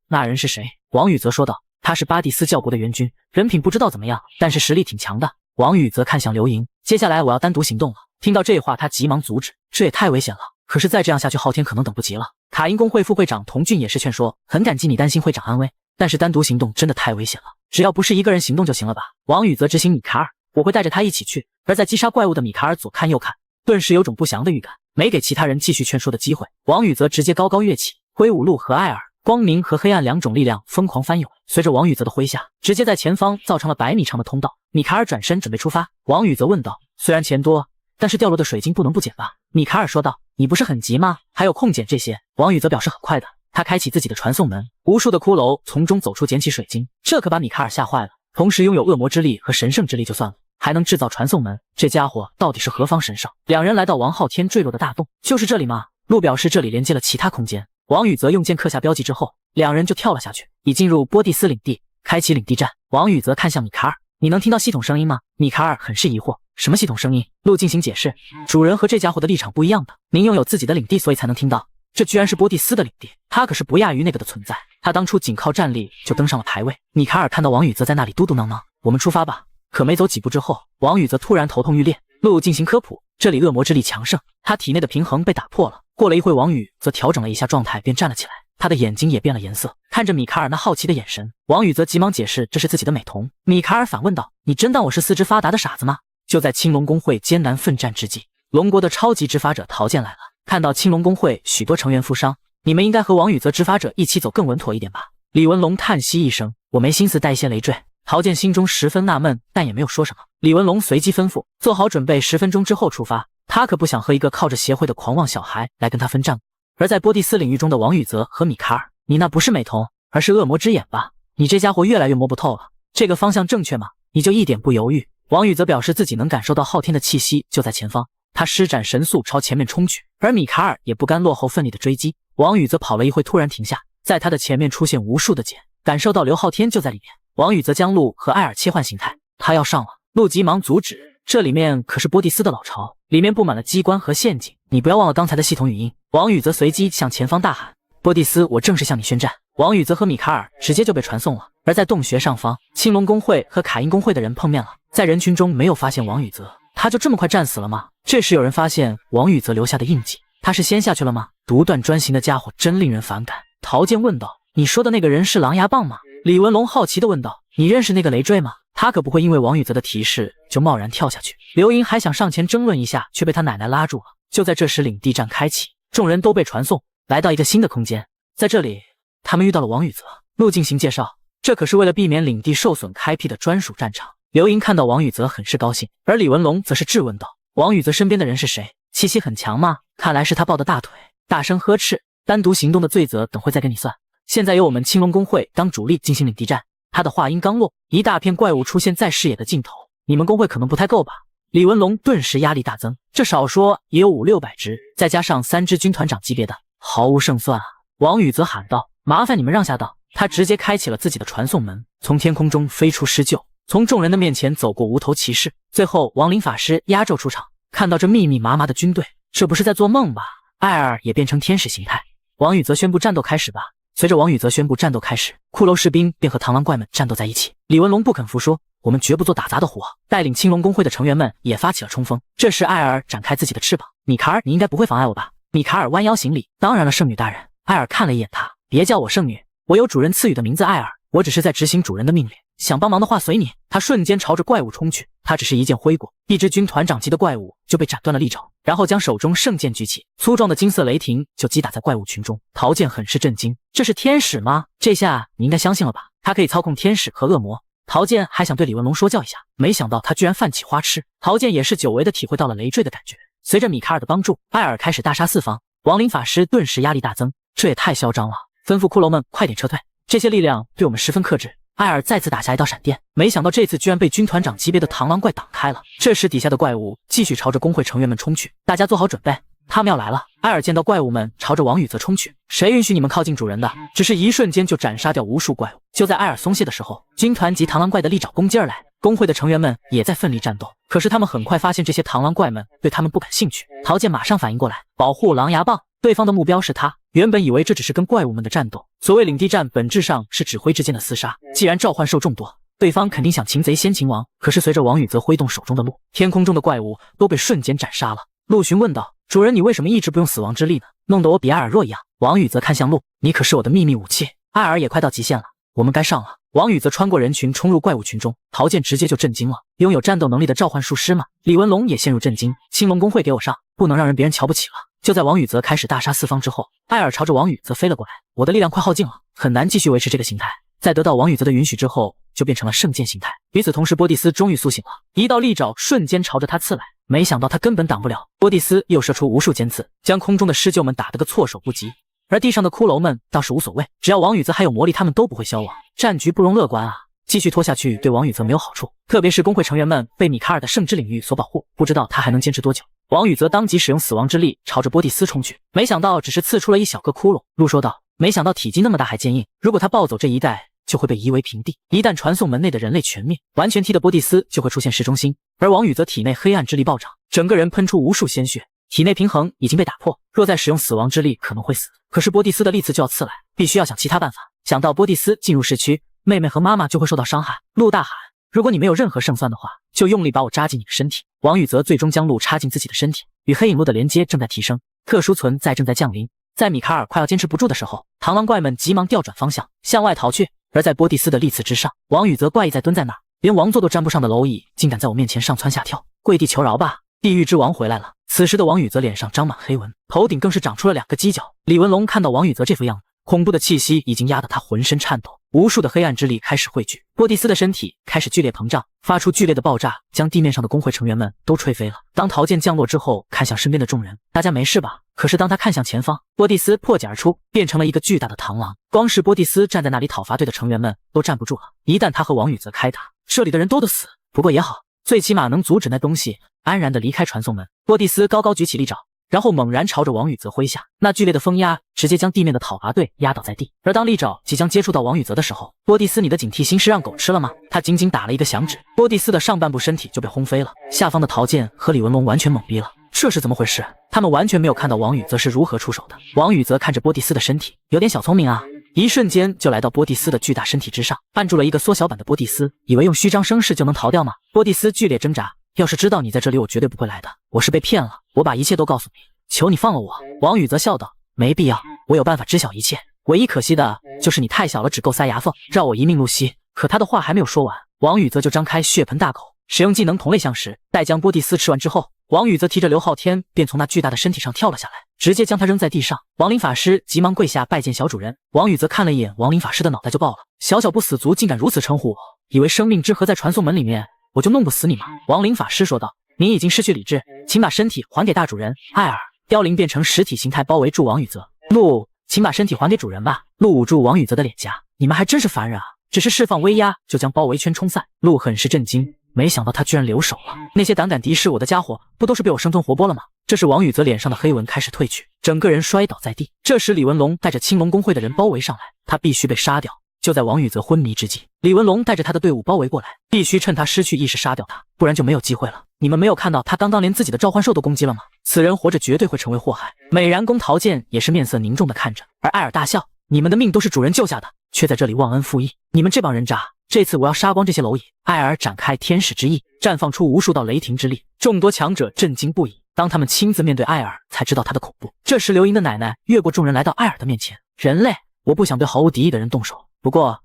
那人是谁？王宇泽说道，他是巴蒂斯教国的援军，人品不知道怎么样，但是实力挺强的。王宇泽看向刘莹，接下来我要单独行动了。听到这话，他急忙阻止，这也太危险了。可是再这样下去，昊天可能等不及了。卡因工会副会长童俊也是劝说，很感激你担心会长安危，但是单独行动真的太危险了，只要不是一个人行动就行了吧。王宇则执行米卡尔，我会带着他一起去。而在击杀怪物的米卡尔左看右看，顿时有种不祥的预感，没给其他人继续劝说的机会，王宇则直接高高跃起，挥舞鹿和艾尔，光明和黑暗两种力量疯狂翻涌，随着王宇则的挥下，直接在前方造成了100米长的通道。米卡尔转身准备出发，王宇则问道，虽然钱多，但是掉落的水晶不能不捡吧？米卡尔说道，你不是很急吗？还有空捡这些？王宇则表示很快的，他开启自己的传送门，无数的骷髅从中走出捡起水晶，这可把米卡尔吓坏了。同时拥有恶魔之力和神圣之力就算了，还能制造传送门，这家伙到底是何方神圣？两人来到王昊天坠落的大洞，就是这里吗？路表示这里连接了其他空间。王宇则用剑刻下标记之后，两人就跳了下去，已进入波蒂斯领地，开启领地战。王宇则看向米卡尔，你能听到系统声音吗？米卡尔很是疑惑，什么系统声音？路进行解释，主人和这家伙的立场不一样的，您拥有自己的领地，所以才能听到。这居然是波蒂斯的领地，他可是不亚于那个的存在。他当初仅靠战力就登上了排位。米卡尔看到王宇则在那里嘟嘟囔囔，我们出发吧。可没走几步之后，王宇则突然头痛欲裂。路进行科普，这里恶魔之力强盛，他体内的平衡被打破了。过了一会，王宇则调整了一下状态，便站了起来，他的眼睛也变了颜色，看着米卡尔那好奇的眼神。王宇则急忙解释这是自己的美瞳。米卡尔反问道，你真当我是四肢发达的傻子吗？就在青龙公会艰难奋战之际，龙国的超级执法者陶剑来了。看到青龙公会许多成员负伤，你们应该和王宇则执法者一起走更稳妥一点吧。李文龙叹息一声，我没心思带些累赘。陶剑心中十分纳闷，但也没有说什么。李文龙随即吩咐，做好准备，10分钟之后出发。他可不想和一个靠着协会的狂妄小孩来跟他分战。而在波蒂斯领域中的王宇则和米卡尔，你那不是美瞳，而是恶魔之眼吧？你这家伙越来越摸不透了，这个方向正确吗？你就一点不犹豫？王宇则表示自己能感受到昊天的气息就在前方，他施展神速朝前面冲去，而米卡尔也不甘落后，奋力的追击。王宇则跑了一会，突然停下，在他的前面出现无数的茧，感受到刘昊天就在里面。王宇则将鹿和艾尔切换形态，他要上了。鹿急忙阻止，这里面可是波蒂斯的老巢，里面布满了机关和陷阱，你不要忘了刚才的系统语音。王宇则随即向前方大喊，波蒂斯，我正式向你宣战。王宇则和米卡尔直接就被传送了。而在洞穴上方，青龙公会和卡因公会的人碰面了，在人群中没有发现王宇则，他就这么快战死了吗？这时有人发现王宇则留下的印记，他是先下去了吗？独断专行的家伙真令人反感。陶剑问道，你说的那个人是狼牙棒吗？李文龙好奇地问道，你认识那个累赘吗？他可不会因为王宇则的提示就贸然跳下去。刘莹还想上前争论一下，却被他奶奶拉住了。就在这时，领地战开启，众人都被传送来到一个新的空间。在这里，他们遇到了王宇则。陆进行介绍，这可是为了避免领地受损开辟的专属战场。刘莹看到王宇则很是高兴，而李文龙则是质问道，王宇则身边的人是谁？气息很强吗？看来是他抱的大腿。大声呵斥，单独行动的罪责等会再跟你算，现在由我们青龙公会当主力进行领地战。他的话音刚落，一大片怪物出现在视野的尽头。你们公会可能不太够吧？李文龙顿时压力大增，这少说也有500-600只，再加上3只军团长级别的，毫无胜算啊！王宇则喊道，麻烦你们让下道。他直接开启了自己的传送门，从天空中飞出施救，从众人的面前走过无头骑士，最后亡灵法师压轴出场。看到这密密麻麻的军队，这不是在做梦吧？艾尔也变成天使形态。王宇则宣布战斗开始吧。随着王宇则宣布战斗开始，骷髅士兵便和螳螂怪们战斗在一起。李文龙不肯服输，我们绝不做打杂的活，带领青龙公会的成员们也发起了冲锋。这时艾尔展开自己的翅膀，米卡尔，你应该不会妨碍我吧？米卡尔弯腰行礼，当然了，圣女大人。艾尔看了一眼他，别叫我圣女，我有主人赐予的名字艾尔，我只是在执行主人的命令，想帮忙的话随你。他瞬间朝着怪物冲去，他只是一剑挥过，一只军团长级的怪物就被斩断了利爪，然后将手中圣剑举起，粗壮的金色雷霆就击打在怪物群中。陶剑很是震惊，这是天使吗？这下你应该相信了吧，他可以操控天使和恶魔。陶剑还想对李文龙说教一下，没想到他居然犯起花痴。陶剑也是久违的体会到了累赘的感觉。随着米卡尔的帮助，艾尔开始大杀四方，亡灵法师顿时压力大增，这也太嚣张了，吩咐骷髅们快点撤退，这些力量对我们十分克制。艾尔再次打下一道闪电，没想到这次居然被军团长级别的螳螂怪挡开了。这时底下的怪物继续朝着公会成员们冲去，大家做好准备，他们要来了。艾尔见到怪物们朝着王宇则冲去，谁允许你们靠近主人的？只是一瞬间就斩杀掉无数怪物。就在艾尔松懈的时候，军团级螳螂怪的利爪攻击而来，公会的成员们也在奋力战斗，可是他们很快发现这些螳螂怪们对他们不感兴趣。陶剑马上反应过来，保护狼牙棒，对方的目标是他。原本以为这只是跟怪物们的战斗，所谓领地战本质上是指挥之间的厮杀，既然召唤兽众多，对方肯定想擒贼先擒王。可是随着王宇则挥动手中的鹿，天空中的怪物都被瞬间斩杀了。陆询问道，主人，你为什么一直不用死亡之力呢？弄得我比艾尔弱一样。王宇泽看向鹿，你可是我的秘密武器。艾尔也快到极限了，我们该上了。王宇泽穿过人群冲入怪物群中，陶健直接就震惊了，拥有战斗能力的召唤术师吗？李文龙也陷入震惊，青龙工会给我上，不能让别人瞧不起了。就在王宇泽开始大杀四方之后，艾尔朝着王宇泽飞了过来，我的力量快耗尽了，很难继续维持这个形态。在得到王宇泽的允许之后，就变成了圣剑形态。与此同时，波蒂斯终于苏醒了，一道利爪瞬间朝着他刺来，没想到他根本挡不了。波蒂斯又射出无数尖刺，将空中的狮鹫们打得个措手不及。而地上的骷髅们倒是无所谓，只要王宇泽还有魔力，他们都不会消亡。战局不容乐观啊！继续拖下去对王宇泽没有好处，特别是工会成员们被米卡尔的圣之领域所保护，不知道他还能坚持多久。王宇泽当即使用死亡之力朝着波蒂斯冲去，没想到只是刺出了一小个窟窿。鹿说道：“没想到体积那么大还坚硬，如果他暴走这一带，就会被夷为平地。一旦传送门内的人类全灭，完全体的波蒂斯就会出现市中心。而王宇泽体内黑暗之力暴涨，整个人喷出无数鲜血，体内平衡已经被打破，若再使用死亡之力可能会死。可是波蒂斯的利刺就要刺来，必须要想其他办法。想到波蒂斯进入市区，妹妹和妈妈就会受到伤害。鹿大喊：如果你没有任何胜算的话，就用力把我扎进你的身体。王宇泽最终将鹿插进自己的身体，与黑影鹿的连接正在提升，特殊存在正在降临。在米卡尔快要坚持不住的时候，螳螂怪们急忙调转方向向外逃去。而在波蒂斯的利刺之上，王宇泽怪异在蹲在那儿，连王座都沾不上的蝼蚁竟敢在我面前上蹿下跳，跪地求饶吧！地狱之王回来了。此时的王宇泽脸上长满黑纹，头顶更是长出了2个犄角。李文龙看到王宇泽这副样子，恐怖的气息已经压得他浑身颤抖，无数的黑暗之力开始汇聚，波蒂斯的身体开始剧烈膨胀，发出剧烈的爆炸，将地面上的工会成员们都吹飞了。当陶健降落之后，看向身边的众人，大家没事吧？可是当他看向前方，波蒂斯破茧而出，变成了一个巨大的螳螂。光是波蒂斯站在那里，讨伐队的成员们都站不住了。一旦他和王宇泽开打，这里的人都得死。不过也好，最起码能阻止那东西安然地离开传送门。波蒂斯高高举起利爪，然后猛然朝着王宇泽挥下，那剧烈的风压直接将地面的讨伐队压倒在地。而当利爪即将接触到王宇泽的时候，波蒂斯，你的警惕心是让狗吃了吗？他仅仅打了一个响指，波蒂斯的上半部身体就被轰飞了。下方的陶健和李文龙完全懵逼了，这是怎么回事？他们完全没有看到王宇泽是如何出手的。王宇泽看着波蒂斯的身体，有点小聪明啊，一瞬间就来到波蒂斯的巨大身体之上，按住了一个缩小版的波蒂斯，以为用虚张声势就能逃掉吗？波蒂斯剧烈挣扎，要是知道你在这里，我绝对不会来的。我是被骗了，我把一切都告诉你，求你放了我。王宇泽笑道：没必要，我有办法知晓一切，唯一可惜的就是你太小了，只够塞牙缝，让我一命入息。可他的话还没有说完，王宇泽就张开血盆大口，使用技能同类相食。待将波蒂斯吃完之后，王宇泽提着刘昊天便从那巨大的身体上跳了下来，直接将他扔在地上。亡灵法师急忙跪下拜见小主人。王宇泽看了一眼亡灵法师的脑袋就爆了，小小不死族竟敢如此称呼我，以为生命之河在传送门里面我就弄不死你吗？亡灵法师说道：你已经失去理智，请把身体还给大主人。艾尔凋零变成实体形态包围住王宇泽。鹿，请把身体还给主人吧。鹿捂住王宇泽的脸颊，你们还真是烦人啊，只是释放威压就将包围圈冲散。鹿很是震惊，没想到他居然留手了，那些胆敢敌视我的家伙不都是被我生吞活剥了吗？这时王宇泽脸上的黑纹开始褪去，整个人摔倒在地。这时李文龙带着青龙工会的人包围上来，他必须被杀掉。就在王宇泽昏迷之际，李文龙带着他的队伍包围过来，必须趁他失去意识杀掉他，不然就没有机会了。你们没有看到他刚刚连自己的召唤兽都攻击了吗？此人活着绝对会成为祸害。美髯公陶健也是面色凝重的看着，而艾尔大笑：你们的命都是主人救下的，却在这里忘恩负义，你们这帮人渣，这次我要杀光这些蝼蚁。艾尔展开天使之翼，绽放出无数道雷霆之力，众多强者震惊不已。当他们亲自面对艾尔，才知道他的恐怖。这时刘莹的奶奶越过众人来到艾尔的面前，人类，我不想对毫无敌意的人动手，不过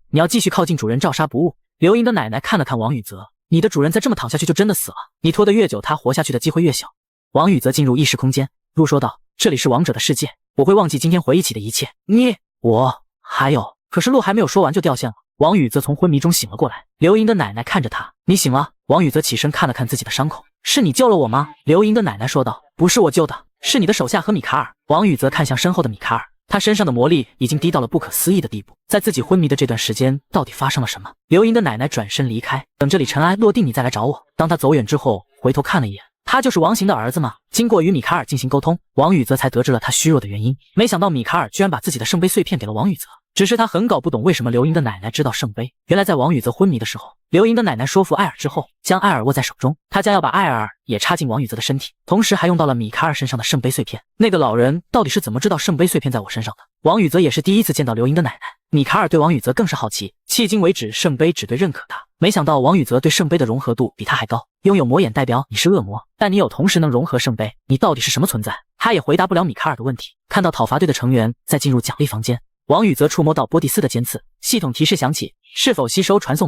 你要继续靠近主人，照杀不误。刘莹的奶奶看了看王宇泽，你的主人再这么躺下去就真的死了，你拖得越久，他活下去的机会越小。王宇泽进入意识空间，鹿说道：这里是王者的世界，我会忘记今天回忆起的一切。还有，可是鹿还没有说完就掉线了。王宇泽从昏迷中醒了过来，刘莹的奶奶看着他，你醒了。王宇泽起身看了看自己的伤口，是你救了我吗？刘莹的奶奶说道：不是我救的，是你的手下和米卡尔。王宇泽看向身后的米卡尔，他身上的魔力已经低到了不可思议的地步，在自己昏迷的这段时间到底发生了什么？刘莹的奶奶转身离开，等这里尘埃落定你再来找我。当他走远之后，回头看了一眼，他就是王行的儿子吗？经过与米卡尔进行沟通，王宇泽才得知了他虚弱的原因，没想到米卡尔居然把自己的圣杯碎片给了王宇泽。只是他很搞不懂为什么刘莹的奶奶知道圣杯。原来在王宇泽昏迷的时候，刘莹的奶奶说服艾尔之后，将艾尔握在手中，他将要把艾尔也插进王宇泽的身体，同时还用到了米卡尔身上的圣杯碎片。那个老人到底是怎么知道圣杯碎片在我身上的？王宇泽也是第一次见到刘莹的奶奶，米卡尔对王宇泽更是好奇。迄今为止，圣杯只对认可他，没想到王宇泽对圣杯的融合度比他还高。拥有魔眼代表你是恶魔，但你有同时能融合圣杯，你到底是什么存在？他也回答不了米卡尔的问题。看到讨伐队的成员在进入奖励房间，王宇泽触摸到波蒂斯的尖刺，系统提示响起，是否吸收传送门？